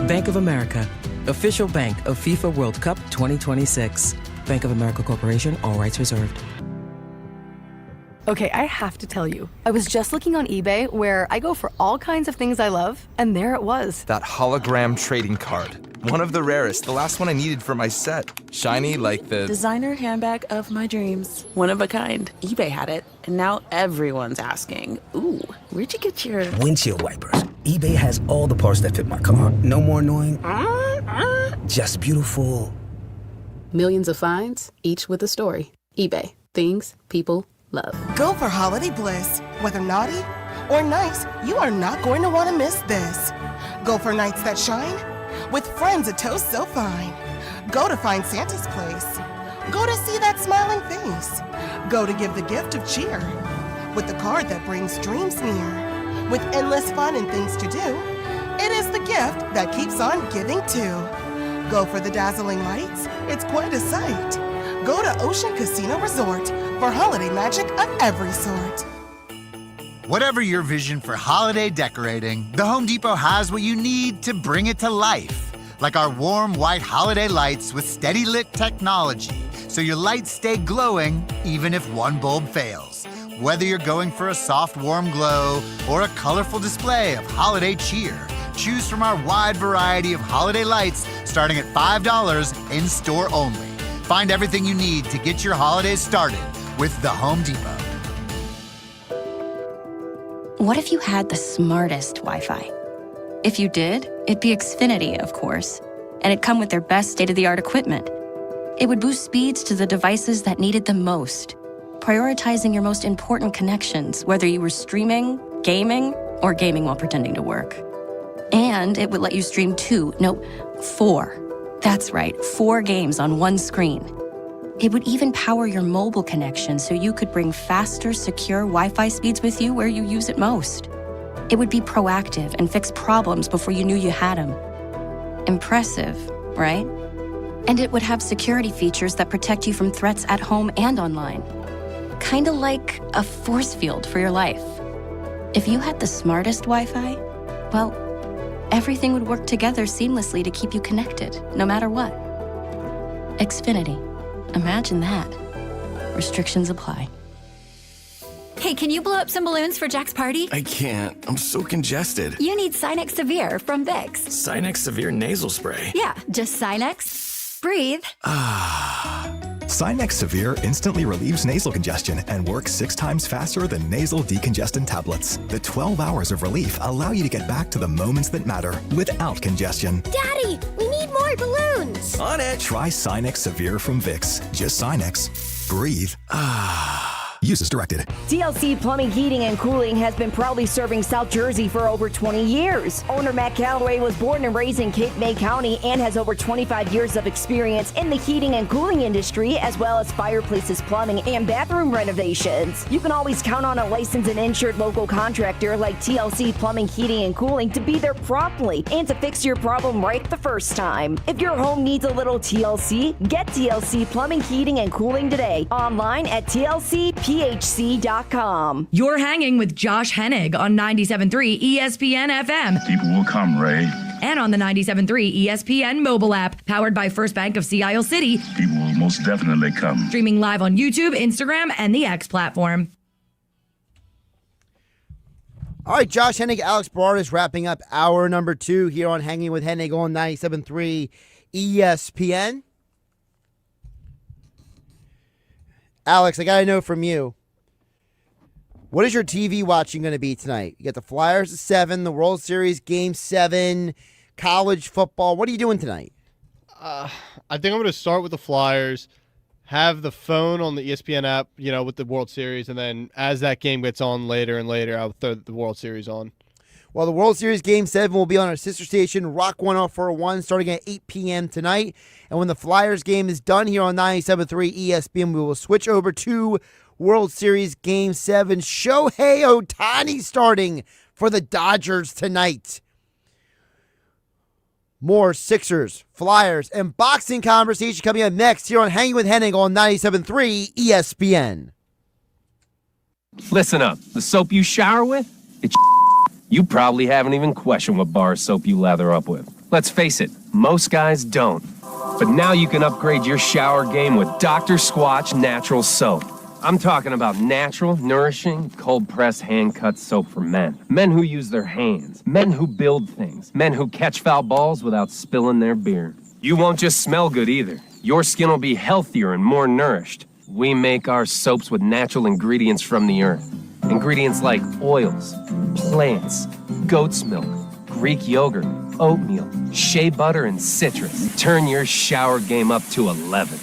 Bank of America, official bank of FIFA World Cup 2026. Bank of America Corporation, all rights reserved. Okay, I have to tell you, I was just looking on eBay where I go for all kinds of things I love, and there it was. That hologram trading card. One of the rarest, the last one I needed for my set. Shiny like the designer handbag of my dreams. One of a kind. eBay had it, and now everyone's asking, ooh, where'd you get your windshield wipers? eBay has all the parts that fit my car. No more annoying, just beautiful. Millions of finds, each with a story. eBay. Things people love. Go for holiday bliss. Whether naughty or nice, you are not going to want to miss this. Go for nights that shine with friends a toast so fine. Go to find Santa's place. Go to see that smiling face. Go to give the gift of cheer with the card that brings dreams near. With endless fun and things to do, it is the gift that keeps on giving too. Go for the dazzling lights. It's quite a sight. Go to Ocean Casino Resort for holiday magic of every sort. Whatever your vision for holiday decorating, the Home Depot has what you need to bring it to life. Like our warm white holiday lights with steady lit technology, so your lights stay glowing even if one bulb fails. Whether you're going for a soft, warm glow or a colorful display of holiday cheer, Choose from our wide variety of holiday lights starting at $5 in store only. Find everything you need to get your holidays started with the Home Depot. What if you had the smartest Wi-Fi? If you did, it'd be Xfinity, of course, and it'd come with their best state-of-the-art equipment. It would boost speeds to the devices that needed them most, prioritizing your most important connections, whether you were streaming, gaming, or gaming while pretending to work. And it would let you stream 4. That's right, 4 games on one screen. It would even power your mobile connection so you could bring faster, secure Wi-Fi speeds with you where you use it most. It would be proactive and fix problems before you knew you had them. Impressive, right? And it would have security features that protect you from threats at home and online. Kinda like a force field for your life. If you had the smartest Wi-Fi, well, everything would work together seamlessly to keep you connected, no matter what. Xfinity. Imagine that. Restrictions apply. Hey, can you blow up some balloons for Jack's party? I can't. I'm so congested. You need Sinex Severe from Vicks. Sinex Severe Nasal Spray. Yeah, just Sinex. Breathe. Sinex Severe instantly relieves nasal congestion and works 6 times faster than nasal decongestant tablets. The 12 hours of relief allow you to get back to the moments that matter without congestion. Daddy, we need more balloons. On it. Try Sinex Severe from Vicks. Just Sinex. Breathe. Use as directed. TLC Plumbing, Heating, and Cooling has been proudly serving South Jersey for over 20 years. Owner Matt Calloway was born and raised in Cape May County and has over 25 years of experience in the heating and cooling industry, as well as fireplaces, plumbing, and bathroom renovations. You can always count on a licensed and insured local contractor like TLC Plumbing, Heating, and Cooling to be there promptly and to fix your problem right the first time. If your home needs a little TLC, get TLC Plumbing, Heating, and Cooling today. Online at TLCPHC.com. You're hanging with Josh Hennig on 97.3 ESPN FM. People will come, Ray. And on the 97.3 ESPN mobile app, powered by First Bank of Sea Isle City. People will most definitely come. Streaming live on YouTube, Instagram, and the X platform. All right, Josh Hennig, Alex Bardas wrapping up hour number 2 here on Hanging with Hennig on 97.3 ESPN. Alex, I got to know from you, what is your TV watching going to be tonight? You got the Flyers at 7, the World Series Game 7, college football. What are you doing tonight? I think I'm going to start with the Flyers, have the phone on the ESPN app, with the World Series, and then as that game gets on later and later, I'll throw the World Series on. Well, the World Series Game 7 will be on our sister station, Rock 104.1, starting at 8 p.m. tonight. And when the Flyers game is done here on 97.3 ESPN, we will switch over to World Series Game 7. Shohei Ohtani starting for the Dodgers tonight. More Sixers, Flyers, and boxing conversation coming up next here on Hanging with Hennig on 97.3 ESPN. Listen up. The soap you shower with, it's you probably haven't even questioned what bar of soap you lather up with. Let's face it, most guys don't. But now you can upgrade your shower game with Dr. Squatch Natural Soap. I'm talking about natural, nourishing, cold-pressed, hand-cut soap for men. Men who use their hands. Men who build things. Men who catch foul balls without spilling their beer. You won't just smell good either. Your skin will be healthier and more nourished. We make our soaps with natural ingredients from the earth. Ingredients like oils, plants, goat's milk, Greek yogurt, oatmeal, shea butter, and citrus. Turn your shower game up to 11.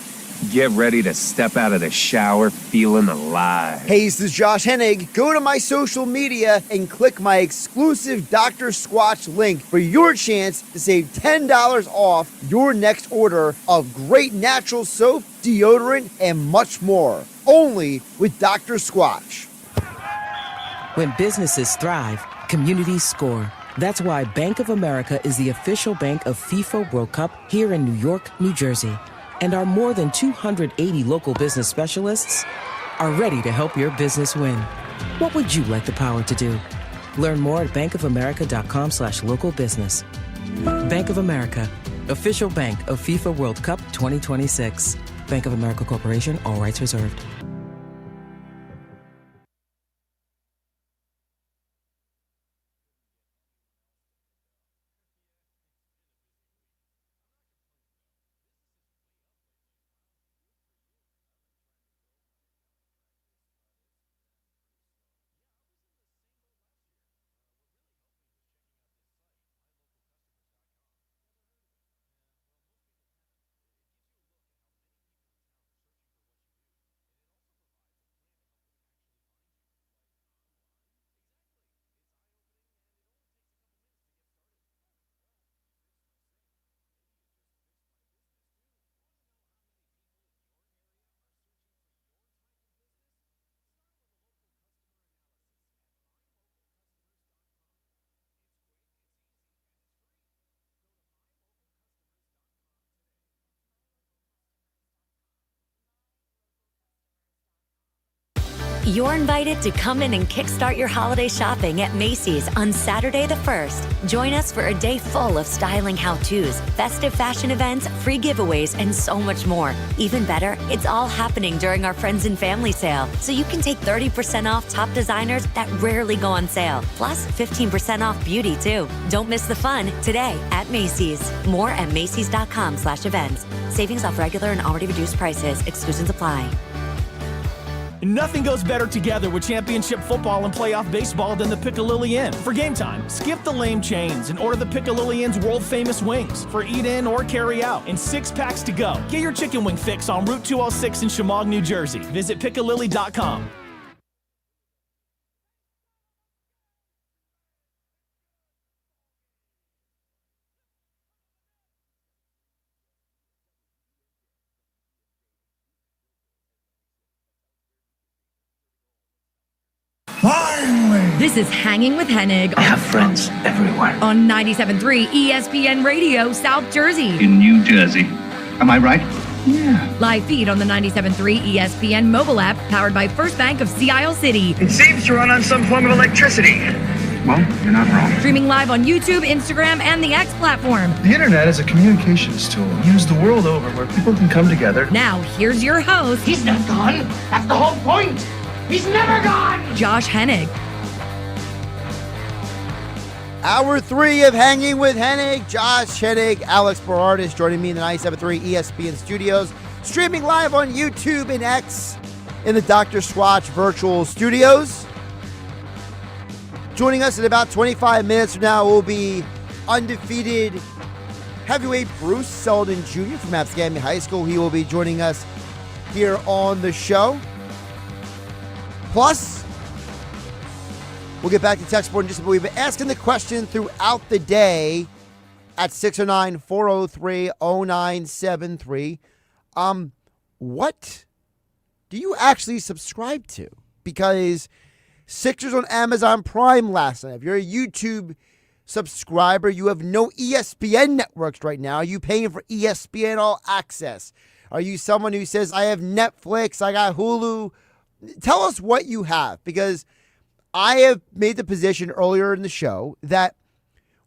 Get ready to step out of the shower feeling alive. Hey, this is Josh Hennig. Go to my social media and click my exclusive Dr. Squatch link for your chance to save $10 off your next order of great natural soap, deodorant, and much more. Only with Dr. Squatch. When businesses thrive, communities score. That's why Bank of America is the official bank of FIFA World Cup here in New York, New Jersey. And our more than 280 local business specialists are ready to help your business win. What would you like the power to do? Learn more at bankofamerica.com/local business. Bank of America, official bank of FIFA World Cup 2026. Bank of America Corporation, all rights reserved. You're invited to come in and kickstart your holiday shopping at Macy's on Saturday the 1st. Join us for a day full of styling how-tos, festive fashion events, free giveaways, and so much more. Even better, it's all happening during our Friends and Family sale, so you can take 30% off top designers that rarely go on sale, plus 15% off beauty, too. Don't miss the fun today at Macy's. More at macys.com/events. Savings off regular and already reduced prices. Exclusions apply. Nothing goes better together with championship football and playoff baseball than the Piccalilli Inn. For game time, skip the lame chains and order the Piccalilli Inn's world-famous wings for eat-in or carry-out in 6-packs to go. Get your chicken wing fix on Route 206 in Chemung, New Jersey. Visit Piccalilli.com. This is Hanging with Hennig. I have friends everywhere. On 97.3 ESPN Radio, South Jersey. In New Jersey. Am I right? Yeah. Live feed on the 97.3 ESPN mobile app, powered by First Bank of Sea Isle City. It seems to run on some form of electricity. Well, you're not wrong. Streaming live on YouTube, Instagram, and the X platform. The internet is a communications tool used the world over where people can come together. Now, here's your host. He's not gone. That's the whole point. He's never gone. Josh Hennig. Hour 3 of Hanging with Hennig. Josh Hennig, Alex Berard is joining me in the 97.3 ESPN studios. Streaming live on YouTube and X in the Dr. Swatch virtual studios. Joining us in about 25 minutes from now will be undefeated heavyweight Bruce Seldon Jr. from Abscami High School. He will be joining us here on the show. Plus, we'll get back to text board in just a bit. We've been asking the question throughout the day at 609-403-0973. What do you actually subscribe to? Because Sixers on Amazon Prime last night. If you're a YouTube subscriber, you have no ESPN networks right now. Are you paying for ESPN All Access? Are you someone who says, I have Netflix, I got Hulu? Tell us what you have, because I have made the position earlier in the show that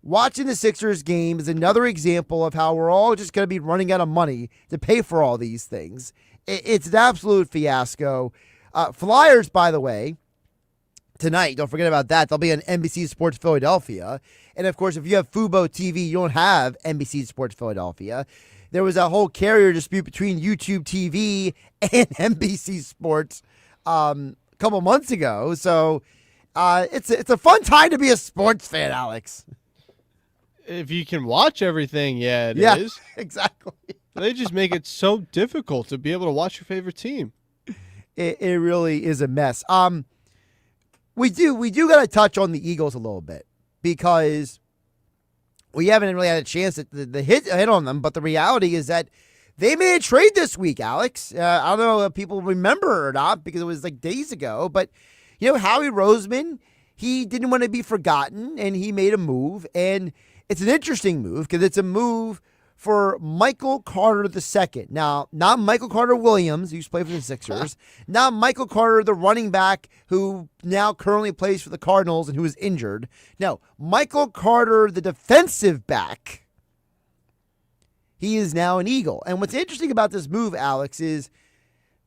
watching the Sixers game is another example of how we're all just going to be running out of money to pay for all these things. It's an absolute fiasco. Flyers, by the way, tonight, don't forget about that. They'll be on NBC Sports Philadelphia. And, of course, if you have Fubo TV, you don't have NBC Sports Philadelphia. There was a whole carrier dispute between YouTube TV and NBC Sports a couple months ago. So it's a fun time to be a sports fan, Alex. If you can watch everything, it is. Yeah, exactly. They just make it so difficult to be able to watch your favorite team. It really is a mess. We do got to touch on the Eagles a little bit, because we haven't really had a chance to hit on them. But the reality is that they made a trade this week, Alex. I don't know if people remember or not, because it was like days ago. But, Howie Roseman, he didn't want to be forgotten, and he made a move. And it's an interesting move, because it's a move for Michael Carter II. Now, not Michael Carter Williams, who used to play for the Sixers. Not Michael Carter, the running back, who now currently plays for the Cardinals and who is injured. No, Michael Carter, the defensive back. He is now an Eagle. And what's interesting about this move, Alex, is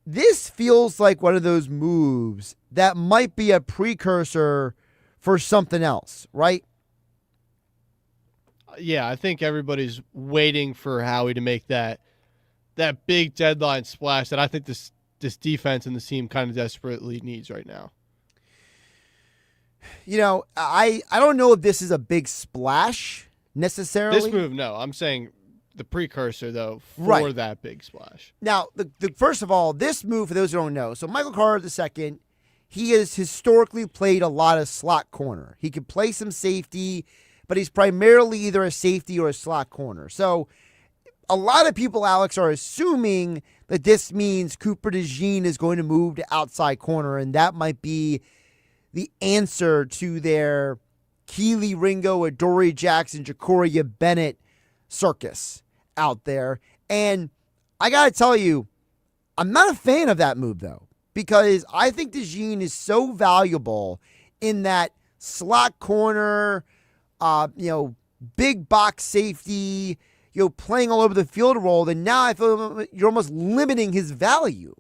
this feels like one of those moves that might be a precursor for something else, right? Yeah, I think everybody's waiting for Howie to make that big deadline splash that I think this defense and the team kind of desperately needs right now. I don't know if this is a big splash necessarily. This move, no. I'm saying the precursor, though, for that big splash. Now, the first of all, this move, for those who don't know, so Michael Carter II, he has historically played a lot of slot corner. He can play some safety, but he's primarily either a safety or a slot corner. So a lot of people, Alex, are assuming that this means Cooper DeJean is going to move to outside corner, and that might be the answer to their Keely Ringo, Adoree Jackson, Jacoria Bennett circus out there. And I got to tell you, I'm not a fan of that move, though, because I think DeJean is so valuable in that slot corner, big box safety, playing all over the field role. And now I feel you're almost limiting his value.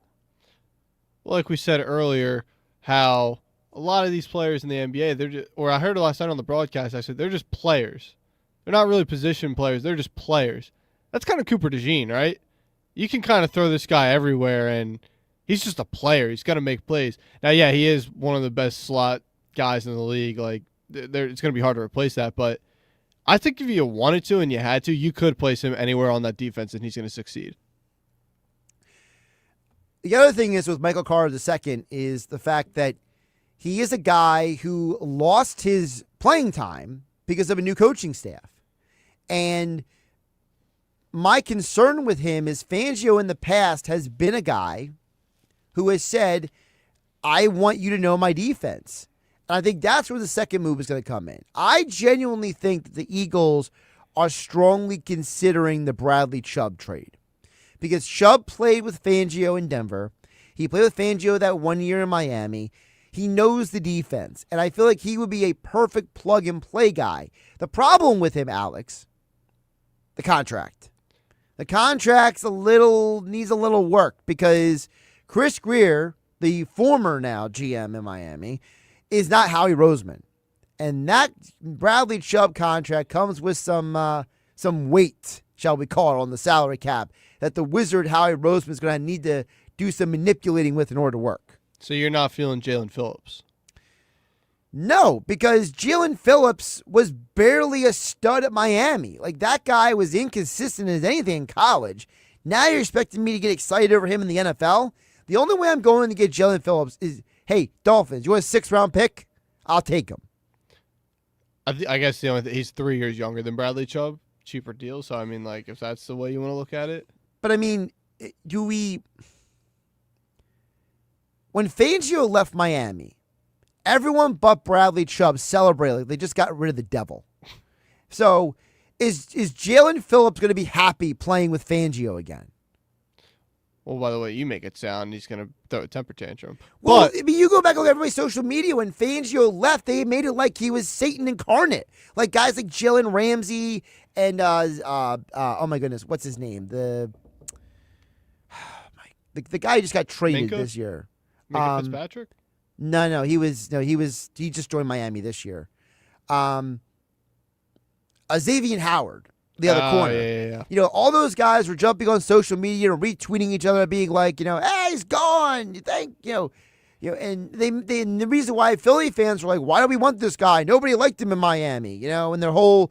Well, like we said earlier, how a lot of these players in the NBA, I heard it last night on the broadcast, I said they're just players. They're not really position players. They're just players. That's kind of Cooper DeJean, right? You can kind of throw this guy everywhere, and he's just a player. He's got to make plays. Now, yeah, he is one of the best slot guys in the league. Like, it's going to be hard to replace that. But I think if you wanted to and you had to, you could place him anywhere on that defense, and he's going to succeed. The other thing is with Michael Carter II is the fact that he is a guy who lost his playing time because of a new coaching staff. And my concern with him is Fangio in the past has been a guy who has said, I want you to know my defense. And I think that's where the second move is going to come in. I genuinely think that the Eagles are strongly considering the Bradley Chubb trade. Because Chubb played with Fangio in Denver. He played with Fangio that 1 year in Miami. He knows the defense. And I feel like he would be a perfect plug-and-play guy. The problem with him, Alex, the contract. The contract's needs a little work because Chris Grier, the former now GM in Miami, is not Howie Roseman. And that Bradley Chubb contract comes with some weight, shall we call it, on the salary cap that the wizard Howie Roseman is going to need to do some manipulating with in order to work. So you're not feeling Jalen Phillips? No, because Jalen Phillips was barely a stud at Miami. Like, that guy was inconsistent as anything in college. Now you're expecting me to get excited over him in the NFL? The only way I'm going to get Jalen Phillips is, hey, Dolphins, you want a 6th-round pick? I'll take him. I guess the only thing, he's 3 years younger than Bradley Chubb. Cheaper deal. So, I mean, like, if that's the way you want to look at it. But, I mean, when Fangio left Miami, everyone but Bradley Chubb celebrated like they just got rid of the devil. So is Jalen Phillips going to be happy playing with Fangio again? Well, by the way, you make it sound he's going to throw a temper tantrum. Well, I mean, you go back and look at everybody's social media. When Fangio left, they made it like he was Satan incarnate. Like guys like Jalen Ramsey and, oh my goodness, what's his name? The guy who just got traded this year. Minka Fitzpatrick? No, he just joined Miami this year. Xavier Howard, the other corner. Yeah. All those guys were jumping on social media and retweeting each other, being like, hey, he's gone. You think, and and the reason why Philly fans were like, why do we want this guy? Nobody liked him in Miami, and their whole,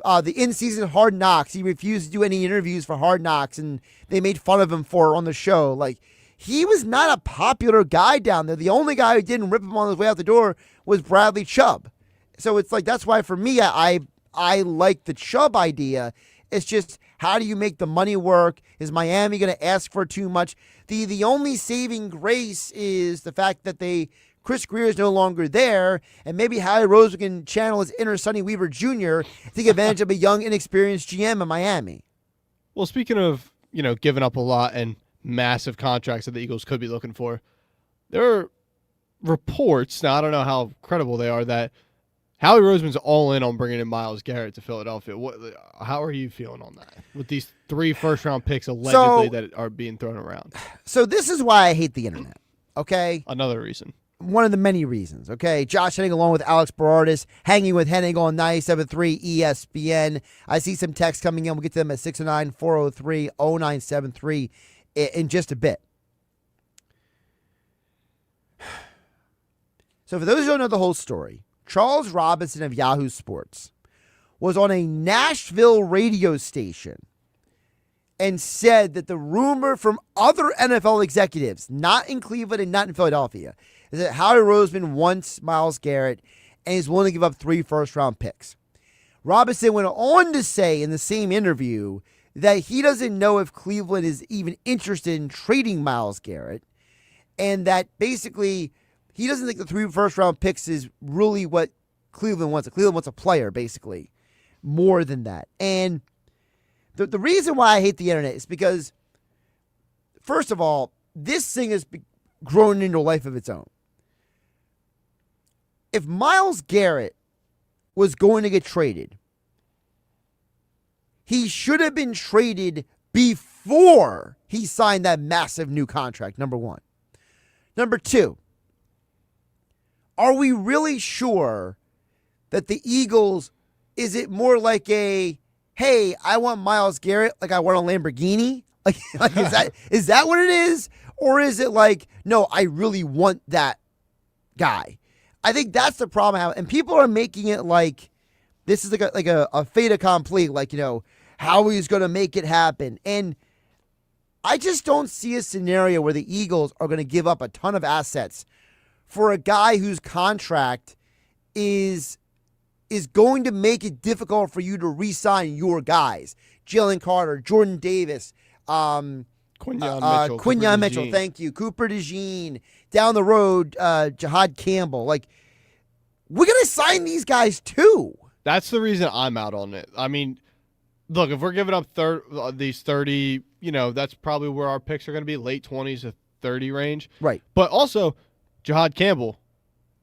the in-season Hard Knocks. He refused to do any interviews for Hard Knocks, and they made fun of him for it on the show. Like, he was not a popular guy down there. The only guy who didn't rip him on his way out the door was Bradley Chubb. So it's like, that's why for me, I like the Chubb idea. It's just, how do you make the money work? Is Miami going to ask for too much? The only saving grace is the fact that Chris Grier is no longer there, and maybe Howie Roseman can channel his inner Sonny Weaver Jr. to take advantage of a young, inexperienced GM in Miami. Well, speaking of, giving up a lot and massive contracts that the Eagles could be looking for, there are reports, now I don't know how credible they are, that Howie Roseman's all in on bringing in Myles Garrett to Philadelphia. How are you feeling on that with these 3 first-round picks allegedly that are being thrown around? So this is why I hate the internet, okay? Another reason. One of the many reasons, okay? Josh Hennig along with Alex Berardis, hanging with Hennig on 97.3 ESPN. I see some texts coming in. We'll get to them at 609-403-0973 in just a bit. So for those who don't know the whole story, Charles Robinson of Yahoo Sports was on a Nashville radio station and said that the rumor from other NFL executives, not in Cleveland and not in Philadelphia, is that Howie Roseman wants Myles Garrett and he's willing to give up 3 first-round picks. Robinson went on to say in the same interview that he doesn't know if Cleveland is even interested in trading Myles Garrett, and that basically he doesn't think the 3 first-round picks is really what Cleveland wants. Cleveland wants a player, basically, more than that. And the reason why I hate the internet is because, first of all, this thing is grown into a life of its own. If Myles Garrett was going to get traded, he should have been traded before he signed that massive new contract, number one. Number two, are we really sure that the Eagles, is it more like a, hey, I want Myles Garrett like I want a Lamborghini? Like is that what it is? Or is it like, no, I really want that guy? I think that's the problem I have. And people are making it like this is like a fait accompli, like, how he's going to make it happen. And I just don't see a scenario where the Eagles are going to give up a ton of assets for a guy whose contract is going to make it difficult for you to re-sign your guys. Jalen Carter, Jordan Davis, Quinyon Mitchell, thank you. Cooper DeJean, down the road, Jahad Campbell. Like, we're going to sign these guys too. That's the reason I'm out on it. I mean, look, if we're giving up these 30, that's probably where our picks are going to be, late 20s to 30 range. Right. But also, Jahad Campbell,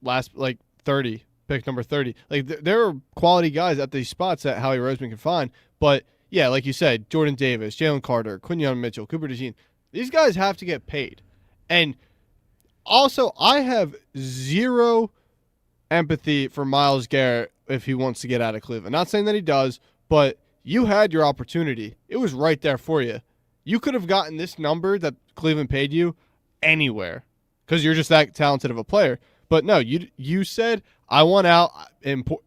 30, pick number 30. Like, there are quality guys at these spots that Howie Roseman can find. But, yeah, like you said, Jordan Davis, Jalen Carter, Quinyon Mitchell, Cooper DeJean, these guys have to get paid. And also, I have zero empathy for Myles Garrett if he wants to get out of Cleveland. Not saying that he does, but you had your opportunity. It was right there for you. You could have gotten this number that Cleveland paid you anywhere because you're just that talented of a player. But no, you said, I want out.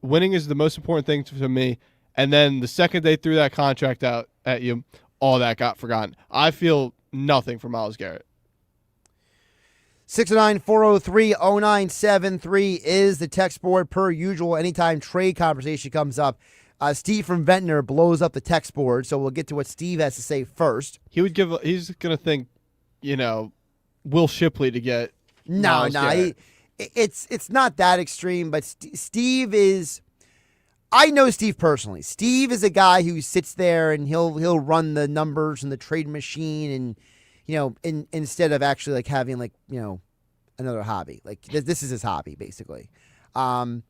Winning is the most important thing to me. And then the second they threw that contract out at you, all that got forgotten. I feel nothing for Myles Garrett. 609-403-0973 is the text board per usual. Anytime trade conversation comes up, Steve from Ventnor blows up the text board, so we'll get to what Steve has to say first. He's going to think, Will Shipley to get No. It's not that extreme, but Steve is... I know Steve personally. Steve is a guy who sits there and he'll run the numbers and the trade machine and, instead of actually like having like, another hobby. Like this is his hobby, basically. So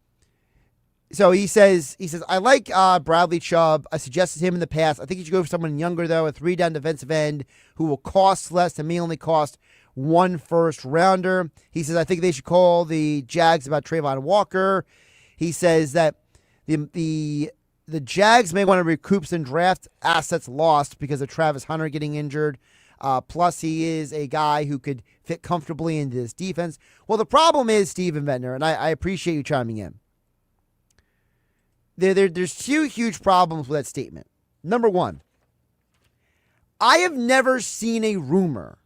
he says, I like Bradley Chubb. I suggested him in the past. I think you should go for someone younger, though, a 3-down defensive end who will cost less and may only cost 1 first-rounder. He says, I think they should call the Jags about Trayvon Walker. He says that the Jags may want to recoup some draft assets lost because of Travis Hunter getting injured. Plus, he is a guy who could fit comfortably into this defense. Well, the problem is, Steve and Ventnor, and I appreciate you chiming in. There's 2 huge problems with that statement. Number one, I have never seen a rumor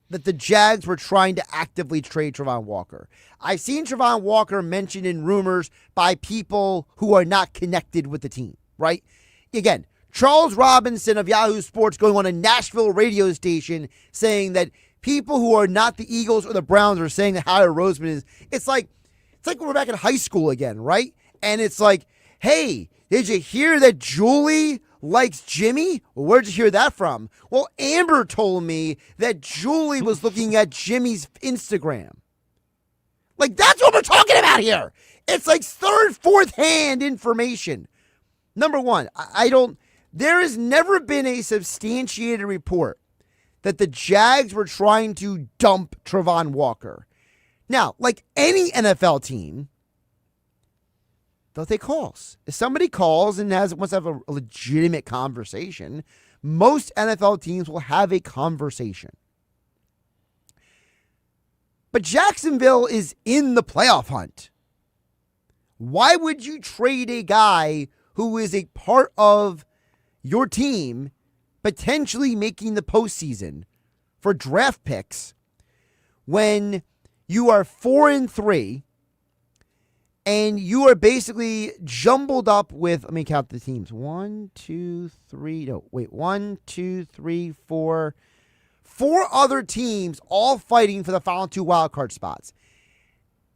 that the Jags were trying to actively trade Trayvon Walker. I've seen Trayvon Walker mentioned in rumors by people who are not connected with the team, right? Again, Charles Robinson of Yahoo Sports going on a Nashville radio station saying that people who are not the Eagles or the Browns are saying that Howie Roseman is. It's like we're back in high school again, right? And it's like, hey, did you hear that Julie likes Jimmy? Well, where'd you hear that from? Well, Amber told me that Julie was looking at Jimmy's Instagram. Like, that's what we're talking about here. It's like third, fourth hand information. Number one, there has never been a substantiated report that the Jags were trying to dump Trayvon Walker. Now, like any NFL team, they'll take calls. If somebody calls and wants to have a legitimate conversation, most NFL teams will have a conversation. But Jacksonville is in the playoff hunt. Why would you trade a guy who is a part of your team potentially making the postseason for draft picks when you are 4-3 and you are basically jumbled up with, let me count the teams. 1, 2, 3, 4 other teams all fighting for the final 2 wildcard spots.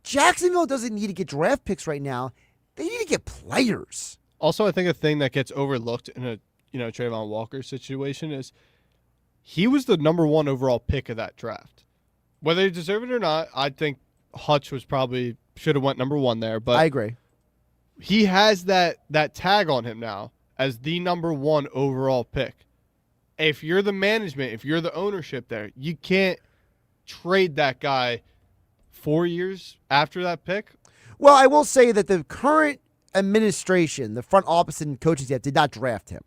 Jacksonville doesn't need to get draft picks right now. They need to get players. Also, I think a thing that gets overlooked in a Trayvon Walker situation is he was the number 1 overall pick of that draft. Whether he deserved it or not, I think Hutch was probably should have went number 1 there. But I agree. He has that tag on him now as the number 1 overall pick. If you're the management, if you're the ownership there, you can't trade that guy 4 years after that pick. Well, I will say that the current administration, the front office and coaching staff, did not draft him.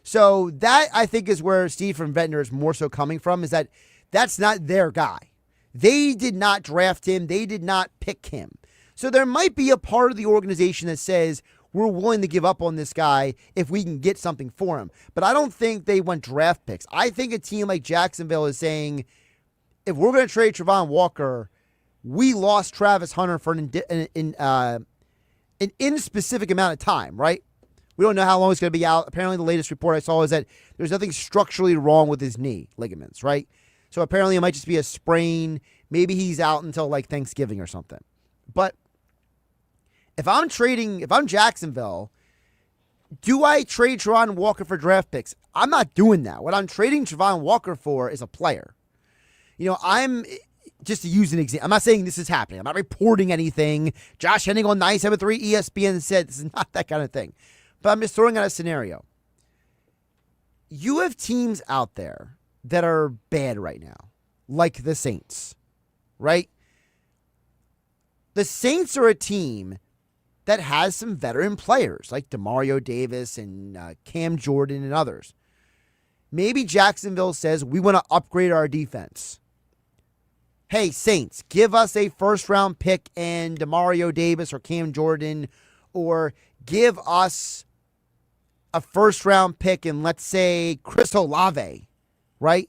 So that, I think, is where Steve from Ventnor is more so coming from, is that that's not their guy. They did not draft him. They did not pick him. So there might be a part of the organization that says, we're willing to give up on this guy if we can get something for him. But I don't think they want draft picks. I think a team like Jacksonville is saying, if we're going to trade Travon Walker, we lost Travis Hunter for an inspecific amount of time, right? We don't know how long he's going to be out. Apparently, the latest report I saw is that there's nothing structurally wrong with his knee ligaments, right? So apparently it might just be a sprain. Maybe he's out until like Thanksgiving or something. But if I'm Jacksonville, do I trade Travon Walker for draft picks? I'm not doing that. What I'm trading Travon Walker for is a player. I'm just to use an example. I'm not saying this is happening. I'm not reporting anything. Josh Hennig on 97.3 ESPN said this is not that kind of thing. But I'm just throwing out a scenario. You have teams out there that are bad right now, like the Saints, right? The Saints are a team that has some veteran players like DeMario Davis and Cam Jordan and others. Maybe Jacksonville says, we want to upgrade our defense. Hey, Saints, give us a first-round pick and DeMario Davis or Cam Jordan, or give us a first-round pick and, let's say, Chris Olave, right?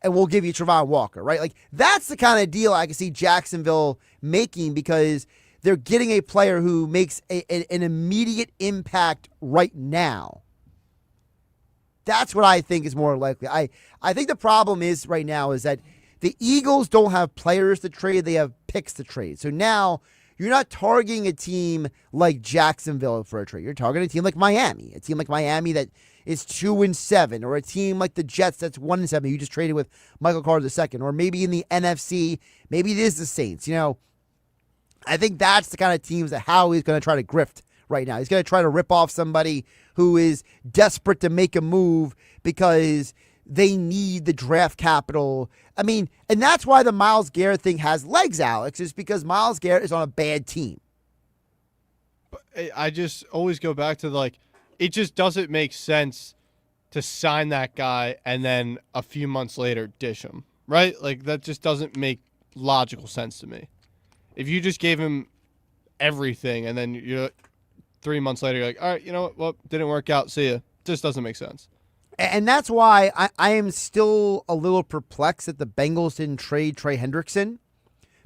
And we'll give you Travon Walker, right? Like, that's the kind of deal I can see Jacksonville making, because they're getting a player who makes an immediate impact right now. That's what I think is more likely. I think the problem is right now is that the Eagles don't have players to trade. They have picks to trade. So now you're not targeting a team like Jacksonville for a trade. You're targeting a team like Miami, that is 2-7, or a team like the Jets that's 1-7. You just traded with Michael Carter II, or maybe in the NFC, maybe it is the Saints. I think that's the kind of teams that Howie's going to try to grift right now. He's going to try to rip off somebody who is desperate to make a move because they need the draft capital. I mean, and that's why the Myles Garrett thing has legs, Alex, is because Myles Garrett is on a bad team. I just always go back to it just doesn't make sense to sign that guy and then a few months later dish him, right? Like, that just doesn't make logical sense to me. If you just gave him everything and then you're 3 months later, you're like, all right, you know what? Well, didn't work out. See ya. Just doesn't make sense. And that's why I am still a little perplexed that the Bengals didn't trade Trey Hendrickson,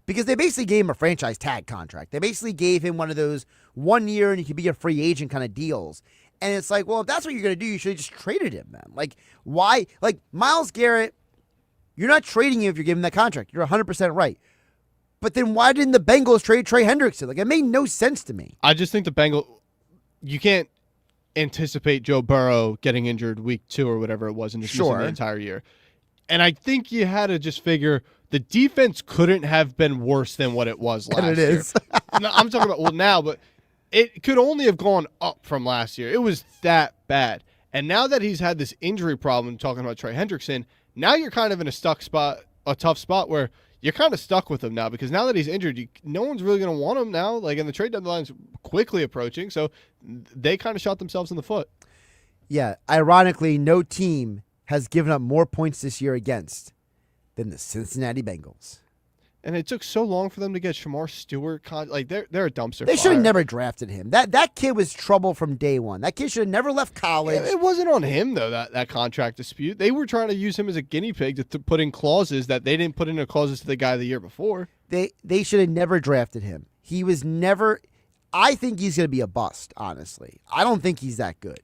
because they basically gave him a franchise tag contract. They basically gave him one of those 1 year and you can be a free agent kind of deals. And it's like, well, if that's what you're going to do, you should have just traded him then. Like, why? Like, Myles Garrett, you're not trading him if you're giving that contract. You're 100% right. But then why didn't the Bengals trade Trey Hendrickson? Like, it made no sense to me. I just think the Bengals, you can't anticipate Joe Burrow getting injured week 2 or whatever it was and just missing the entire year. And I think you had to just figure the defense couldn't have been worse than what it was last year. And it is. No, I'm talking about, now, but it could only have gone up from last year. It was that bad. And now that he's had this injury problem, talking about Trey Hendrickson, now you're kind of in a tough spot where you're kind of stuck with him now, because now that he's injured, no one's really going to want him now. Like, and the trade deadline's quickly approaching, so they kind of shot themselves in the foot. Yeah, ironically, no team has given up more points this year against than the Cincinnati Bengals. And it took so long for them to get Shamar Stewart. They're a dumpster They fire. should have never drafted him. That kid was trouble from day one. That kid should have never left college. It wasn't on him, though, that contract dispute. They were trying to use him as a guinea pig to put in clauses that they didn't put into clauses to the guy the year before. They should have never drafted him. He was never... I think he's going to be a bust, honestly. I don't think he's that good.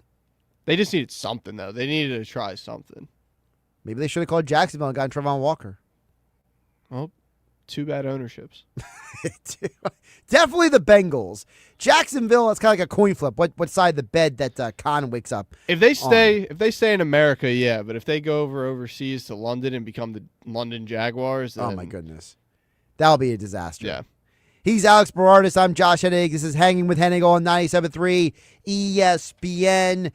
They just needed something, though. They needed to try something. Maybe they should have called Jacksonville and gotten Travon Walker. Well, two bad ownerships. Definitely the Bengals. Jacksonville, it's kind of like a coin flip. What side of the bed that Khan wakes up? If they stay in America, yeah. But if they go overseas to London and become the London Jaguars, then, oh my goodness, that'll be a disaster. Yeah. He's Alex Berardis. I'm Josh Hennig. This is Hanging with Hennig on 97.3 ESPN.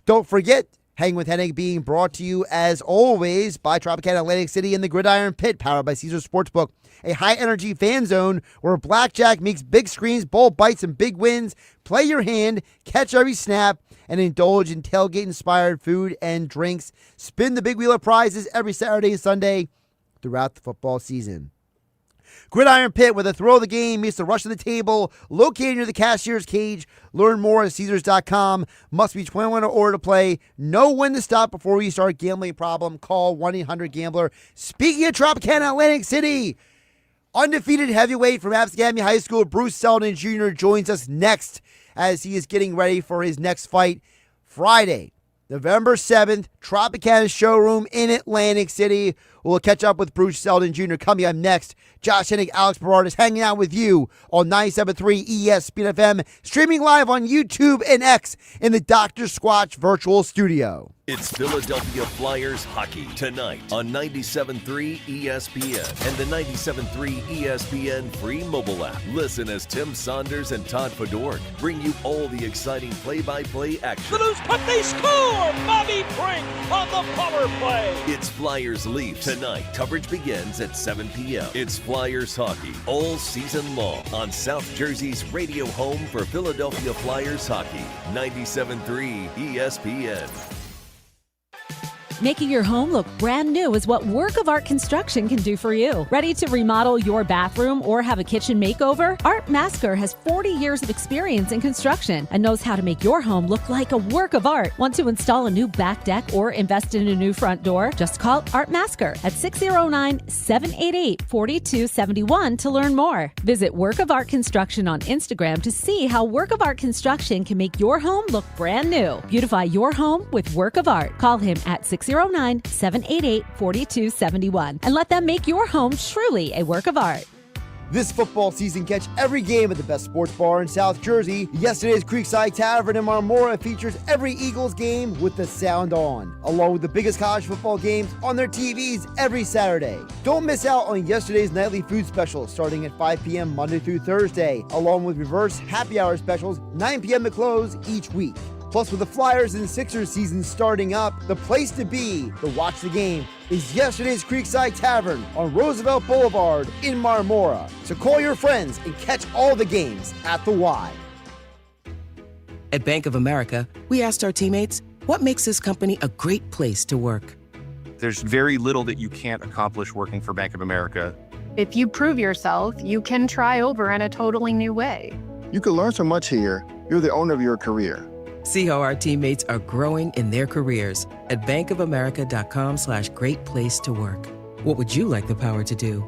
Don't forget, Hanging with Hennig being brought to you, as always, by Tropicana Atlantic City and the Gridiron Pit, powered by Caesars Sportsbook, a high-energy fan zone where blackjack makes big screens, bold bites, and big wins. Play your hand, catch every snap, and indulge in tailgate-inspired food and drinks. Spin the big wheel of prizes every Saturday and Sunday throughout the football season. Gridiron Pit, where the thrill of the game meets the rush of the table, located near the cashier's cage. Learn more at Caesars.com. Must be 21 or older to play. Know when to stop before you start gambling problem. Call 1-800-GAMBLER. Speaking of Tropicana Atlantic City, undefeated heavyweight from Absecamby High School, Bruce Seldon Jr. joins us next as he is getting ready for his next fight Friday, November 7th, Tropicana Showroom in Atlantic City. We'll catch up with Bruce Seldon Jr. coming up next. Josh Hennig, Alex Berardis hanging out with you on 97.3 ESPN FM, streaming live on YouTube and X in the Dr. Squatch virtual studio. It's Philadelphia Flyers hockey tonight on 97.3 ESPN and the 97.3 ESPN free mobile app. Listen as Tim Saunders and Todd Fedork bring you all the exciting play-by-play action. The loose puck, they score! Bobby Brink on the power play. It's Flyers Leafs tonight. Coverage begins at 7 p.m. It's Flyers hockey all season long on South Jersey's radio home for Philadelphia Flyers hockey. 97.3 ESPN. Making your home look brand new is what Work of Art Construction can do for you. Ready to remodel your bathroom or have a kitchen makeover? Art Masker has 40 years of experience in construction and knows how to make your home look like a work of art. Want to install a new back deck or invest in a new front door? Just call Art Masker at 609-788-4271 to learn more. Visit Work of Art Construction on Instagram to see how Work of Art Construction can make your home look brand new. Beautify your home with Work of Art. Call him at 609-788-4271 and let them make your home truly a work of art. This football season, catch every game at the best sports bar in South Jersey. Yesterday's Creekside Tavern in Marmora features every Eagles game with the sound on, along with the biggest college football games on their TVs every Saturday. Don't miss out on yesterday's nightly food specials starting at 5 p.m. Monday through Thursday, along with reverse happy hour specials 9 p.m. to close each week. Plus, with the Flyers and Sixers season starting up, the place to be to watch the game is yesterday's Creekside Tavern on Roosevelt Boulevard in Marmora. So call your friends and catch all the games at the Y. At Bank of America, we asked our teammates, what makes this company a great place to work? There's very little that you can't accomplish working for Bank of America. If you prove yourself, you can try over in a totally new way. You can learn so much here. You're the owner of your career. See how our teammates are growing in their careers at bankofamerica.com/great place to work. What would you like the power to do?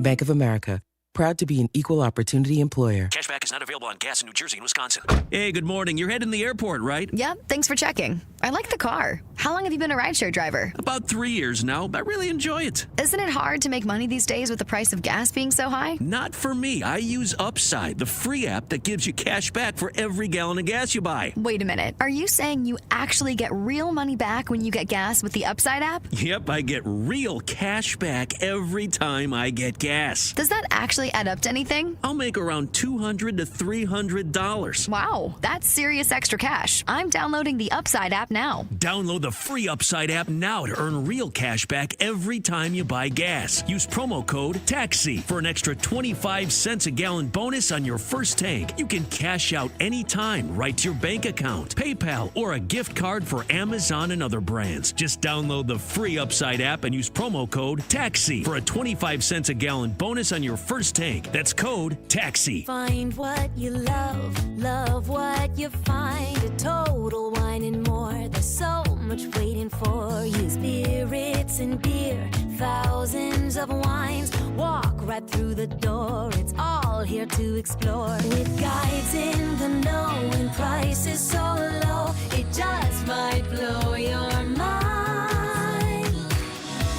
Bank of America, proud to be an equal opportunity employer. Cashback is not available on gas in New Jersey and Wisconsin. Hey, good morning. You're heading to the airport, right? Yep, thanks for checking. I like the car. How long have you been a rideshare driver? About 3 years now, but I really enjoy it. Isn't it hard to make money these days with the price of gas being so high? Not for me. I use Upside, the free app that gives you cash back for every gallon of gas you buy. Wait a minute. Are you saying you actually get real money back when you get gas with the Upside app? Yep, I get real cash back every time I get gas. Does that actually add up to anything? I'll make around $200 to $300. Wow, that's serious extra cash. I'm downloading the Upside app now. Download the free Upside app now to earn real cash back every time you buy gas. Use promo code TAXI for an extra 25 cents a gallon bonus on your first tank. You can cash out anytime right to your bank account, PayPal, or a gift card for Amazon and other brands. Just download the free Upside app and use promo code TAXI for a 25 cents a gallon bonus on your first tank. That's code TAXI. Find what you love what you find. A Total Wine and More. There's so much waiting for you. Spirits and beer, thousands of wines. Walk right through the door. It's all here to explore. With guides in the know and prices so low, it just might blow your mind.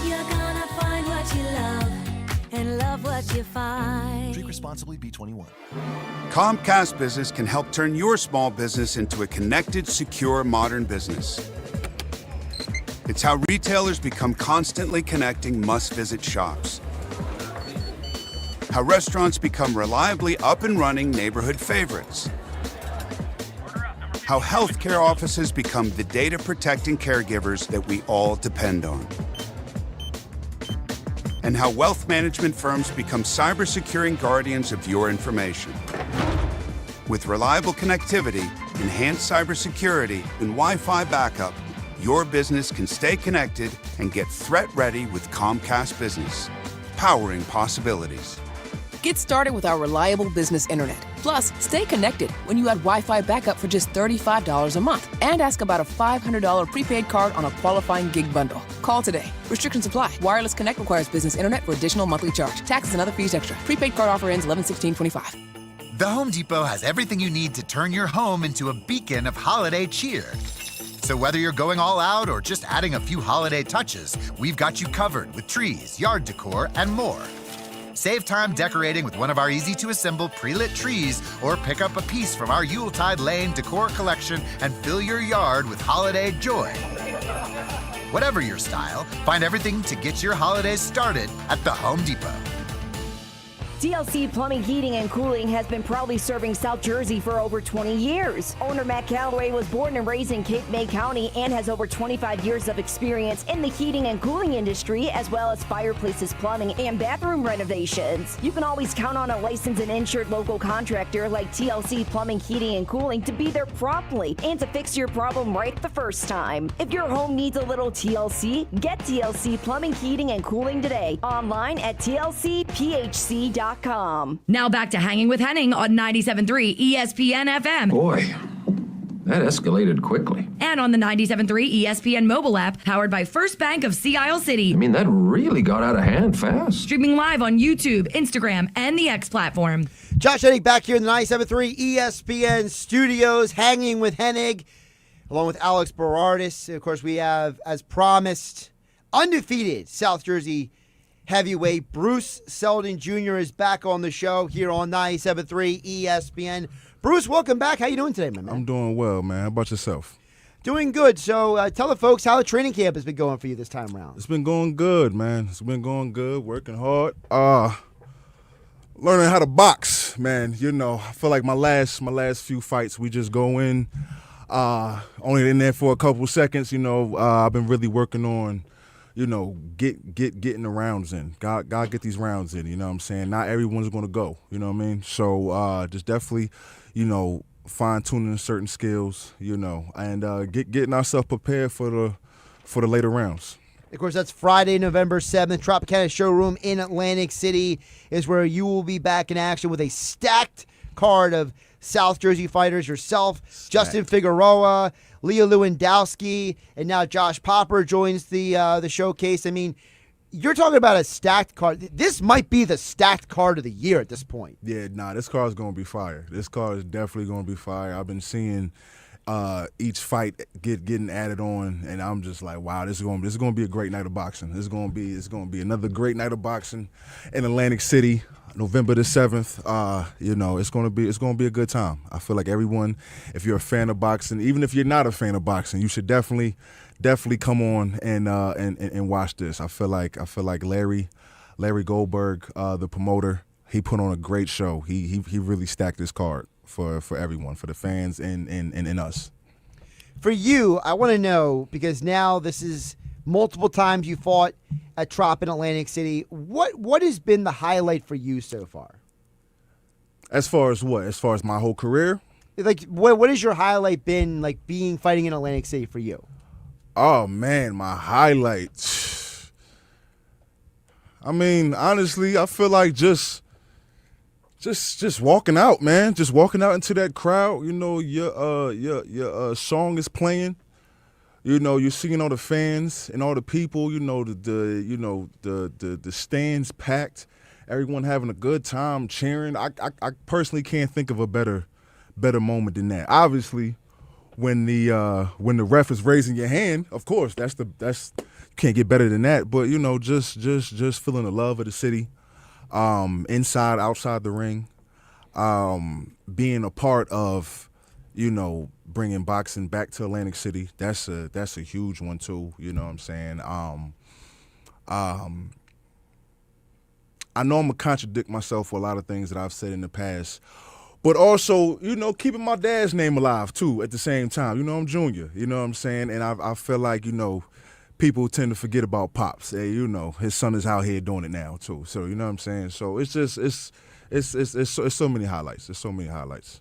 You're gonna find what you love. responsibly. B21. Comcast Business can help turn your small business into a connected, secure, modern business. It's how retailers become constantly connecting must-visit shops. How restaurants become reliably up and running neighborhood favorites. How healthcare offices become the data-protecting caregivers that we all depend on. And how wealth management firms become cyber-securing guardians of your information. With reliable connectivity, enhanced cybersecurity, and Wi-Fi backup, your business can stay connected and get threat-ready with Comcast Business, powering possibilities. Get started with our reliable business internet. Plus, stay connected when you add Wi-Fi backup for just $35 a month. And ask about a $500 prepaid card on a qualifying gig bundle. Call today. Restrictions apply. Wireless Connect requires business internet for additional monthly charge. Taxes and other fees extra. Prepaid card offer ends 11/16/25. The Home Depot has everything you need to turn your home into a beacon of holiday cheer. So whether you're going all out or just adding a few holiday touches, we've got you covered with trees, yard decor, and more. Save time decorating with one of our easy-to-assemble pre-lit trees or pick up a piece from our Yuletide Lane decor collection and fill your yard with holiday joy. Whatever your style, find everything to get your holidays started at the Home Depot. TLC Plumbing, Heating, and Cooling has been proudly serving South Jersey for over 20 years. Owner Matt Calloway was born and raised in Cape May County and has over 25 years of experience in the heating and cooling industry, as well as fireplaces, plumbing, and bathroom renovations. You can always count on a licensed and insured local contractor like TLC Plumbing, Heating, and Cooling to be there promptly and to fix your problem right the first time. If your home needs a little TLC, get TLC Plumbing, Heating, and Cooling today. Online at tlcphc.com. Now back to Hanging with Hennig on 97.3 ESPN FM. Boy, that escalated quickly. And on the 97.3 ESPN mobile app, powered by First Bank of Sea Isle City. I mean, that really got out of hand fast. Streaming live on YouTube, Instagram, and the X platform. Josh Hennig back here in the 97.3 ESPN studios, Hanging with Hennig, along with Alex Berardis. Of course, we have, as promised, undefeated South Jersey heavyweight Bruce Seldon Jr. is back on the show here on 97.3 ESPN. Bruce, welcome back. How you doing today, my man? I'm doing well, man. How about yourself? Doing good. So tell the folks how the training camp has been going for you this time around. It's been going good, man. It's been going good, working hard. Learning how to box, man. You know, I feel like my last few fights, we just go in, only in there for a couple seconds. You know, I've been really working on, you know, getting the rounds in. God get these rounds in, you know what I'm saying? Not everyone's going to go, you know what I mean? So just definitely, you know, fine-tuning certain skills, you know, and getting ourselves prepared for the later rounds. Of course, that's Friday, November 7th. Tropicana Showroom in Atlantic City is where you will be back in action with a stacked card of South Jersey fighters. Yourself, Justin Figueroa, Leo Lewandowski, and now Josh Popper joins the showcase. I mean, you're talking about a stacked card. This might be the stacked card of the year at this point. Yeah, this card is going to be fire. This card is definitely going to be fire. I've been seeing each fight getting added on, and I'm just like, wow, this is going to be a great night of boxing. It's going to be another great night of boxing in Atlantic City. November the 7th, you know, it's gonna be a good time. I feel like everyone, if you're a fan of boxing, even if you're not a fan of boxing, you should definitely come on and watch this. I feel like Larry Goldberg, the promoter, he put on a great show. He really stacked this card for everyone, for the fans and us. For you, I want to know, because now this is multiple times you fought at Trop in Atlantic City. What has been the highlight for you so far? As far as what? As far as my whole career? Like, what has your highlight been, like, fighting in Atlantic City for you? Oh, man, my highlight. I mean, honestly, I feel like just walking out, man. Just walking out into that crowd. You know, your song is playing. You know, you're seeing all the fans and all the people. You know, the stands packed. Everyone having a good time, cheering. I personally can't think of a better moment than that. Obviously, when the ref is raising your hand, of course, you can't get better than that. But you know, just feeling the love of the city. inside, outside the ring, being a part of, bringing boxing back to Atlantic City. That's a huge one too. You know what I'm saying? I know I'm gonna contradict myself for a lot of things that I've said in the past, but also, keeping my dad's name alive too at the same time. I'm Junior. You know what I'm saying? And I feel like people tend to forget about Pops. Hey, his son is out here doing it now too. So you know what I'm saying? So it's just it's so many highlights. There's so many highlights.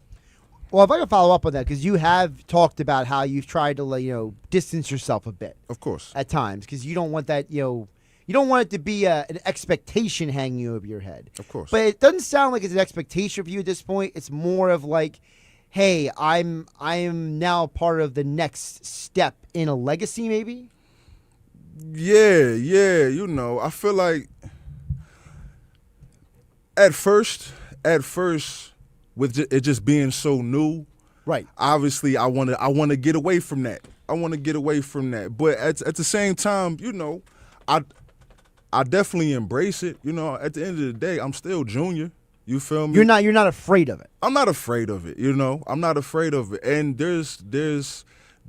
Well, if I can follow up on that, because you have talked about how you've tried to distance yourself a bit. Of course. At times, because you don't want that you don't want it to be an expectation hanging over your head. Of course. But it doesn't sound like it's an expectation for you at this point. It's more of like, hey, I am now part of the next step in a legacy, maybe. Yeah. I feel like at first, with it just being so new, right? Obviously, I want to get away from that. But at the same time, I definitely embrace it. At the end of the day, I'm still Junior. You feel me? You're not afraid of it. I'm not afraid of it. I'm not afraid of it. And there's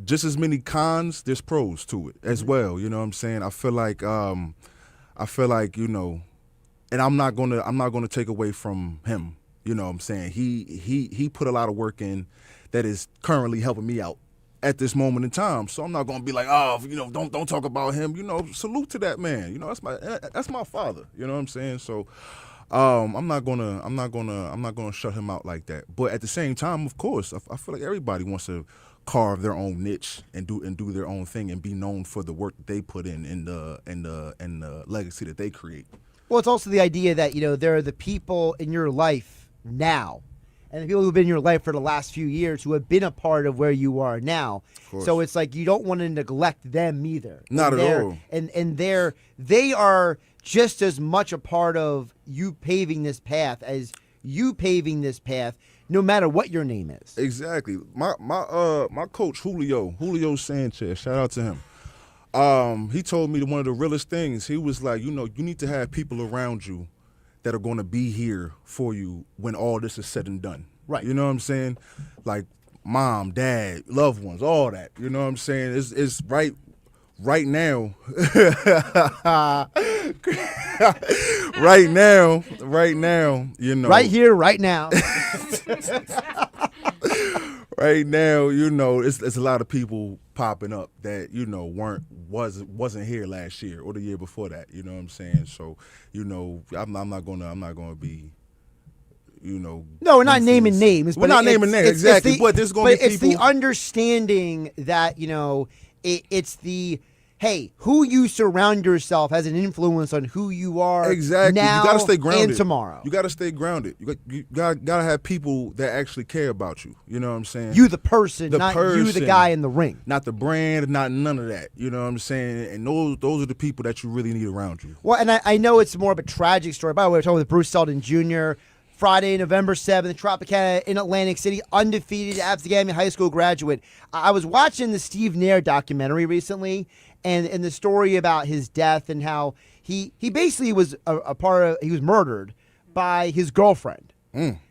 just as many cons, there's pros to it as well. You know what I'm saying? I feel like and I'm not gonna take away from him. You know what I'm saying? He put a lot of work in that is currently helping me out at this moment in time. So I'm not gonna be like, don't talk about him. Salute to that man. That's my father. You know what I'm saying? So I'm not gonna shut him out like that. But at the same time, of course, I feel like everybody wants to carve their own niche and do their own thing and be known for the work that they put in the legacy that they create. Well, it's also the idea that there are the people in your life now, and the people who've been in your life for the last few years who have been a part of where you are now. So it's like you don't want to neglect them either. Not at all. And they are just as much a part of you paving this path as you paving this path, no matter what your name is. Exactly. My coach Julio Sanchez, shout out to him. He told me one of the realest things. He was like, you need to have people around you that are going to be here for you when all this is said and done. Right. You know what I'm saying? Like mom, dad, loved ones, all that. You know what I'm saying? It's right now. right now, Right here, right now. Right now, it's a lot of people popping up that wasn't here last year or the year before that. You know what I'm saying? So, I'm not gonna be, No, we're not naming names. We're not naming names, exactly. But there's gonna be people. It's the understanding that it's the. Hey, who you surround yourself has an influence on who you are exactly. now you gotta stay grounded. and tomorrow. You got to stay grounded. You gotta have people that actually care about you. You know what I'm saying? You the person, not you the guy in the ring. Not the brand, not none of that. You know what I'm saying? And those are the people that you really need around you. Well, and I know it's more of a tragic story. By the way, we're talking with Bruce Seldon Jr., Friday, November 7th, Tropicana in Atlantic City, undefeated Absegamian High School graduate. I was watching the Steve Nair documentary recently, and the story about his death and how he basically was he was murdered by his girlfriend,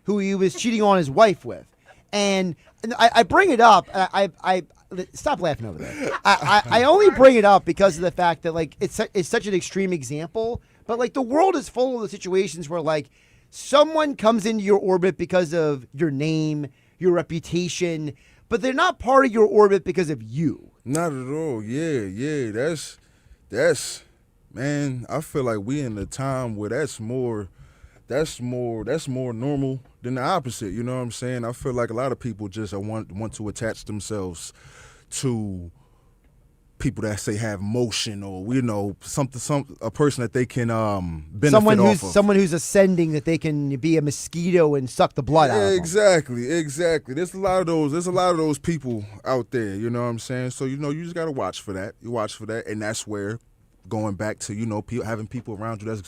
who he was cheating on his wife with. And I bring it up. I stop laughing over there. I only bring it up because of the fact that it's such an extreme example. But the world is full of the situations where someone comes into your orbit because of your name, your reputation, but they're not part of your orbit because of you. Not at all. Yeah. That's man, I feel like we in a time where that's more normal than the opposite. You know what I'm saying? I feel like a lot of people just want to attach themselves to people that say have motion or a person that they can benefit off of. Someone who's ascending, that they can be a mosquito and suck the blood out of them. Exactly. There's a lot of those people out there, you know what I'm saying? So you just got to watch for that. You watch for that, and that's where going back to having people around you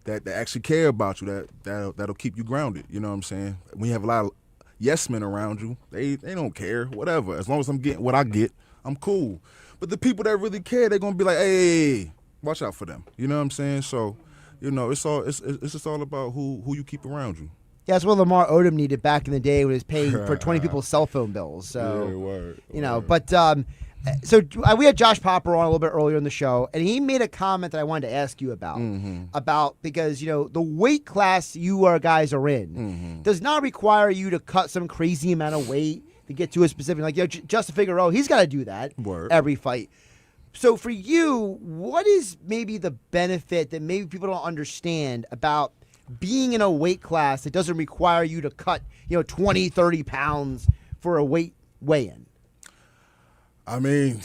that actually care about you, that'll keep you grounded, you know what I'm saying? When you have a lot of yes men around you, they don't care, whatever. As long as I'm getting what I get, I'm cool. But the people that really care, they're going to be like, hey, watch out for them. You know what I'm saying? So You know, it's just all about who you keep around you. Yeah, that's what Lamar Odom needed back in the day when he was paying for 20 people's cell phone bills. So, Yeah, word. But so we had Josh Popper on a little bit earlier in the show, and he made a comment that I wanted to ask you about, because the weight class you guys are in does not require you to cut some crazy amount of weight to get to a specific, like Justin Figueroa, he's got to do that every fight. So for you, what is maybe the benefit that maybe people don't understand about being in a weight class that doesn't require you to cut 20, 30 pounds for a weigh-in? I mean,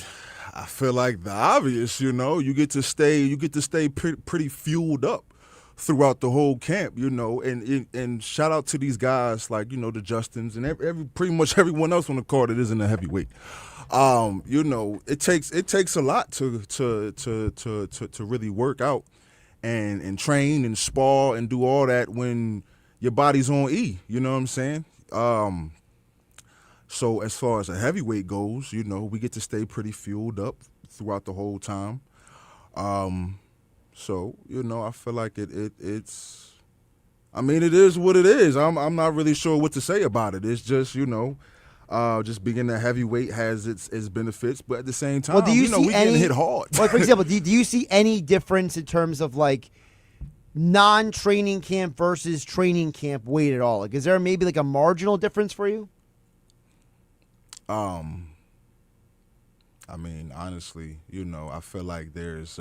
I feel like the obvious, you get to stay pretty fueled up throughout the whole camp, and shout out to these guys like, the Justins and pretty much everyone else on the card that isn't a heavyweight. It takes a lot to really work out and train and spar and do all that when your body's on E, you know what I'm saying? So as far as a heavyweight goes, we get to stay pretty fueled up throughout the whole time. So, I feel like it's I mean, it is what it is. I'm not really sure what to say about it. It's just, just being a heavyweight has its benefits, but at the same time, do you see we getting hit hard. Like, for example, do you see any difference in terms of like non-training camp versus training camp weight at all? Like, is there maybe like a marginal difference for you? I mean, honestly, I feel like there's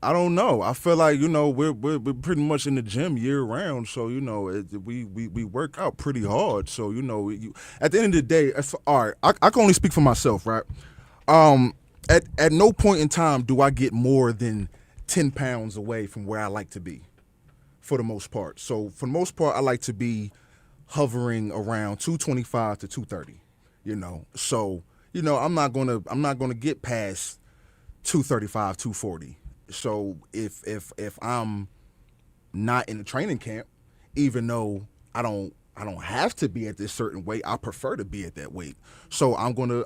I don't know. I feel like, we're pretty much in the gym year round, so we work out pretty hard. So at the end of the day, all right. I can only speak for myself, right? At no point in time do I get more than 10 pounds away from where I like to be, for the most part. So for the most part, I like to be hovering around 225 to 230. So I'm not gonna get past 235, 240. So if I'm not in a training camp, even though I don't have to be at this certain weight, I prefer to be at that weight. So I'm gonna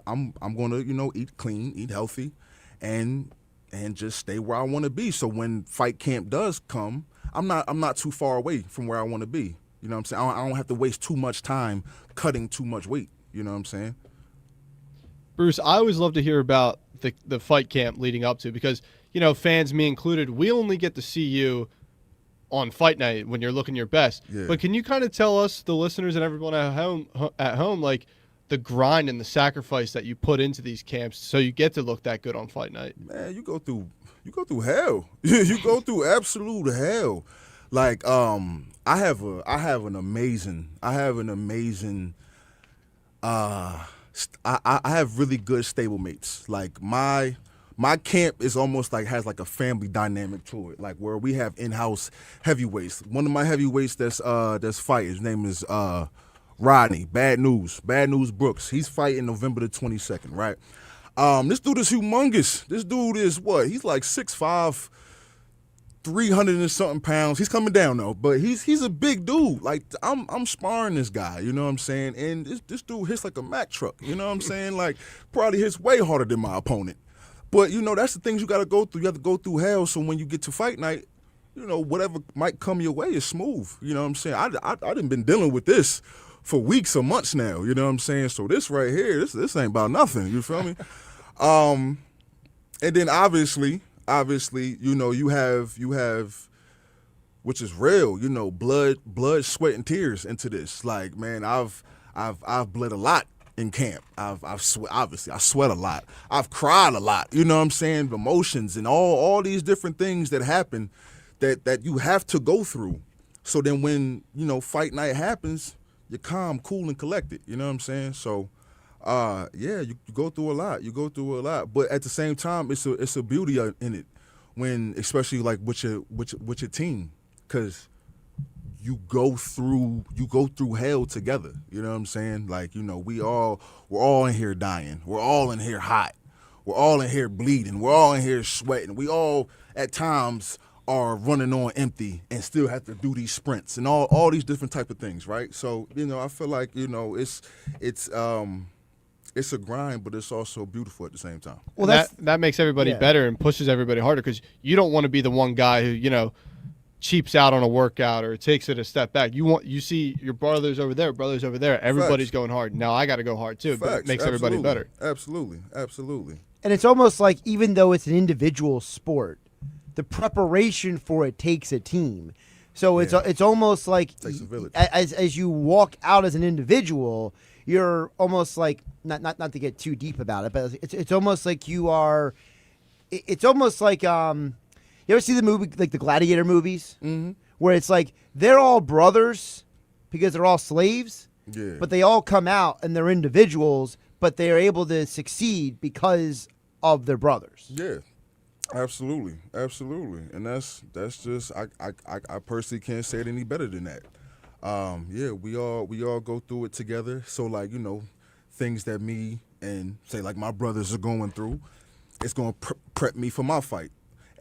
eat clean, eat healthy, and just stay where I want to be. So when fight camp does come, I'm not too far away from where I want to be. You know what I'm saying? I don't have to waste too much time cutting too much weight. You know what I'm saying? Bruce, I always love to hear about the fight camp leading up to, because fans, me included, we only get to see you on fight night when you're looking your best. Yeah. But can you kind of tell us, the listeners and everyone at home, like the grind and the sacrifice that you put into these camps so you get to look that good on fight night? Man, you go through hell. You go through absolute hell. Like I have an amazing I have really good stablemates. Like my camp is almost like has like a family dynamic to it, like where we have in-house heavyweights. One of my heavyweights that's fighting, his name is Rodney, Bad News Brooks. He's fighting November the 22nd, right? This dude is humongous. This dude is what? He's like 6'5", 300 and something pounds. He's coming down though, but he's a big dude. Like I'm sparring this guy, you know what I'm saying? And this dude hits like a Mack truck, you know what I'm saying? Like probably hits way harder than my opponent. But that's the things you got to go through. You have to go through hell. So when you get to fight night, whatever might come your way is smooth. You know what I'm saying? I done been dealing with this for weeks or months now. You know what I'm saying? So this right here, this ain't about nothing. You feel me? And then obviously, you have, which is real, blood, sweat, and tears into this. Like, man, I've bled a lot in camp. I sweat a lot. I've cried a lot. You know what I'm saying? Emotions and all these different things that happen that you have to go through. So then when, fight night happens, you're calm, cool, and collected. You know what I'm saying? So you go through a lot. But at the same time, it's a beauty in it, when especially like with your team, because you go through hell together. You know what I'm saying? Like, we're all in here dying. We're all in here hot. We're all in here bleeding. We're all in here sweating. We all at times are running on empty and still have to do these sprints and all these different type of things, right? So, I feel like, it's a grind, but it's also beautiful at the same time. Well, that makes everybody better and pushes everybody harder because you don't want to be the one guy who, cheaps out on a workout or takes it a step back. You see your brothers over there, everybody's going hard. Now I got to go hard too, but it makes everybody better. Absolutely. And it's almost like even though it's an individual sport, the preparation for it takes a team. So it's almost like it takes a village. As you walk out as an individual, you're almost like not to get too deep about it, but it's almost like you are. It's almost like you ever see the movie like the Gladiator movies, where it's like they're all brothers because they're all slaves, but they all come out and they're individuals, but they are able to succeed because of their brothers. Yeah. Absolutely, and that's just I personally can't say it any better than that. We all go through it together. So things that me and say like my brothers are going through, it's gonna prep me for my fight.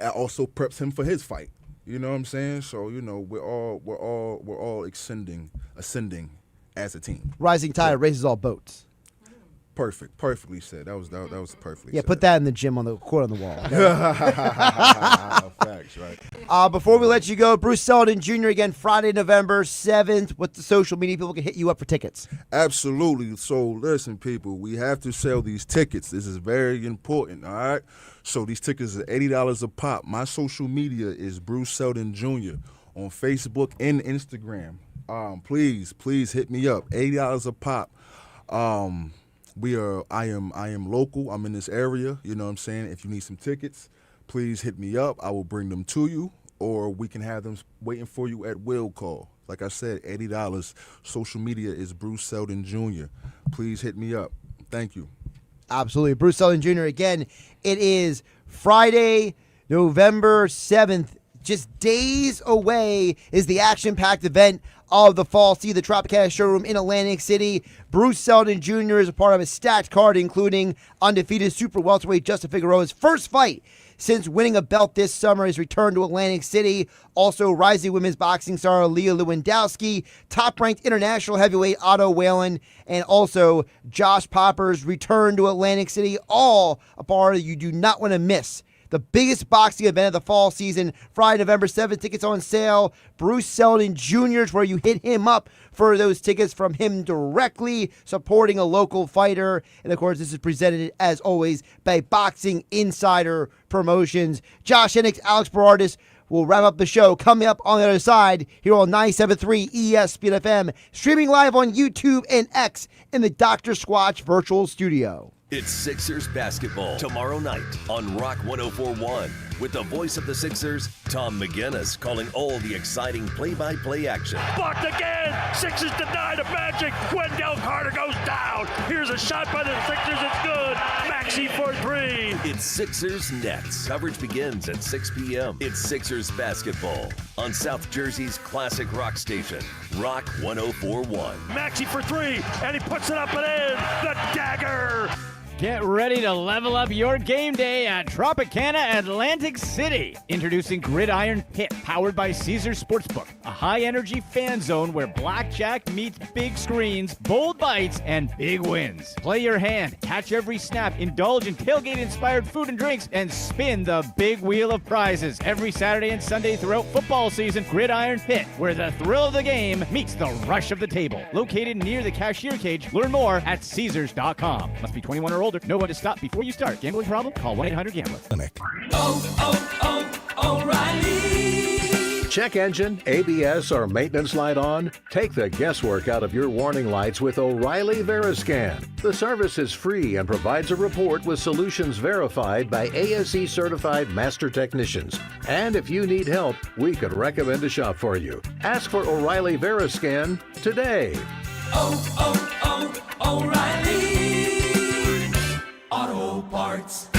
It also preps him for his fight. You know what I'm saying? So we're all ascending as a team. Rising tide raises all boats. Perfectly said. That was perfectly. Yeah, said. put that in the gym on the court on the wall. Facts, right. Before we let you go, Bruce Seldon Jr. again Friday, November 7th. What's the social media people can hit you up for tickets? Absolutely. So listen, people, we have to sell these tickets. This is very important. All right. So these tickets are $80 a pop. My social media is Bruce Seldon Jr. on Facebook and Instagram. Please hit me up. $80 a pop. I am local. I'm in this area. You know what I'm saying? If you need some tickets, please hit me up. I will bring them to you, or we can have them waiting for you at will call. Like I said, $80. Social media is Bruce Seldon Jr. Please hit me up. Thank you. Absolutely. Bruce Seldon Jr. Again, it is Friday, November 7th. Just days away is the action-packed event of the fall. See the Tropicana Showroom in Atlantic City. Bruce Seldon Jr. is a part of a stacked card, including undefeated super welterweight Justin Figueroa's first fight since winning a belt this summer. His return to Atlantic City. Also, rising women's boxing star Leah Lewandowski, top-ranked international heavyweight Otto Whalen, and also Josh Popper's return to Atlantic City. All a part you do not want to miss. The biggest boxing event of the fall season, Friday, November 7th. Tickets on sale. Bruce Seldon Jr. is where you hit him up for those tickets from him directly, supporting a local fighter. And, of course, this is presented, as always, by Boxing Insider Promotions. Josh Hennig, Alex Berardis will wrap up the show. Coming up on the other side here on 97.3 ESPN FM, streaming live on YouTube and X in the Dr. Squatch Virtual Studio. It's Sixers basketball tomorrow night on Rock 104.1 with the voice of the Sixers, Tom McGinnis, calling all the exciting play-by-play action. Blocked again! Sixers denied a Magic. Wendell Carter goes down. Here's a shot by the Sixers. It's good. Maxey for three. It's Sixers Nets. Coverage begins at 6 p.m. It's Sixers basketball on South Jersey's classic rock station, Rock 104.1. Maxey for three, and he puts it up and in. The dagger. Get ready to level up your game day at Tropicana Atlantic City. Introducing Gridiron Pit, powered by Caesars Sportsbook, a high-energy fan zone where blackjack meets big screens, bold bites, and big wins. Play your hand, catch every snap, indulge in tailgate-inspired food and drinks, and spin the big wheel of prizes. Every Saturday and Sunday throughout football season, Gridiron Pit, where the thrill of the game meets the rush of the table. Located near the cashier cage. Learn more at Caesars.com. Must be 21 or older. Know when to stop before you start. Gambling problem? Call 1-800-GAMBLER. O'Reilly. Check engine, ABS, or maintenance light on? Take the guesswork out of your warning lights with O'Reilly Veriscan. The service is free and provides a report with solutions verified by ASE certified master technicians. And if you need help, we could recommend a shop for you. Ask for O'Reilly Veriscan today. O'Reilly Auto Parts.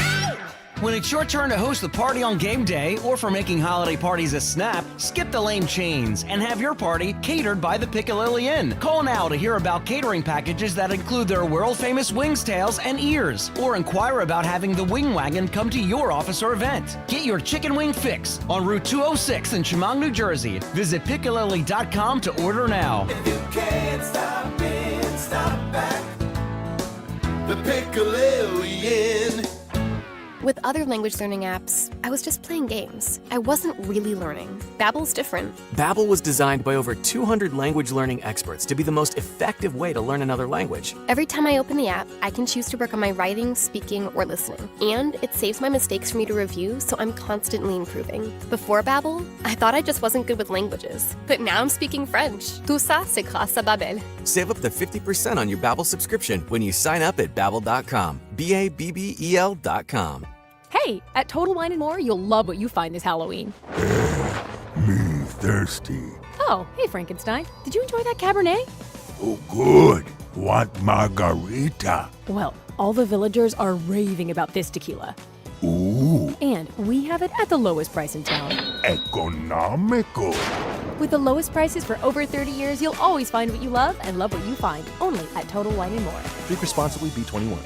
When it's your turn to host the party on game day or for making holiday parties a snap, skip the lame chains and have your party catered by the Piccalilli Inn. Call now to hear about catering packages that include their world-famous wings, tails, and ears, or inquire about having the Wing Wagon come to your office or event. Get your chicken wing fix on Route 206 in Chemung, New Jersey. Visit Piccalilli.com to order now. If you can't stop in, stop back. The Pick-a-lillion. With other language learning apps, I was just playing games. I wasn't really learning. Babbel's different. Babbel was designed by over 200 language learning experts to be the most effective way to learn another language. Every time I open the app, I can choose to work on my writing, speaking, or listening. And it saves my mistakes for me to review, so I'm constantly improving. Before Babbel, I thought I just wasn't good with languages. But now I'm speaking French. Tout ça, c'est grâce à Babbel. Save up to 50% on your Babbel subscription when you sign up at Babbel.com. Babbel.com. Hey, at Total Wine & More, you'll love what you find this Halloween. Me thirsty. Oh, hey, Frankenstein. Did you enjoy that Cabernet? Oh, good. Want margarita? Well, all the villagers are raving about this tequila. Ooh. And we have it at the lowest price in town. Economical. With the lowest prices for over 30 years, you'll always find what you love and love what you find. Only at Total Wine & More. Drink responsibly, B21.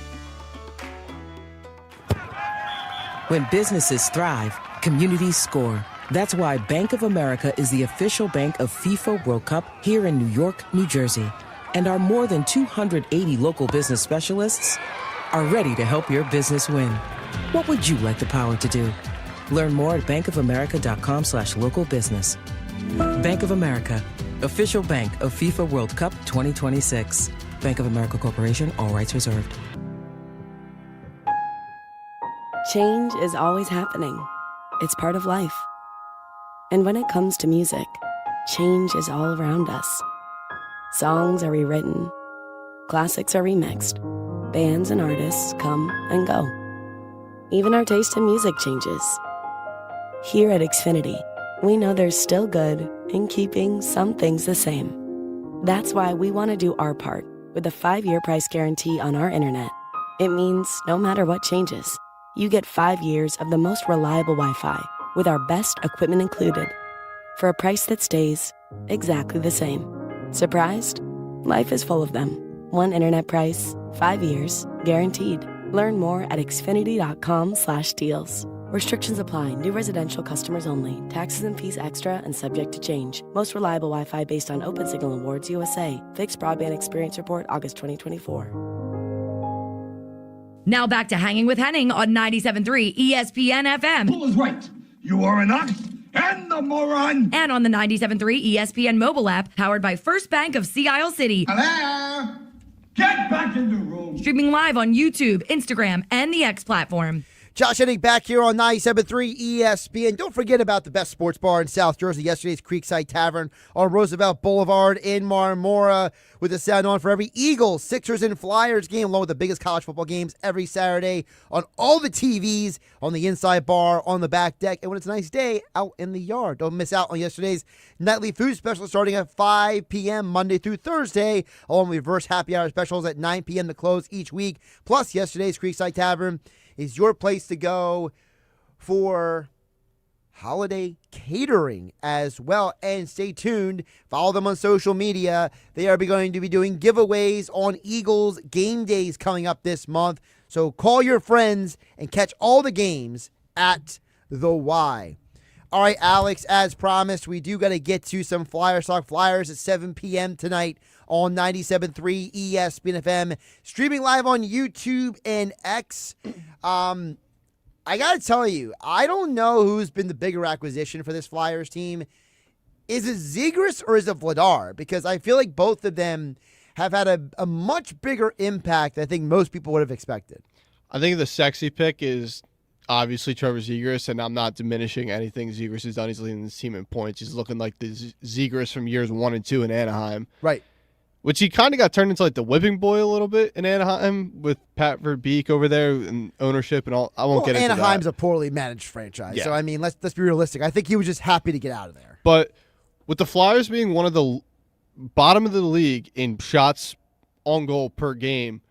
When businesses thrive, communities score. That's why Bank of America is the official bank of FIFA World Cup here in New York, New Jersey. And our more than 280 local business specialists are ready to help your business win. What would you like the power to do? Learn more at bankofamerica.com/local business. Bank of America, official bank of FIFA World Cup 2026. Bank of America Corporation, all rights reserved. Change is always happening. It's part of life. And when it comes to music, change is all around us. Songs are rewritten. Classics are remixed. Bands and artists come and go. Even our taste in music changes. Here at Xfinity, we know there's still good in keeping some things the same. That's why we want to do our part with a 5-year price guarantee on our internet. It means no matter what changes, you get 5 years of the most reliable Wi-Fi with our best equipment included for a price that stays exactly the same. Surprised? Life is full of them. One internet price, 5 years, guaranteed. Learn more at xfinity.com/deals. Restrictions apply. New residential customers only. Taxes and fees extra and subject to change. Most reliable Wi-Fi based on Open Signal Awards USA. Fixed Broadband Experience Report, August 2024. Now back to Hanging with Hennig on 97.3 ESPN FM. Who is right? You are an ox and a moron. And on the 97.3 ESPN mobile app, powered by First Bank of Sea Isle City. Hello? Get back in the room. Streaming live on YouTube, Instagram, and the X platform. Josh Hennig back here on 97.3 ESPN. Don't forget about the best sports bar in South Jersey, yesterday's Creekside Tavern on Roosevelt Boulevard in Marmora, with the sound on for every Eagles, Sixers, and Flyers game, along with the biggest college football games every Saturday on all the TVs, on the inside bar, on the back deck, and when it's a nice day, out in the yard. Don't miss out on yesterday's nightly food special starting at 5 p.m. Monday through Thursday, along with reverse happy hour specials at 9 p.m. to close each week. Plus, yesterday's Creekside Tavern is your place to go for holiday catering as well. And stay tuned. Follow them on social media. They are going to be doing giveaways on Eagles game days coming up this month. So call your friends and catch all the games at the Y. All right, Alex, as promised, we do got to get to some Flyers talk. Flyers at 7 p.m. tonight on 97.3 ESPN FM, streaming live on YouTube and X. I got to tell you, I don't know who's been the bigger acquisition for this Flyers team. Is it Zegras or is it Vladar? Because I feel like both of them have had a much bigger impact than I think most people would have expected. I think the sexy pick is obviously Trevor Zegras, and I'm not diminishing anything Zegras has done. He's leading this team in points. He's looking like the Zegras from years 1 and 2 in Anaheim. Right. Which he kind of got turned into like the whipping boy a little bit in Anaheim with Pat Verbeek over there and ownership and all. I won't get into that. Anaheim's a poorly managed franchise. Yeah. So, I mean, let's be realistic. I think he was just happy to get out of there. But with the Flyers being one of the bottom of the league in shots on goal per game,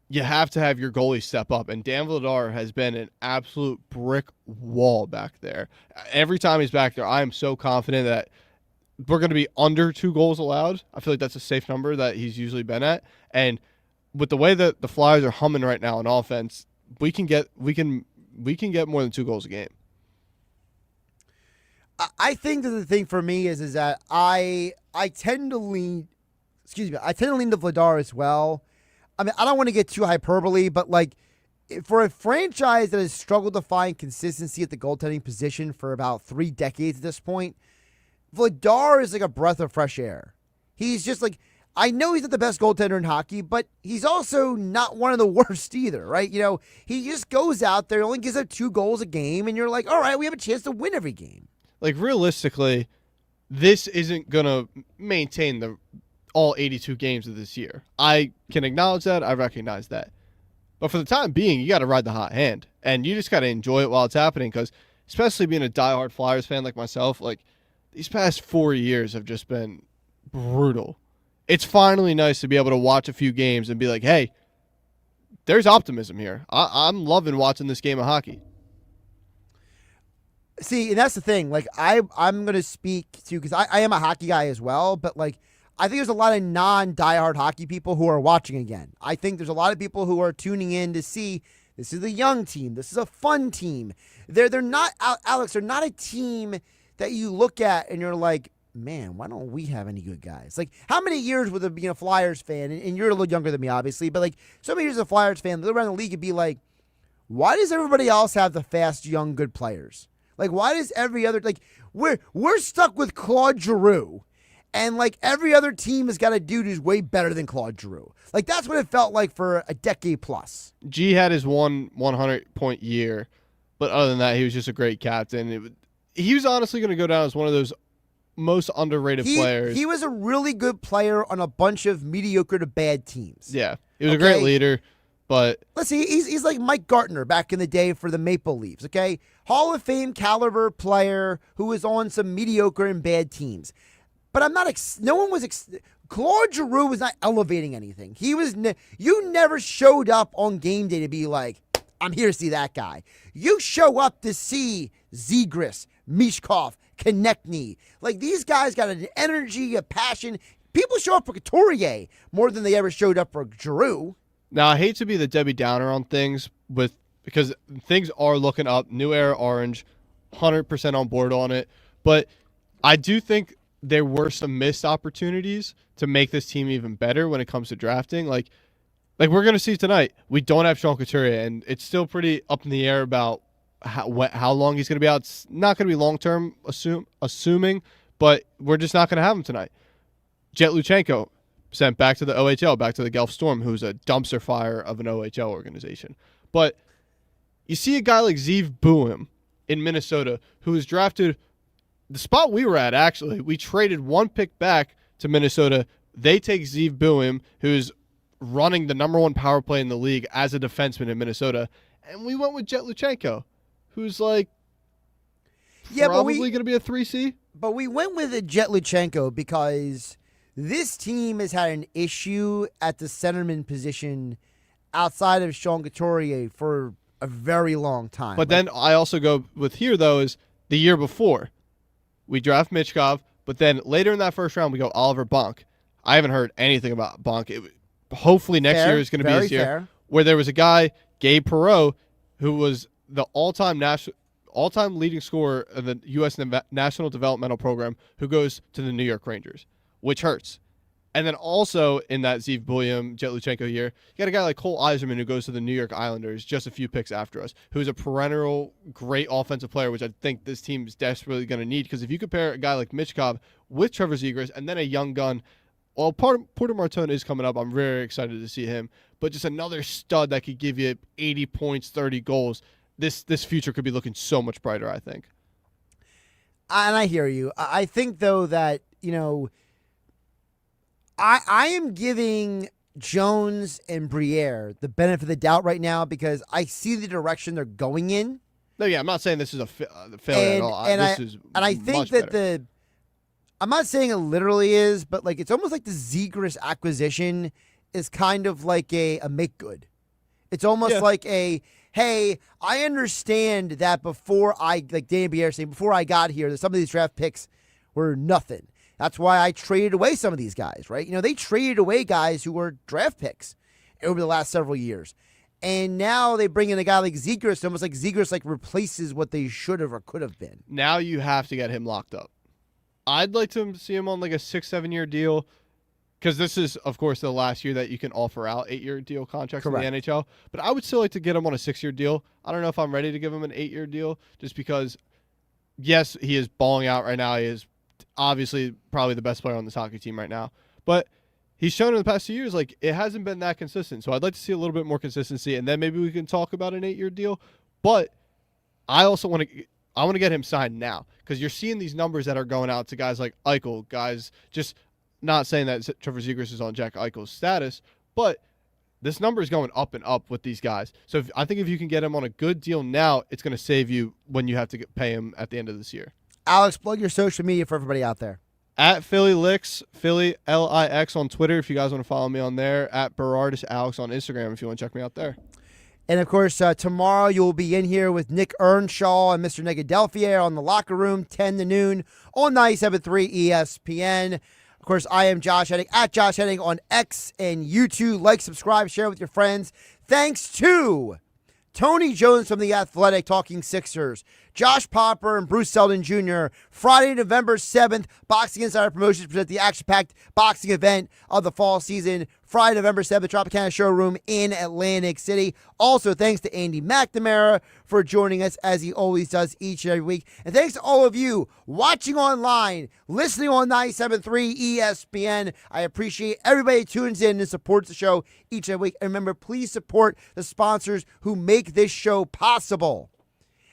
you have to have your goalie step up. And Dan Vladar has been an absolute brick wall back there. Every time he's back there, I am so confident that we're going to be under 2 goals allowed. I feel like that's a safe number that he's usually been at. And with the way that the Flyers are humming right now in offense, we can get more than 2 goals a game. I think that the thing for me is that I tend to lean to Vladar as well. I mean, I don't want to get too hyperbole, but like for a franchise that has struggled to find consistency at the goaltending position for about 3 decades at this point, Vladar is like a breath of fresh air. He's just like, I know he's not the best goaltender in hockey, but he's also not one of the worst either, right? You know, he just goes out there, only gives up 2 goals a game, and you're like, all right, we have a chance to win every game. Like, realistically, this isn't going to maintain all 82 games of this year. I can acknowledge that. I recognize that. But for the time being, you got to ride the hot hand, and you just got to enjoy it while it's happening, because especially being a diehard Flyers fan like myself, like, these past 4 years have just been brutal. It's finally nice to be able to watch a few games and be like, hey, there's optimism here. I'm loving watching this game of hockey. See, and that's the thing. Like, I'm going to speak to, because I am a hockey guy as well, but like, I think there's a lot of non-diehard hockey people who are watching again. I think there's a lot of people who are tuning in to see this is a young team. This is a fun team. They're not, Alex, they're not a team that you look at and you're like, man, why don't we have any good guys? Like, how many years with being a Flyers fan, and you're a little younger than me, obviously, but like, so many years as a Flyers fan, look around the league and be like, why does everybody else have the fast, young, good players? Like, why does every other, like, we're stuck with Claude Giroux, and like every other team has got a dude who's way better than Claude Giroux. Like, that's what it felt like for a decade plus. G had his 100-point year, but other than that, he was just a great captain. He was honestly going to go down as one of those most underrated players. He was a really good player on a bunch of mediocre to bad teams. Yeah, he was a great leader, but let's see, he's like Mike Gartner back in the day for the Maple Leafs, okay? Hall of Fame caliber player who was on some mediocre and bad teams. But I'm not, Claude Giroux was not elevating anything. He was, you never showed up on game day to be like, I'm here to see that guy. You show up to see Zegras, Mishkov, Konechny. Like, these guys got an energy, a passion. People show up for Couturier more than they ever showed up for Giroux. Now, I hate to be the Debbie Downer on things because things are looking up. New Era Orange, 100% on board on it. But I do think there were some missed opportunities to make this team even better when it comes to drafting. Like we're going to see tonight, we don't have Sean Couturier, and it's still pretty up in the air about how long he's going to be out. It's not going to be long-term, assuming, but we're just not going to have him tonight. Jet Luchenko sent back to the OHL, back to the Guelph Storm, who's a dumpster fire of an OHL organization. But you see a guy like Zeev Buim in Minnesota who was drafted the spot we were at, actually. We traded 1 pick back to Minnesota. They take Zeev Buim, who's running the #1 power play in the league as a defenseman in Minnesota, and we went with Jet Luchenko, who's like probably going to be a 3C. But we went with a Jet Luchenko because this team has had an issue at the centerman position outside of Sean Couturier for a very long time. But then I also go with here, though, is the year before. We draft Michkov, but then later in that first round, we go Oliver Bonk. I haven't heard anything about Bonk. Hopefully next year is going to be his year. Fair. Where there was a guy, Gabe Perreault, who was the all-time leading scorer of the U.S. National Developmental Program, who goes to the New York Rangers, which hurts. And then also in that Zeev Buim, Jet Luchenko year, you got a guy like Cole Eiserman who goes to the New York Islanders just a few picks after us, who's a perennial great offensive player, which I think this team is desperately going to need. Because if you compare a guy like Michkov with Trevor Zegras and then a young gun, well, Porter Martone is coming up. I'm very excited to see him. But just another stud that could give you 80 points, 30 goals. This future could be looking so much brighter, I think. And I hear you. I think, though, that, you know, I am giving Jones and Briere the benefit of the doubt right now because I see the direction they're going in. No, yeah, I'm not saying this is a failure at all. I think that I'm not saying it literally is, but like it's almost like the Zegras acquisition is kind of like a make good. It's almost like a, hey, I understand that before like Danny Briere saying, before I got here, that some of these draft picks were nothing. That's why I traded away some of these guys, right? You know, they traded away guys who were draft picks over the last several years. And now they bring in a guy like Zegras, almost like Zegras like replaces what they should have or could have been. Now you have to get him locked up. I'd like to see him on like a 6-7 year deal. because this is, of course, the last year that you can offer out 8-year deal contracts Correct. in the NHL. But I would still like to get him on a 6-year deal. I don't know if I'm ready to give him an 8-year deal just because, yes, he is balling out right now. He is obviously probably the best player on this hockey team right now. But he's shown in the past 2 years, like, it hasn't been that consistent. So I'd like to see a little bit more consistency, and then maybe we can talk about an 8-year deal. But I also want to get him signed now because you're seeing these numbers that are going out to guys like Eichel, guys just – not saying that Trevor Zegras is on Jack Eichel's status, but this number is going up and up with these guys. So I think if you can get him on a good deal now, it's going to save you when you have to pay him at the end of this year. Alex, plug your social media for everybody out there. At Philly Licks, Philly LIX on Twitter if you guys want to follow me on there. At Berardus Alex on Instagram if you want to check me out there. And, of course, tomorrow you'll be in here with Nick Earnshaw and Mr. Negadelphier on the Locker Room, 10 to noon on 97.3 ESPN. Of course, I am Josh Hennig, at Josh Hennig on X and YouTube. Like, subscribe, share with your friends. Thanks to Tony Jones from The Athletic talking Sixers, Josh Popper and Bruce Seldon Jr. Friday, November 7th, Boxing Insider Promotions present the action-packed boxing event of the fall season. Friday, November 7th, Tropicana Showroom in Atlantic City. Also, thanks to Andy McNamara for joining us as he always does each and every week. And thanks to all of you watching online, listening on 97.3 ESPN. I appreciate everybody who tunes in and supports the show each and every week. And remember, please support the sponsors who make this show possible.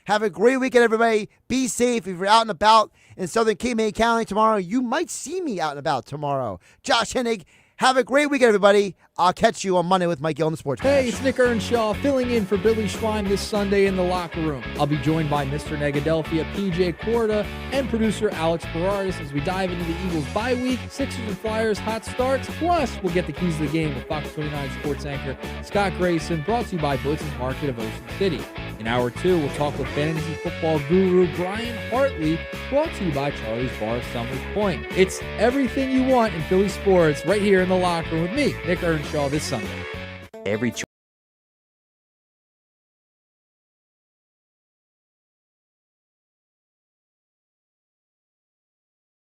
Have a great weekend, everybody. Be safe. If you're out and about in Southern Cape May County tomorrow, you might see me out and about tomorrow. Josh Hennig, have a great weekend, everybody. I'll catch you on Monday with Mike Gill on the Sports Hey, Bash. it's Nick Earnshaw filling in for Billy Schwein this Sunday in the Locker Room. I'll be joined by Mr. Negadelphia, PJ Corda, and producer Alex Berardis as we dive into the Eagles' bye week, Sixers and Flyers hot starts, plus we'll get the keys to the game with Fox 29 sports anchor Scott Grayson, brought to you by Blitz's Market of Ocean City. In Hour 2, we'll talk with fantasy football guru Brian Hartley, brought to you by Charlie's Bar Summers Point. It's everything you want in Philly sports right here in the Locker Room with me, Nick Earnshaw, this Sunday. Every